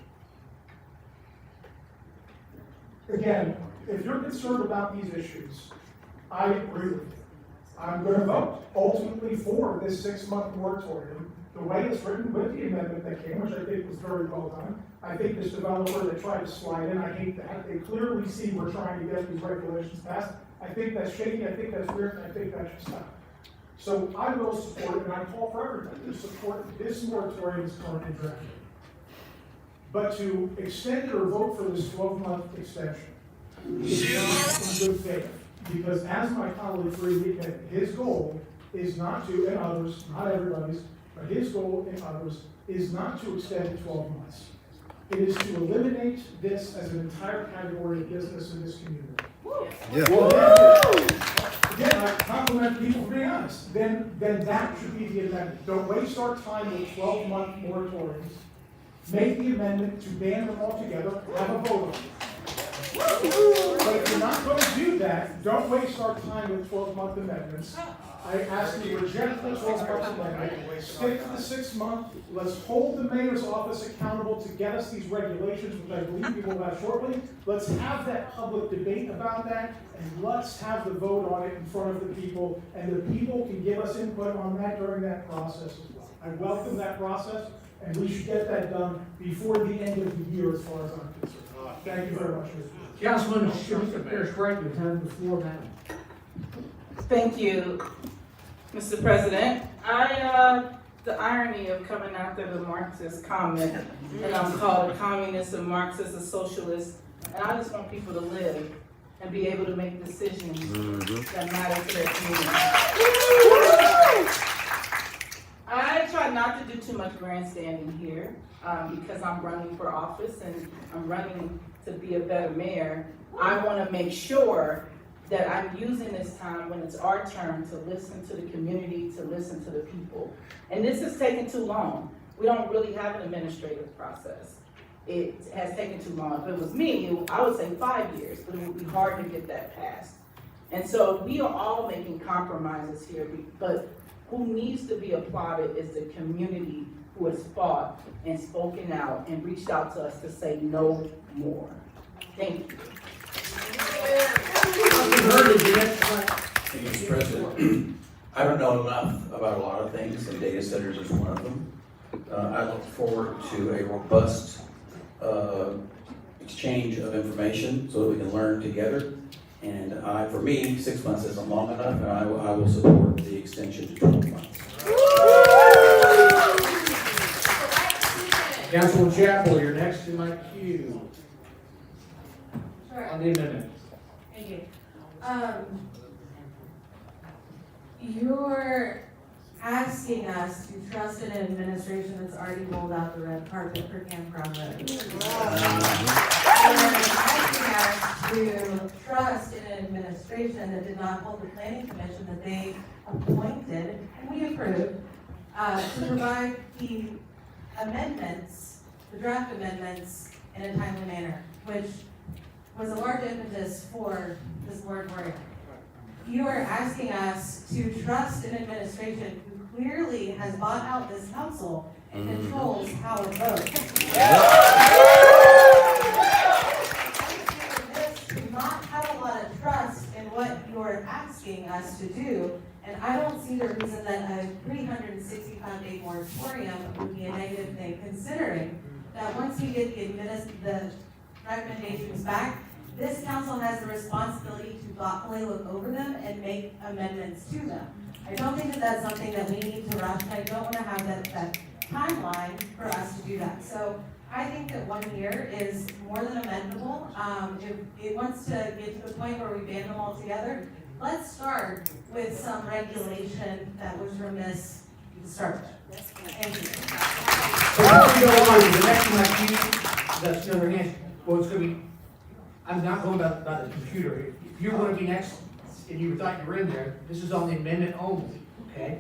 D: Again, if you're concerned about these issues, I agree with you. I'm going to vote ultimately for this 6-month moratorium, the way it's written with the amendment that came, which I think was very well done. I think this developer that tried to slide in, I hate that. They clearly see we're trying to get these regulations passed. I think that's shady, I think that's weird, and I think that should stop. So I will support it, and I call for everybody to support this moratorium's current draft. But to extend it or vote for this 12-month extension is not in good faith. Because as my colleague freely admitted, his goal is not to, and others, not everybody's, but his goal and others is not to extend it 12 months. It is to eliminate this as an entire category of business in this community.
N: Yeah.
D: Well, again, I compliment people for being honest. Then that should be the amendment. Don't waste our time with 12-month moratoriums. Make the amendment to ban them altogether. Have a vote on it. But if you're not going to do that, don't waste our time with 12-month amendments. I ask you to reject the 12-month amendment, stick to the 6-month. Let's hold the mayor's office accountable to get us these regulations, which I believe we will have shortly. Let's have that public debate about that, and let's have the vote on it in front of the people, and the people can give us input on that during that process as well. I welcome that process, and we should get that done before the end of the year as far as I'm concerned. Thank you very much, Mr.
A: Councilman Pierce-Wright, you have the floor, madam.
K: Thank you, Mr. President. The irony of coming after the Marxist comment, and I'm called a communist, a Marxist, a socialist, and I just want people to live. and be able to make decisions that matter to their community. I try not to do too much grandstanding here, because I'm running for office and I'm running to be a better mayor. I want to make sure that I'm using this time when it's our turn to listen to the community, to listen to the people. And this has taken too long. We don't really have an administrative process. It has taken too long. If it was me, I would say 5 years, but it would be hard to get that passed. And so we are all making compromises here, but who needs to be applauded is the community who has fought and spoken out and reached out to us to say no more. Thank you.
L: Thank you, Mr. President. I don't know enough about a lot of things, and data centers is one of them. I look forward to a robust exchange of information so that we can learn together. And for me, 6 months isn't long enough, and I will support the extension to 12 months.
A: Councilman Chapel, you're next in my queue.
C: Sure.
A: On the amendment.
C: Thank you. You're asking us to trust an administration that's already rolled out the red carpet for Campground Road. You're asking us to trust in an administration that did not hold the planning commission that they appointed and we approved to provide the amendments, the draft amendments, in a timely manner, which was a large impetus for this moratorium. You are asking us to trust an administration who clearly has bought out this council and controls how it votes. Do not have a lot of trust in what you're asking us to do, and I don't see the reason that a 365-day moratorium would be a negative thing, considering that once you get the recommendations back, this council has the responsibility to thoughtfully look over them and make amendments to them. I don't think that that's something that we need to rush, and I don't want to have that timeline for us to do that. So I think that 1 year is more than amendable. If it wants to get to the point where we ban them all together, let's start with some regulation that was remiss to start with. Thank you.
A: So before we go on, the next in my queue, that's still your hand. Well, it's gonna be, I'm not going about the computer. If you're gonna be next, and you thought you were in there, this is on the amendment only, okay?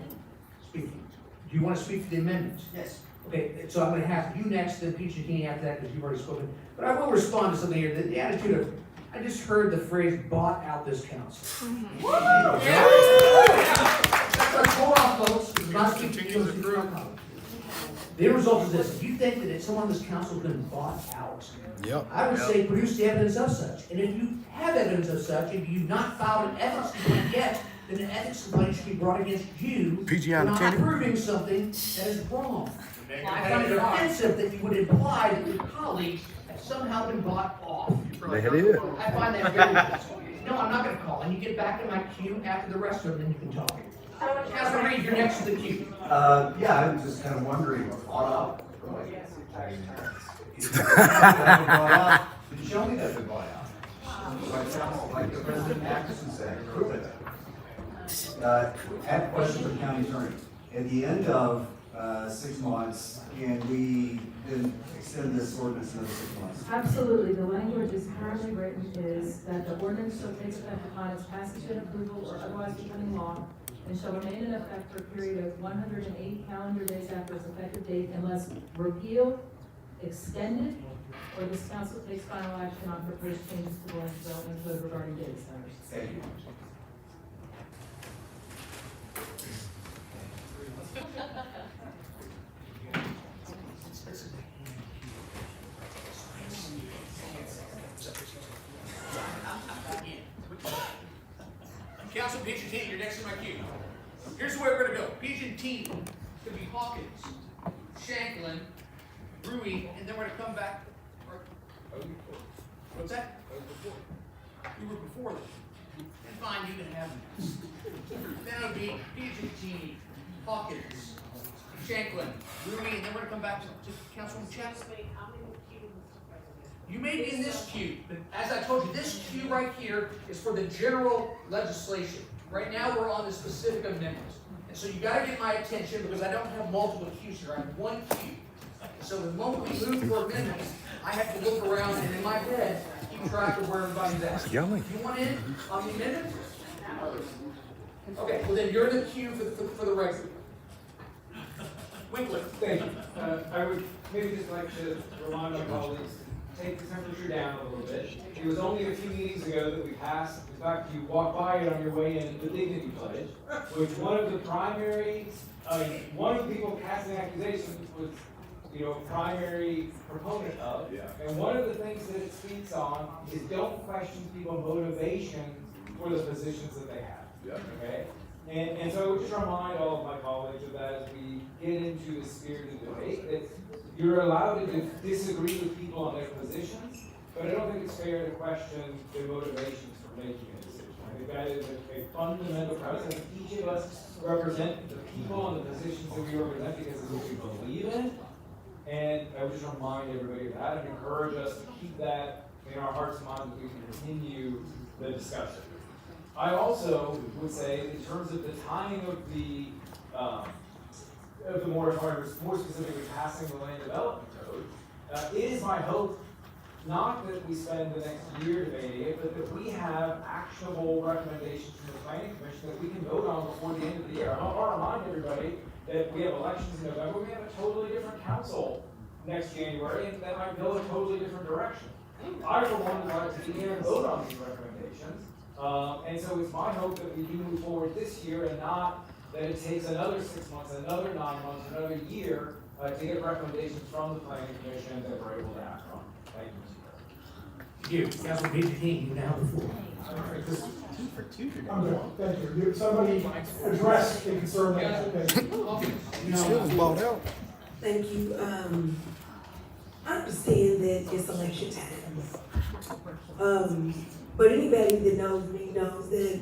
A: Speak. Do you want to speak to the amendments?
I: Yes.
A: Okay, so I'm gonna have you next, then Peach and Kenny after that, because you've already spoken. But I will respond to something here, the attitude of, I just heard the phrase, bought out this council. Yeah. Let's hold on, folks, because not speaking to you. The end result is this: if you think that someone on this council has been bought out, I would say produce the evidence of such. And if you have evidence of such, if you've not filed an ethics complaint yet, then an ethics complaint should be brought against you for not proving something that is wrong. I find it offensive that you would imply that your colleagues have somehow been bought off. I find that very offensive. No, I'm not gonna call, and you get back in my queue after the rest of them, then you can talk. Councilman Reed, you're next to the queue.
I: Yeah, I'm just kind of wondering, brought up. Show me that been bought out. Like sounds like the President Atkinson said, prove it. I have a question for the county attorney. At the end of 6 months, can we then extend this ordinance another 6 months?
E: Absolutely. The language is currently written is that the ordinance shall take effect upon its passage and approval or otherwise becoming law, and shall remain in effect for a period of 180 calendar days after its effective date unless repealed, extended, or this council takes final action on proposed changes to the land development code regarding data centers.
I: Thank you.
A: Council Peach and T, you're next in my queue. Here's where we're gonna go. Peach and T, it's gonna be Hawkins, Shanklin, Rui, and then we're gonna come back. What's that? You were before them. And fine, you can have them. Then it'll be Peach and T, Hawkins, Shanklin, Rui, and then we're gonna come back to Councilman Chapman. You may be in this queue, but as I told you, this queue right here is for the general legislation. Right now, we're on the specific amendments. And so you gotta get my attention because I don't have multiple queues here, I have one queue. So the moment we move for amendments, I have to look around and in my head, keep track of where everybody's at. You want in on the amendments? Okay, well then you're in the queue for the regular. Winkler.
M: Thank you. I would maybe just like to remind my colleagues to take the temperature down a little bit. It was only a few meetings ago that we passed, in fact, you walked by it on your way in, the Dignity Pledge, which one of the people casting accusations was, a primary proponent of. Yeah. And one of the things that it speaks on is don't question people's motivation for the positions that they have. Yeah. Okay? And so I would just remind all of my colleagues of that as we get into the spirited debate, that you're allowed to disagree with people on their positions, but I don't think it's fair to question their motivations for making a decision. I think that is a fundamental premise. I think each of us represent the people and the positions that we represent because it's what we believe in. And I would just remind everybody of that and encourage us to keep that in our hearts and minds as we continue the discussion. I also would say, in terms of the timing of the moratorium, more specifically passing the land development code, it is my hope not that we spend the next year debating it, but that we have actionable recommendations from the planning commission that we can vote on before the end of the year. I want to remind everybody that we have elections in November. We have a totally different council next January, and that might go a totally different direction. I, for one, would like to be here and vote on these recommendations. And so it's my hope that we do move forward this year and not that it takes another 6 months, another 9 months, another year to get recommendations from the planning commission that we're able to act on. Thank you, Mr. President.
A: You, Councilman P.G. you now the floor.
D: I'm good, thank you. Somebody address the concern that
W: You still bought out. Thank you. I understand that it's election time. But anybody that knows me knows that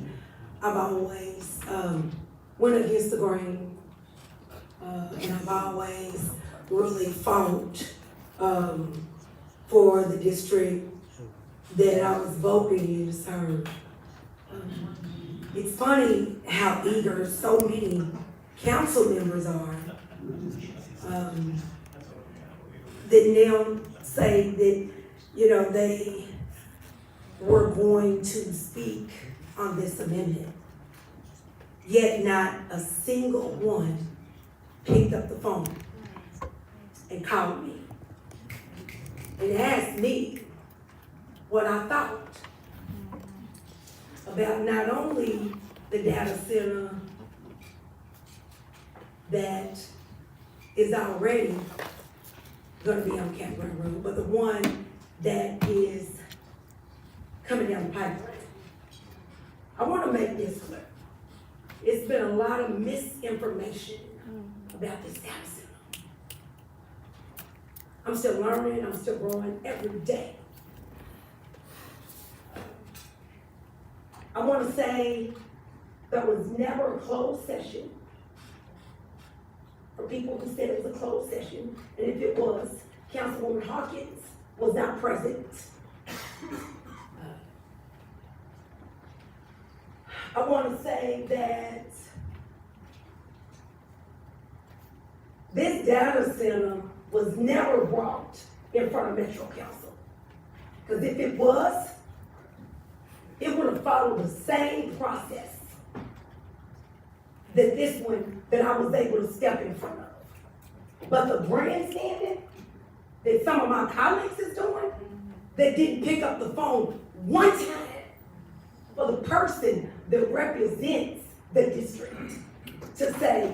W: I've always went against the grain, and I've always really fought for the district that I was voting in to serve. It's funny how eager so many council members are that now say that, they were going to speak on this amendment. Yet not a single one picked up the phone and called me and asked me what I thought about not only the data center that is already gonna be on Campground Road, but the one that is coming down the pipeline. I wanna make this clear. It's been a lot of misinformation about this data center. I'm still learning, I'm still growing every day. I wanna say there was never a closed session for people who said it was a closed session, and if it was, Councilwoman Hawkins was not present. I want to say that this data center was never brought in front of Metro Council. Because if it was, it would have followed the same process that this one that I was able to step in front of. But the grandstanding that some of my colleagues is doing, that didn't pick up the phone one time for the person that represents the district to say,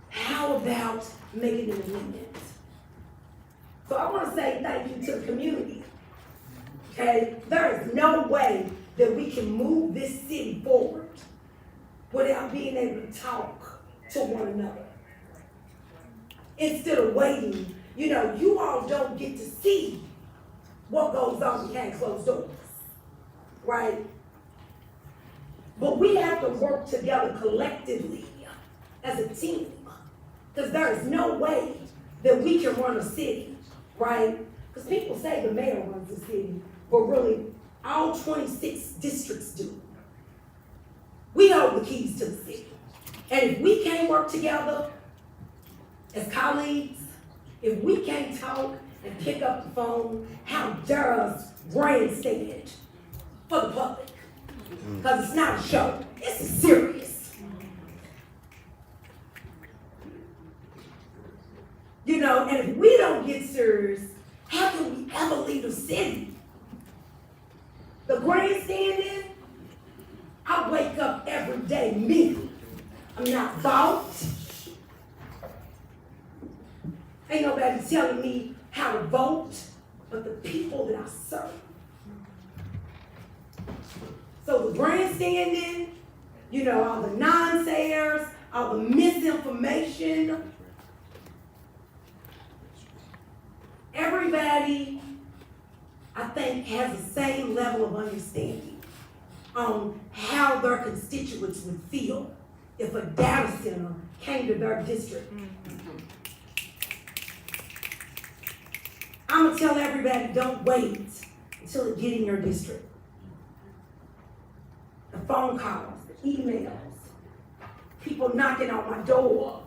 W: how about making an amendment? So I want to say thank you to the community. Okay, there is no way that we can move this city forward without being able to talk to one another. Instead of waiting, you all don't get to see what goes on behind closed doors, right? But we have to work together collectively as a team, because there is no way that we can run a city, right? Because people say the mayor runs the city, but really, all 26 districts do. We hold the keys to the city. And if we can't work together as colleagues, if we can't talk and pick up the phone, how dare us grandstand for the public? Because it's not a show, it's serious. You know, and if we don't get serious, how can we ever lead a city? The grandstanding, I wake up every day me. I'm not bought. Ain't nobody telling me how to vote, but the people that I serve. So the grandstanding, you know, all the naysayers, all the misinformation, everybody, I think, has the same level of understanding on how their constituents would feel if a data center came to their district. I'm gonna tell everybody, don't wait until it get in your district. The phone calls, the emails, people knocking on my door.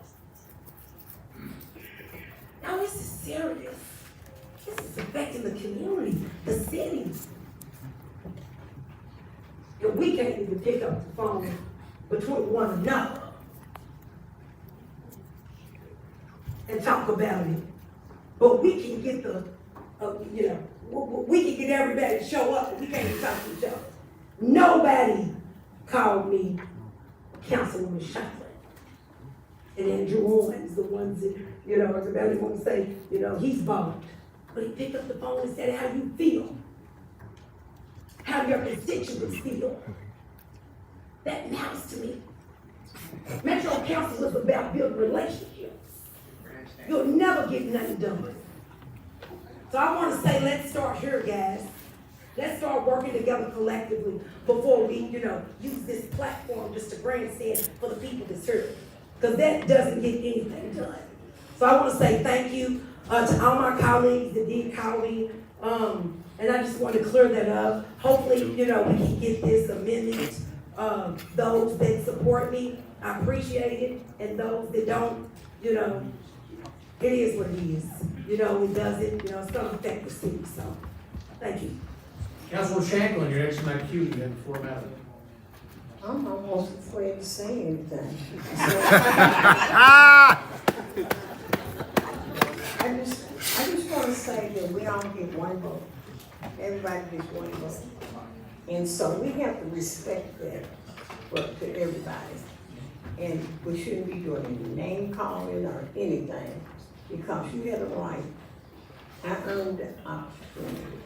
W: Now this is serious. This is affecting the community, the city. And we can't even pick up the phone between one another and talk about it. But we can get we can get everybody to show up, but we can't even talk to each other. Nobody called me Councilwoman Shockley. And Andrew Owens, the ones that, everybody want to say, he's bothered. But he picked up the phone and said, how you feel? How your constituents feel? That matters to me. Metro Council is about building relationships. You'll never get nothing done. So I want to say, let's start here, guys. Let's start working together collectively before we, use this platform just to grandstand for the people to serve. Because that doesn't get anything done. So I want to say thank you to all my colleagues that did call me. And I just want to clear that up. Hopefully, we can get this amendment. Those that support me, I appreciate it. And those that don't, it is what it is. It doesn't, it's going to affect the city. So, thank you.
A: Councilman Shanklin, you're next to my queue, you have the floor, madam.
N: I'm almost afraid to say anything. I just want to say that we all get one vote. Everybody gets one vote. And so we have to respect that to everybody. And we shouldn't be doing any name calling or anything because you had a right. I earned the opportunity.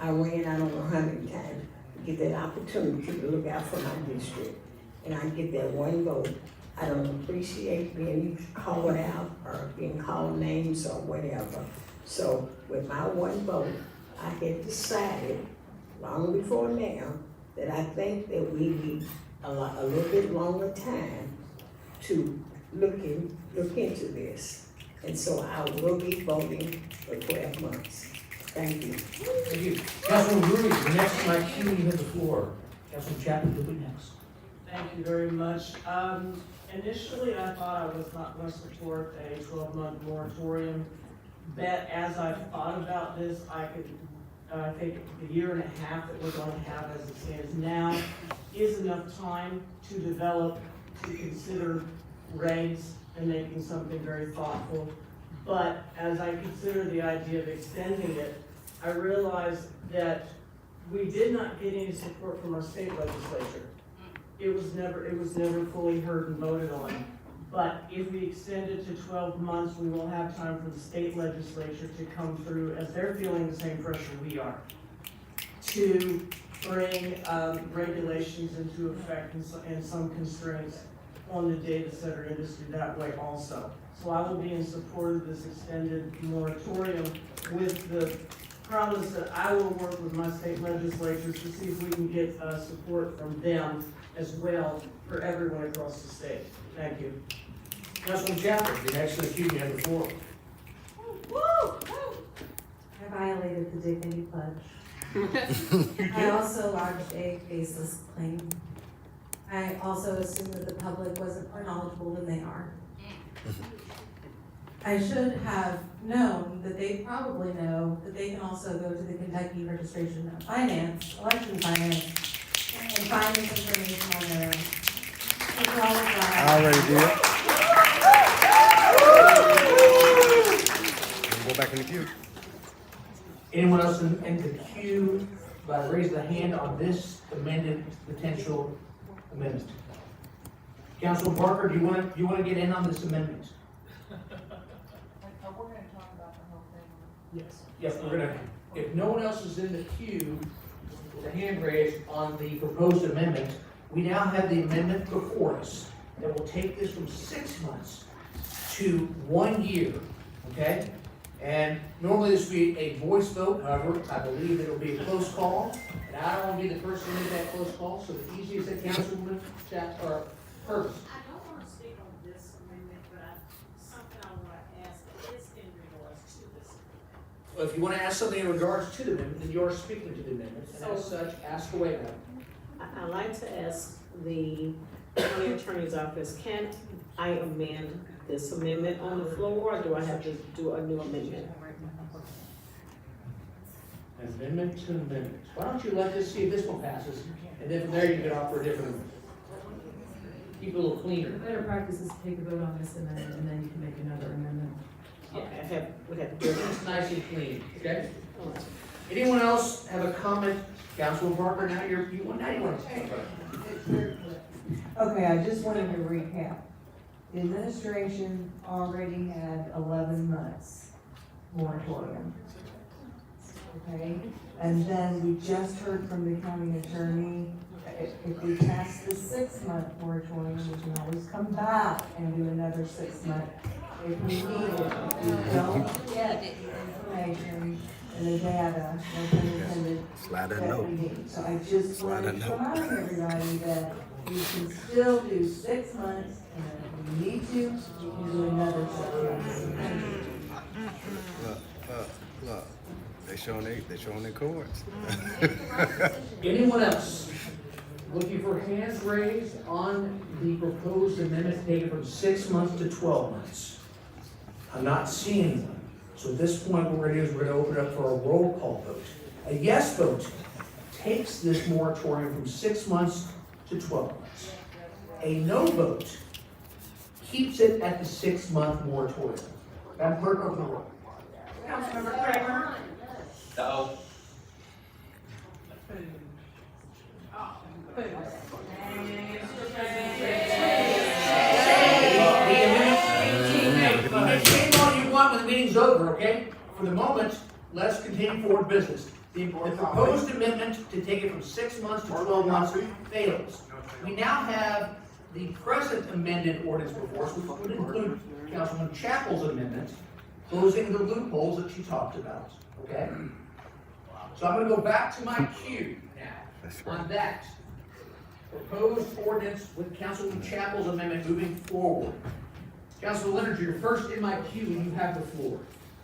N: I ran, I don't know how many times, to get that opportunity to look out for my district. And I get that one vote. I don't appreciate being called out or being called names or whatever. So with my one vote, I had decided long before now that I think that we need a little bit longer time to look into this. And so I will be voting for 12 months. Thank you.
A: Thank you. Councilman Rudy, you're next to my queue, you have the floor. Councilman Chapman, you'll be next.
F: Thank you very much. Initially, I thought I was not going to support a 12-month moratorium, but as I've thought about this, I think the year and a half that we're going to have as it stands now is enough time to develop, to consider regs and making something very thoughtful. But as I consider the idea of extending it, I realized that we did not get any support from our state legislature. It was never fully heard and voted on. But if we extend it to 12 months, we will have time for the state legislature to come through, as they're feeling the same pressure we are, to bring regulations into effect and some constraints on the data center industry that way also. So I will be in support of this extended moratorium with the promise that I will work with my state legislatures to see if we can get support from them as well for everyone across the state. Thank you.
A: Councilman Chapman, you're next to the queue, you have the floor.
C: I violated the dignity pledge. I also lodged a baseless claim. I also assumed that the public wasn't more knowledgeable than they are. I should have known that they probably know that they can also go to the Kentucky Registration of Finance, Election Finance, and find this information on their own. For all of that.
P: I already did. Go back in the queue.
A: Anyone else in the queue, raise the hand on this amended potential amendment? Councilman Barker, do you want to get in on this amendment?
K: We're gonna talk about the whole thing.
A: Yes. Yes, we're gonna, if no one else is in the queue with a hand raised on the proposed amendment, we now have the amendment before us that will take this from 6 months to 1 year, okay? And normally this would be a voice vote, however, I believe it'll be a close call, and I don't want to be the first to make that close call, so the easiest that Councilwoman Purvis.
R: I don't want to speak on this amendment, but something I want to ask is in regards to this amendment.
A: Well, if you want to ask something in regards to the amendment, then you're speaking to the amendment, and as such, ask away, madam.
R: I'd like to ask the county attorney's office, can I amend this amendment on the floor, or do I have to do a new amendment?
A: Amendment to amendment. Why don't you let this, see if this one passes, and then from there you can offer a different amendment. Keep it a little cleaner.
C: Better practice is to take a vote on this amendment, and then you can make another amendment.
R: Okay, we have to do it.
A: It's nice and clean, okay? Anyone else have a comment? Councilman Barker, now you want to take it.
S: Okay, I just wanted to recap. The administration already had 11 months moratorium. Okay, and then we just heard from the county attorney, if we pass the 6-month moratorium, we can always come back and do another 6 months if we need it. If we don't get the information and the data, no pun intended, that we need. So I just want to remind everybody that we can still do 6 months, and if we need to, we can do another 6 months.
P: Look. They showing their cards.
A: Anyone else looking for hands raised on the proposed amendment taken from 6 months to 12 months? I'm not seeing one. So at this point, what we're going to do is we're going to open it up for a roll call vote. A yes vote takes this moratorium from 6 months to 12 months. A no vote keeps it at the 6-month moratorium. Madam Clerk, open the roll.
B: Councilmember Kramer?
T: No.
A: Shame all you want when the meeting's over, okay? For the moment, let's continue forward business. The proposed amendment to take it from 6 months to 12 months fails. We now have the present amended ordinance before us, which would include Councilman Chappell's amendment, closing the loopholes that she talked about, okay? So I'm going to go back to my queue now on that. Proposed ordinance with Councilman Chappell's amendment moving forward. Councilman Leonard, you're first in my queue and you have the floor.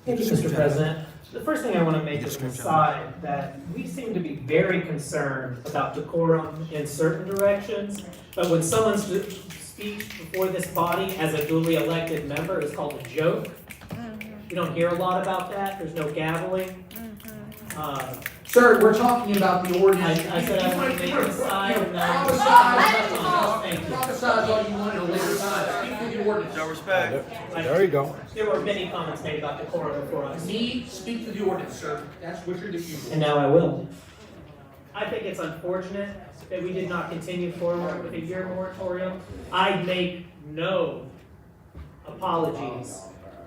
X: Thank you, Mr. President. The first thing I want to make is an aside that we seem to be very concerned about decorum in certain directions, but when someone speaks before this body as a duly elected member, it's called a joke. You don't hear a lot about that. There's no gaveling.
A: Sir, we're talking about the ordinance.
X: I said I want to make an aside.
A: Prophesize all you want at a later time. Speak to the ordinance.
P: No respect. There you go.
X: There were many comments made about decorum before us.
A: Speak to the ordinance, sir. That's what you're defusing.
X: And now I will. I think it's unfortunate that we did not continue forward with a year moratorium. I make no apologies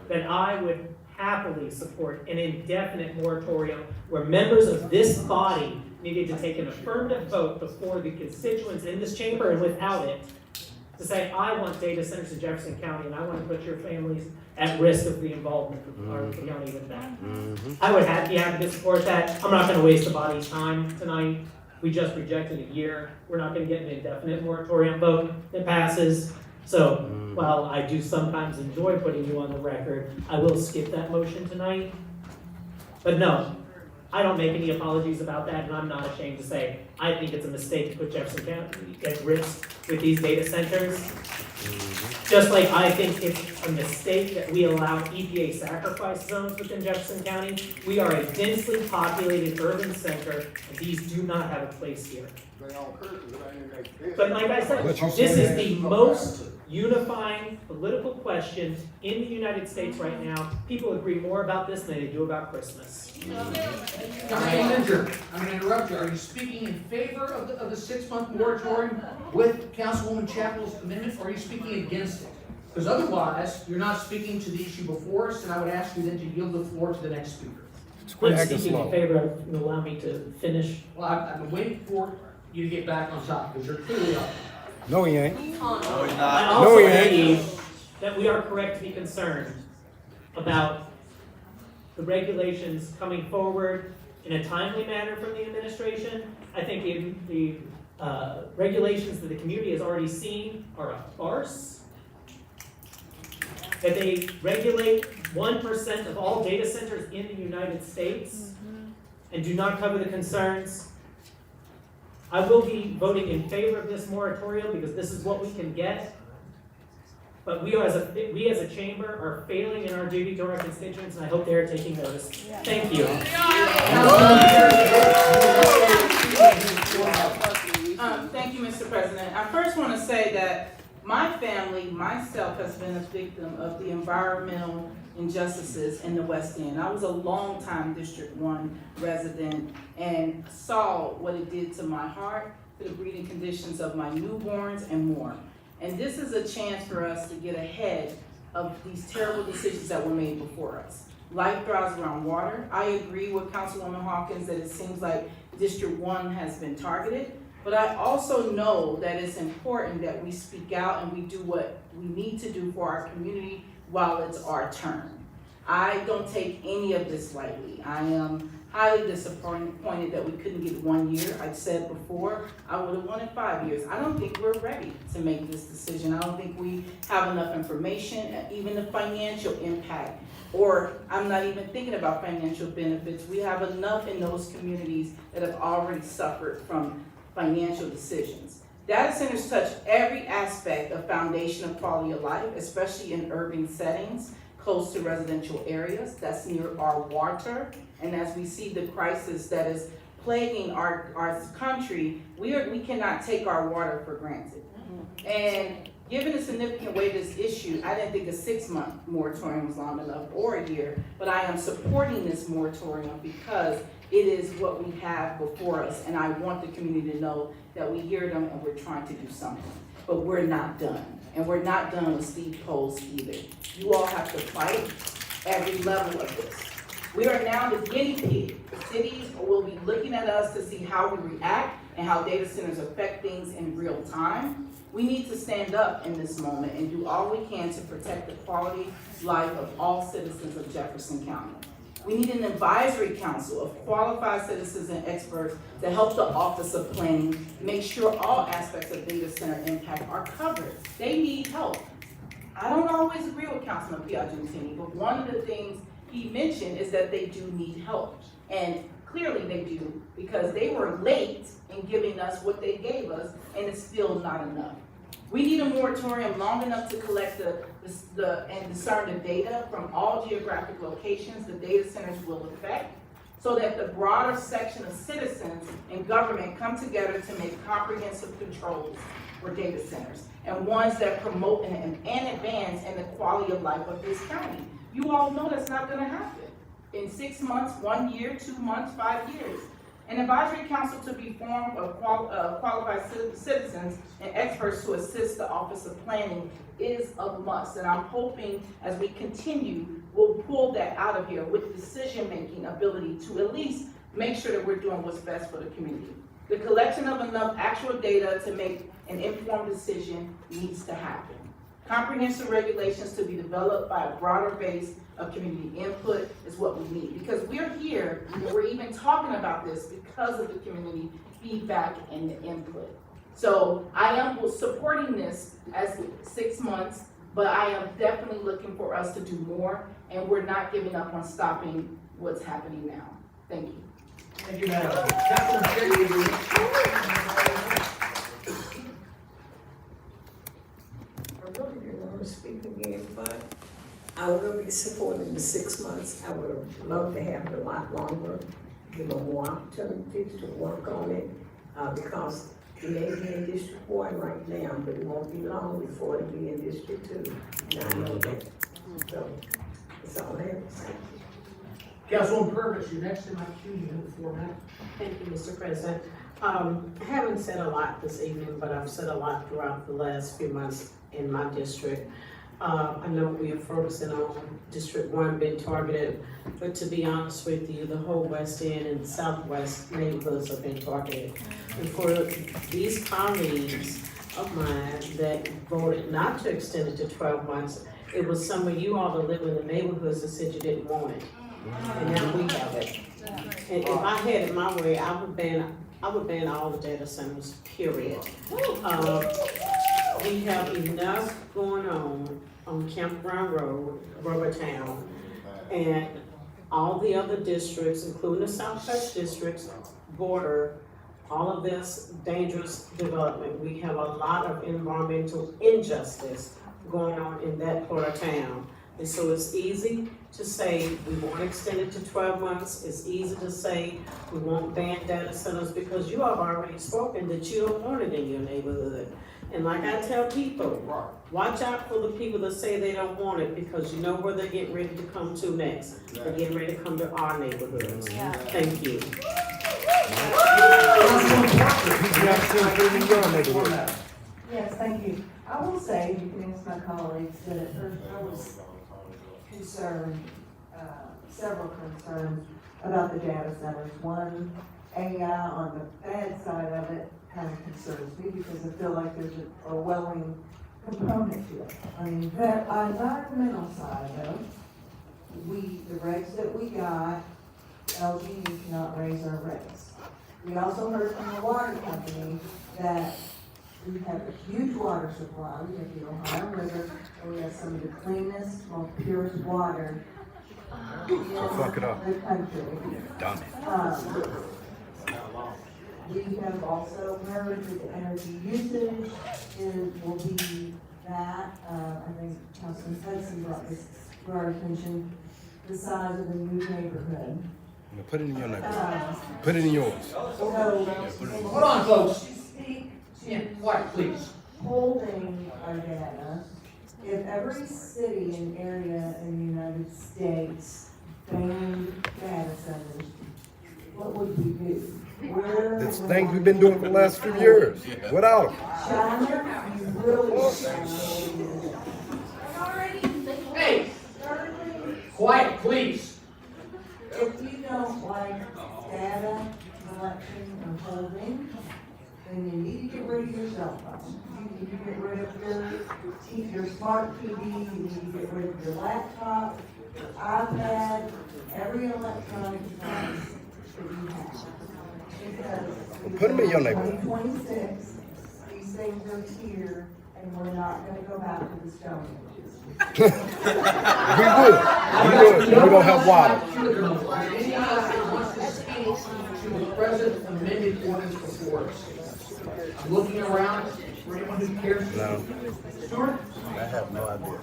X: that I would happily support an indefinite moratorium where members of this body needed to take an affirmative vote before the constituents in this chamber and without it to say, I want data centers in Jefferson County and I want to put your families at risk of the involvement of our county with that. I would be happy to support that. I'm not going to waste the body's time tonight. We just rejected a year. We're not going to get an indefinite moratorium vote that passes. So while I do sometimes enjoy putting you on the record, I will skip that motion tonight. But no, I don't make any apologies about that, and I'm not ashamed to say, I think it's a mistake to put Jefferson County at risk with these data centers. Just like I think it's a mistake that we allow EPA sacrifice zones within Jefferson County. We are a densely populated urban center, and these do not have a place here. But like I said, this is the most unifying political question in the United States right now. People agree more about this than they do about Christmas.
A: Councilman Linder, I'm gonna interrupt you. Are you speaking in favor of the 6-month moratorium with Councilwoman Chapel's amendment, or are you speaking against it? Because otherwise, you're not speaking to the issue before us, and I would ask you then to yield the floor to the next speaker.
X: I'm speaking in favor of, allow me to finish.
A: Well, I've been waiting for you to get back on top, because you're clearly up.
P: No, he ain't.
X: I also believe that we are correct to be concerned about the regulations coming forward in a timely manner from the administration. I think the regulations that the community has already seen are a farce. That they regulate 1% of all data centers in the United States and do not cover the concerns. I will be voting in favor of this moratorium because this is what we can get. But we as a chamber are failing in our duty to our constituents, and I hope they are taking notice. Thank you.
K: Thank you, Mr. President. I first want to say that my family, myself, has been a victim of the environmental injustices in the West End. I was a longtime District 1 resident and saw what it did to my heart, to the breeding conditions of my newborns and more. And this is a chance for us to get ahead of these terrible decisions that were made before us. Life thrives around water. I agree with Councilwoman Hawkins that it seems like District 1 has been targeted. But I also know that it's important that we speak out and we do what we need to do for our community while it's our turn. I don't take any of this lightly. I am highly disappointed that we couldn't get 1 year. I've said before, I would have wanted 5 years. I don't think we're ready to make this decision. I don't think we have enough information, even the financial impact, or I'm not even thinking about financial benefits. We have enough in those communities that have already suffered from financial decisions. Data centers touch every aspect of foundation of quality of life, especially in urban settings, close to residential areas. That's near our water. And as we see the crisis that is plaguing our country, we cannot take our water for granted. And given the significant weight of this issue, I didn't think a 6-month moratorium was long enough, or a year, but I am supporting this moratorium because it is what we have before us, and I want the community to know that we hear them and we're trying to do something. But we're not done, and we're not done with Steve Coles either. You all have to fight every level of this. We are now the guinea pig. Cities will be looking at us to see how we react and how data centers affect things in real time. We need to stand up in this moment and do all we can to protect the quality life of all citizens of Jefferson County. We need an advisory council of qualified citizens and experts to help the Office of Planning make sure all aspects of data center impact are covered. They need help. I don't always agree with Councilman Piagentini, but one of the things he mentioned is that they do need help. And clearly they do, because they were late in giving us what they gave us, and it's still not enough. We need a moratorium long enough to collect and discern the data from all geographic locations the data centers will affect, so that the broader section of citizens and government come together to make comprehensive controls for data centers, and ones that promote and advance in the quality of life of this county. You all know that's not gonna happen in 6 months, 1 year, 2 months, 5 years. An advisory council to be formed of qualified citizens and experts to assist the Office of Planning is a must. And I'm hoping as we continue, we'll pull that out of here with decision-making ability to at least make sure that we're doing what's best for the community. The collection of enough actual data to make an informed decision needs to happen. Comprehensive regulations to be developed by a broader base of community input is what we need, because we're here and we're even talking about this because of the community feedback and the input. So I am supporting this as 6 months, but I am definitely looking for us to do more, and we're not giving up on stopping
H: what's happening now. Thank you.
A: Thank you, Madam. Councilman Sherry,
N: I really didn't want to speak again, but I will be supporting the 6 months. I would have loved to have it a lot longer, give them more opportunities to work on it, because it may be in District 1 right now, but it won't be long before it'll be in District 2. And I know that. So, that's all I have to say.
A: Councilwoman Purvis, you're next in my queue, you have the floor, ma'am.
R: Thank you, Mr. President. I haven't said a lot this evening, but I've said a lot throughout the last few months in my district. I know we are focusing on District 1 being targeted, but to be honest with you, the whole West End and Southwest neighborhoods have been targeted. And for these colleagues of mine that voted not to extend it to 12 months, it was some of you all that live in the neighborhoods that said you didn't want it. And now we have it. And if I had it my way, I would ban all the data centers, period. We have enough going on Campground Road, Rubbertown, and all the other districts, including the Southwest districts, border, all of this dangerous development. We have a lot of environmental injustice going on in that part of town. And so it's easy to say we want to extend it to 12 months. It's easy to say we won't ban data centers because you have already spoken that you don't want it in your neighborhood. And like I tell people, watch out for the people that say they don't want it because you know where they're getting ready to come to next. They're getting ready to come to our neighborhoods. Thank you.
S: Yes, thank you. I will say, you can ask my colleagues, that at first I was concerned, several concerns about the data centers. One, AI on the bad side of it kind of concerns me because I feel like there's a Orwellian component to it. I mean, the environmental side though, the rates that we got, LG cannot raise our rates. We also heard from the water company that we have a huge water supply. We have the Ohio River, and we have some of the cleanest, most purest water in the country. We have also heard that the energy usage will be that. I think Councilman Hudson brought this to our attention, the size of the new neighborhood.
P: Put it in your neighborhood. Put it in yours.
A: Hold on, folks. Yeah, quiet, please.
S: Holding our data, if every city and area in the United States banned data centers, what would we do?
P: It's things we've been doing for the last few years, without them.
S: China, you really
A: Hey! Quiet, please.
S: If you don't like data collection and holding, then you need to get rid of your cell phone. You need to get rid of your smart TV, you need to get rid of your laptop, your iPad, every electronic device that you have. Because
P: Put them in your neighborhood.
S: 2026, these things are here, and we're not gonna go back to the Stone Ages.
P: We would. We don't have water.
A: Anyone wants to speak to the present amended ordinance before us? I'm looking around for anyone who cares to
P: No.
A: speak. Stuart?
P: I have no idea.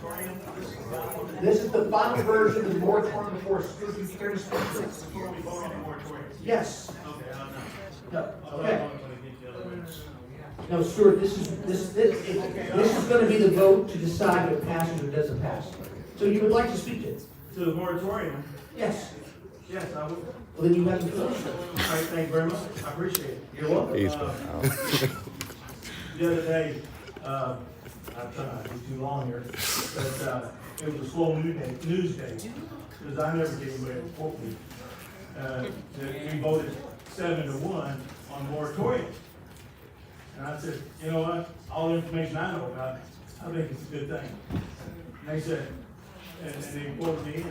A: This is the final version of the moratorium before us. Stuart, you care to speak to this? Yes. No, okay. No, Stuart, this is gonna be the vote to decide if it passes or doesn't pass. So you would like to speak to it?
O: To the moratorium?
A: Yes.
O: Yes, I would.
A: Well, then you have to finish.
O: All right, thank you very much. I appreciate it.
A: You're welcome.
O: The other day, I'm trying not to be too long here, but it was a slow news day, because I never gave away a quote me. We voted 7-1 on moratorium. And I said, you know what, all the information I know about it, I think it's a good thing. And they said, and they quoted me,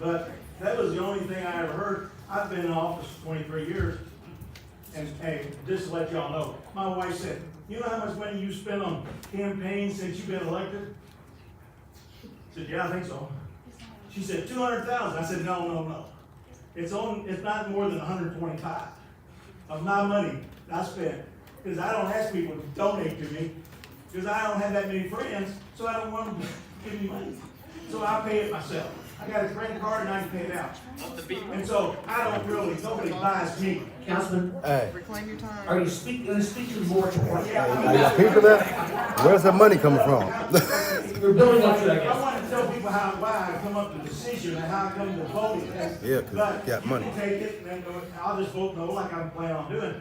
O: but that was the only thing I ever heard. I've been in office 23 years, and hey, just to let y'all know, my wife said, you know how much money you spent on campaigns since you've been elected? I said, yeah, I think so. She She said, 200,000. I said, no. It's not more than 125 of my money I spent. Because I don't ask people to donate to me, because I don't have that many friends, so I don't want them to give me money. So I pay it myself. I got a credit card and I can pay it out. And so I don't really, nobody buys me.
A: Councilman,
P: Hey,
A: are you going to speak to the moratorium?
P: are you speaking that? Where's the money coming from?
A: You're building up to that, I
O: I
A: guess.
O: want to tell people why I come up with the decision and how I come to voting.
P: Yeah, 'cause
O: But
P: you got money.
O: you can take it, and I'll just vote no like I'm planning on doing.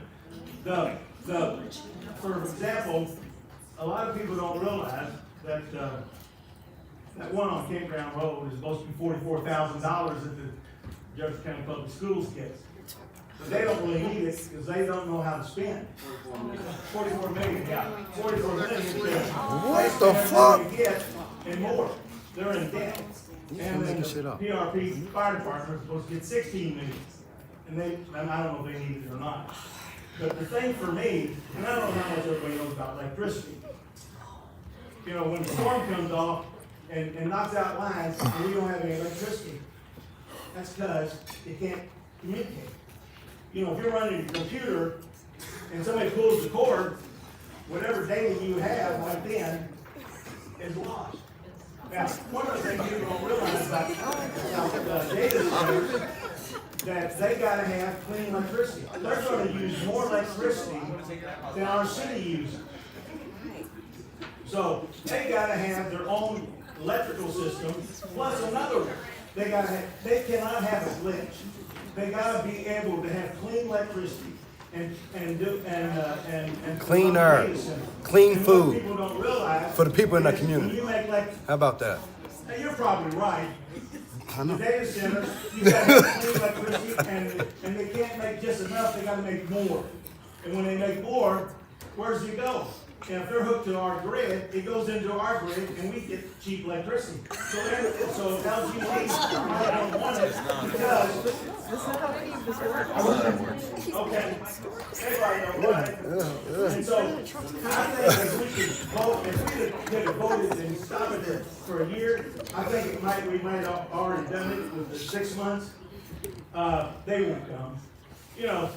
O: For example, a lot of people don't realize that, that one on Campground Road is supposed to be $44,000 that the Jefferson County Public Schools gets. But they don't really need it because they don't know how to spend. 44 million, yeah, 44 million.
P: What the fuck?
O: Get and more. They're in debt.
P: You
O: And then
P: making
O: the
P: shit up.
O: PRP fire department is supposed to get 16 million. And I don't know if they need it or not. But the thing for me, and I don't know how much everybody knows about electricity. You know, when the storm comes off and knocks out lines and we don't have any electricity, that's because they can't communicate. You know, if you're running your computer and somebody pulls the cord, whatever data you have right then is lost. Now, one of the things people don't realize about data centers, that they gotta have clean electricity. They're gonna use more electricity than our city uses. So they gotta have their own electrical system, plus another one. They cannot have a glitch. They gotta be able to have clean electricity and
P: Clean air, clean
O: and what
P: food
O: people don't realize
P: for the people in that
O: is
P: community.
O: when you make
P: How about that?
O: now, you're probably right.
P: I
O: The
P: know.
O: data centers, you gotta have clean electricity, and they can't make just enough, they gotta make more. And when they make more, where's it go? And if they're hooked to our grid, it goes into our grid, and we get cheap electricity. So LG don't want it, because. Okay. Everybody knows that. And so, I think if we could vote, if we could have voted and stopped it for a year, I think we might have already done it with the 6 months. They won't come. You know,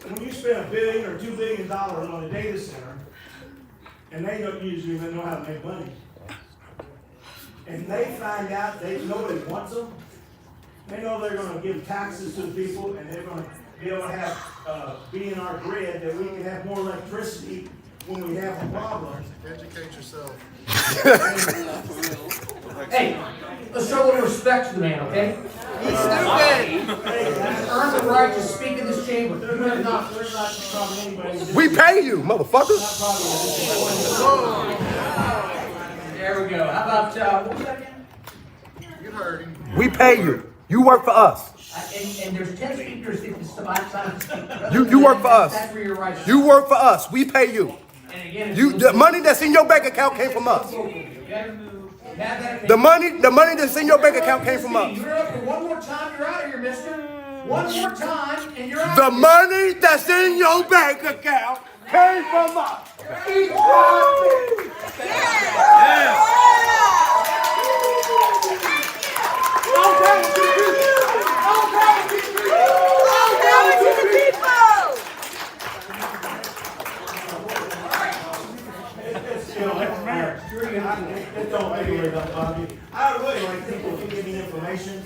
O: when you spend $1 billion or $2 billion on a data center, and they don't usually even know how to make money, and they find out nobody wants them, they know they're gonna give taxes to the people, and they're gonna be able to have, be in our grid, that we can have more electricity when we have a problem.
P: Educate yourself.
A: Hey, let's show a little respect to the man, okay? He's stupid! He's earned the right to speak in this chamber. You have not.
O: They're not probably anybody.
P: We pay you, motherfuckers.
A: There we go. How about, what was that again?
O: You heard him.
P: We pay you. You work for us.
A: And there's 10 speakers if it's time to speak.
P: You work for us.
A: That's where you're right.
P: You work for us. We pay you.
A: And again,
P: The money that's in your bank account came from us. The money that's in your bank account came from us.
A: You're up for one more time, you're out of here, mister. One more time, and you're out
P: The
A: of here.
P: money that's in your bank account came from us.
O: I really like people to give me information.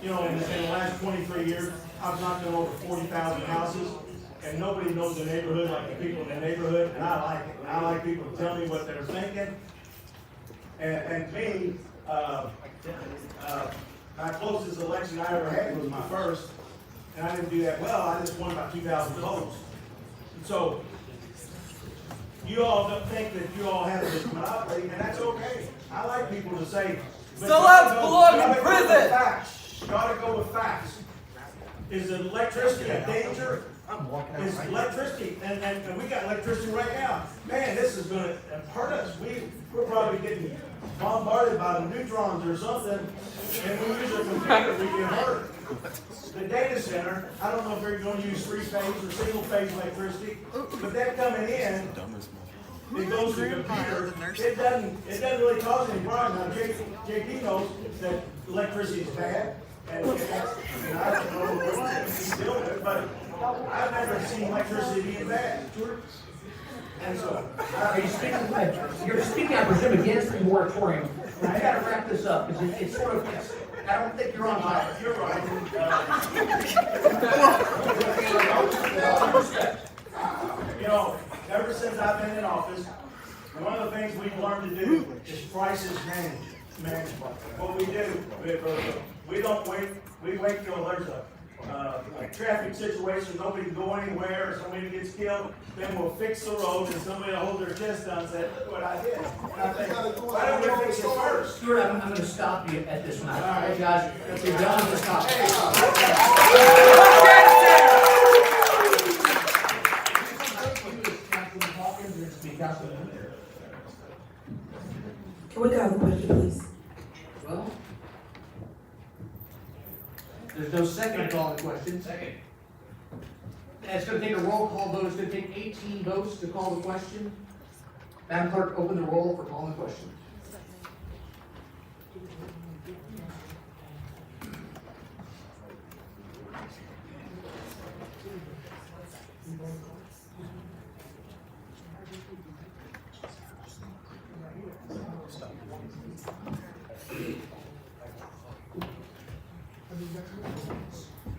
O: You know, in the last 23 years, I've knocked on over 40,000 houses, and nobody knows the neighborhood like the people in the neighborhood, and I like it. I like people to tell me what they're thinking. And me, my closest election I ever had was my first, and I didn't do that well. I just won about 2,000 votes. So, you all don't think that you all have this monopoly, and that's okay. I like people to say.
J: So let's belong in prison.
O: You gotta go with facts. Is electricity a danger? Is electricity, and we got electricity right now. Man, this is gonna hurt us. We're probably getting bombarded by the neutrons or something, and we use a computer, we get hurt. The data center, I don't know if they're gonna use 3-phase or single-phase electricity, but they're coming in, it goes to the computer, it doesn't really cause any problem. Now, JP knows that electricity is bad, and that's, I don't know what he's dealing with, but I've never seen electricity being bad. And so,
A: Are you speaking, you're speaking, I presume, against the moratorium. I gotta wrap this up, because it's sort of, I don't think you're on topic.
O: you're right. You know, ever since I've been in office, one of the things we've learned to do is crisis management. What we do, we don't wait, we wait till there's a traffic situation, nobody can go anywhere, or somebody gets killed, then we'll fix the road, and somebody will hold their chest down and say, look what I did. And I think, why don't we fix it first?
A: Stuart, I'm gonna stop you at this one. I apologize. You're done with the topic. Councilman Hawkins, and it's me, Councilman.
W: Can we call the question, please?
A: Well, there's no second to call the question. Second. And it's gonna take a roll call vote. It's gonna take 18 votes to call the question. Madam Clerk, open the roll for calling the question.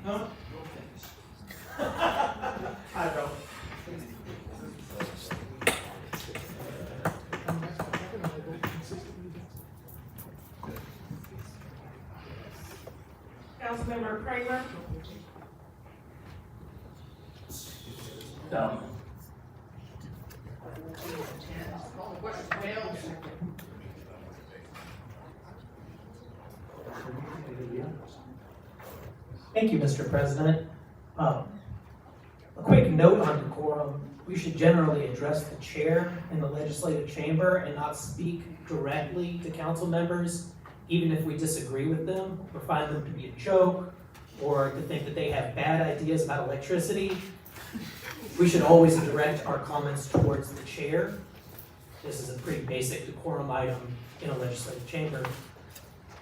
O: Huh? I don't.
B: Councilmember Kramer?
A: No. Call the question failed.
X: Thank you, Mr. President. A quick note on decorum. We should generally address the chair in the legislative chamber and not speak directly to council members, even if we disagree with them or find them to be a joke or to think that they have bad ideas about electricity. We should always direct our comments towards the chair. This is a pretty basic decorum item in a legislative chamber.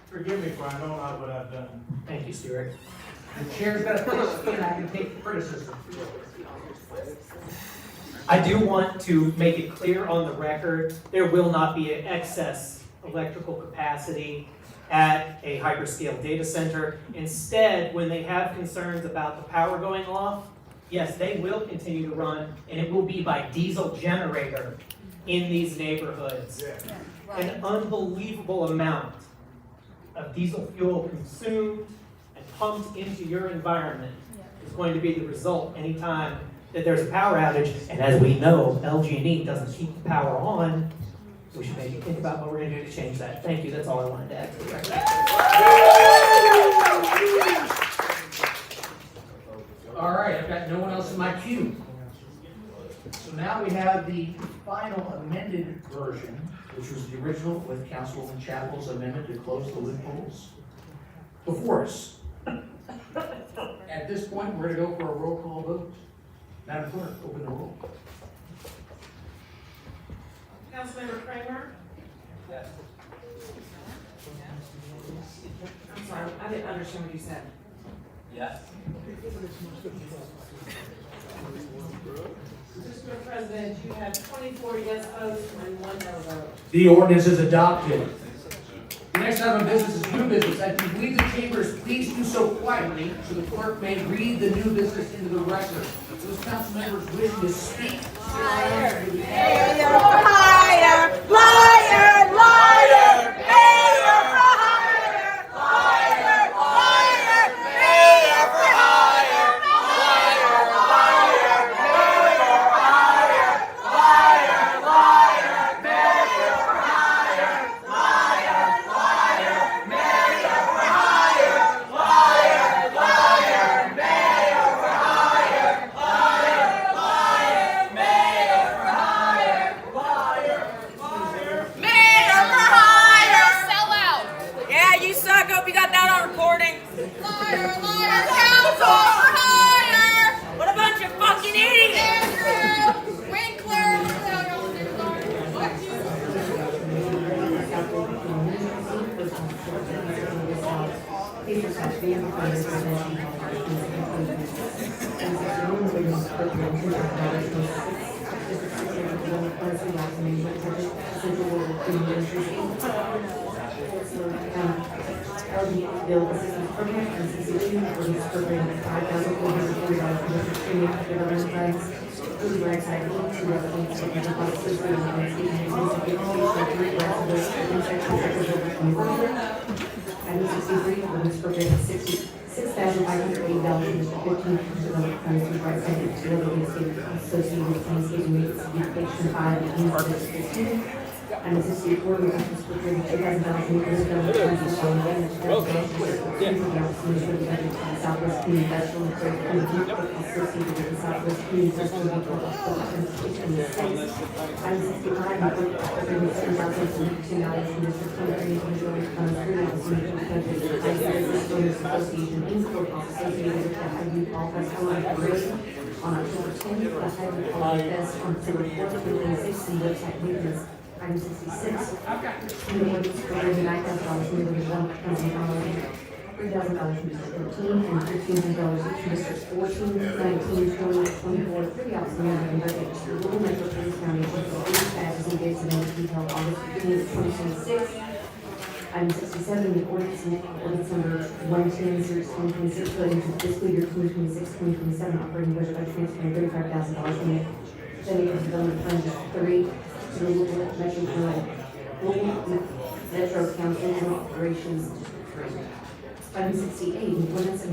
O: Forgive me for I know not what I've done.
X: Thank you, Stuart.
A: The chair's got a place, and I can take criticism.
X: I do want to make it clear on the record, there will not be an excess electrical capacity at a hyperscale data center. Instead, when they have concerns about the power going off, yes, they will continue to run, and it will be by diesel generator in these neighborhoods. An unbelievable amount of diesel fuel consumed and pumped into your environment is going to be the result anytime that there's a power outage. And as we know, LG&E doesn't keep the power on. We should maybe think about what we're going to do to change that. Thank you. That's all I wanted to add to the record.
A: All right, I've got no one else in my queue. So now we have the final amended version, which was the original with Councilwoman Chapel's amendment to close the loopholes before us. At this point, we're going to go for a roll call vote. Madam Clerk, open the roll.
B: Councilmember Kramer?
A: Yes.
B: I'm sorry, I didn't understand what you said.
A: Yes.
B: Mr. President, you have 24 yes votes and 1 no vote.
A: The ordinance is adopted. The next item of business is new business. If you leave the chambers, please do so quietly so the clerk may read the new business into the record. Those council members wishing to speak.
N: Liar, mayor for hire, liar, liar, mayor for hire, liar, liar, mayor for hire, liar, liar, mayor for hire, liar, liar, mayor for hire, liar, liar, mayor for hire, liar, liar, mayor for hire, liar, liar, mayor for hire, liar,
C: Bill Assistance Program and CCD, ordinance appropriating $5,440 for district training for government funds. Food rights ID, to represent the deposit system and landscaping and basic education, three grants of those section over. Item 63, ordinance appropriating $6,580 for district 15 for development funds. Food rights ID, to represent the associated with landscaping maintenance, beautification 5 and district 15. And this is the report of the appropriating $2,000 in development funds and showing damage to the Southwest Community Festival and Trade associated with the Southwest Community Festival and Transportation in the States. Item 65, appropriating $7,022 from District 23 individual funds through the Association Inc. associated with the High Youth Fall Festival and Parade on October 10th, the High Youth Fall Fest on October 4th, 2026, and website maintenance. Item 66, in the ordinance appropriating $9,000 from the original $1,000, $3,000 from District 13, and $1,500 each from Districts 14, 19, 20, 24, for the Office of Manager and Budget to the Louisville Metro Council for these badges and dates of detailed August 15th, 2026. Item 67, the ordinance number 110, series 2026, relating to fiscal year 2026-2027 operating budget by transferring $35,000 from the Development Fund District 3 to the Louisville Metro Council and Operations District 3. Item 68, ordinance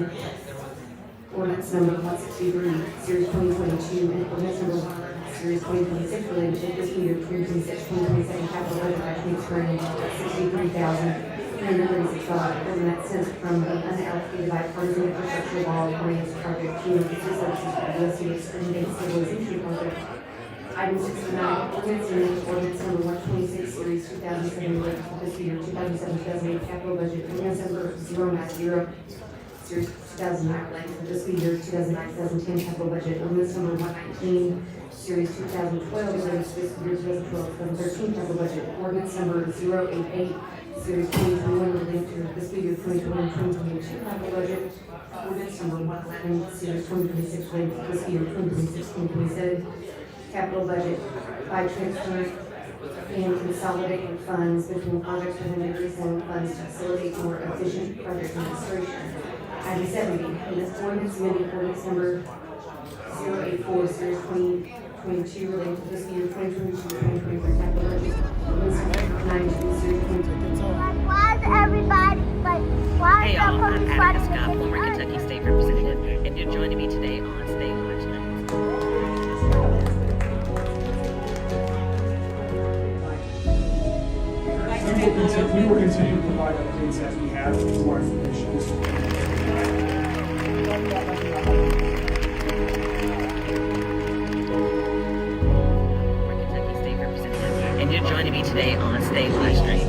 C: number 163, series 2022, and ordinance number series 2026 related to fiscal year 2026-2027 capital budget by transferring $63,336 from the unallocated bipartisan infrastructure law grants project to the services for the city extending stabilization project. Item 69, ordinance number 126, series 2007 related to fiscal year 2007-2008 capital budget, ordinance number 090, series 2009 related to fiscal year 2009-2010 capital budget, ordinance number 119, series 2012 related to fiscal year 2012-2013 capital budget, ordinance number 088, series 2021 related to fiscal year 2021-2022 capital budget, ordinance number 111, series 2026 related to fiscal year 2026-2027 capital budget by transferring and consolidating funds between projects within the rezoning funds to facilitate more efficient project administration. Item 70, this ordinance amending ordinance number 084, series 2022 relating to fiscal year 2022-2023 capital budget. Ordinance number 92, series 2022.
G: Why is everybody like? Why
Q: Hey
G: is
Q: y'all, I'm
G: everybody
Q: Attica Scott, former Kentucky State Representative, and you're joining me today on State Watch Nights.
D: We will continue to provide updates as we have more information.
Q: Kentucky State Representative, and you're joining me today on State Watch Nights.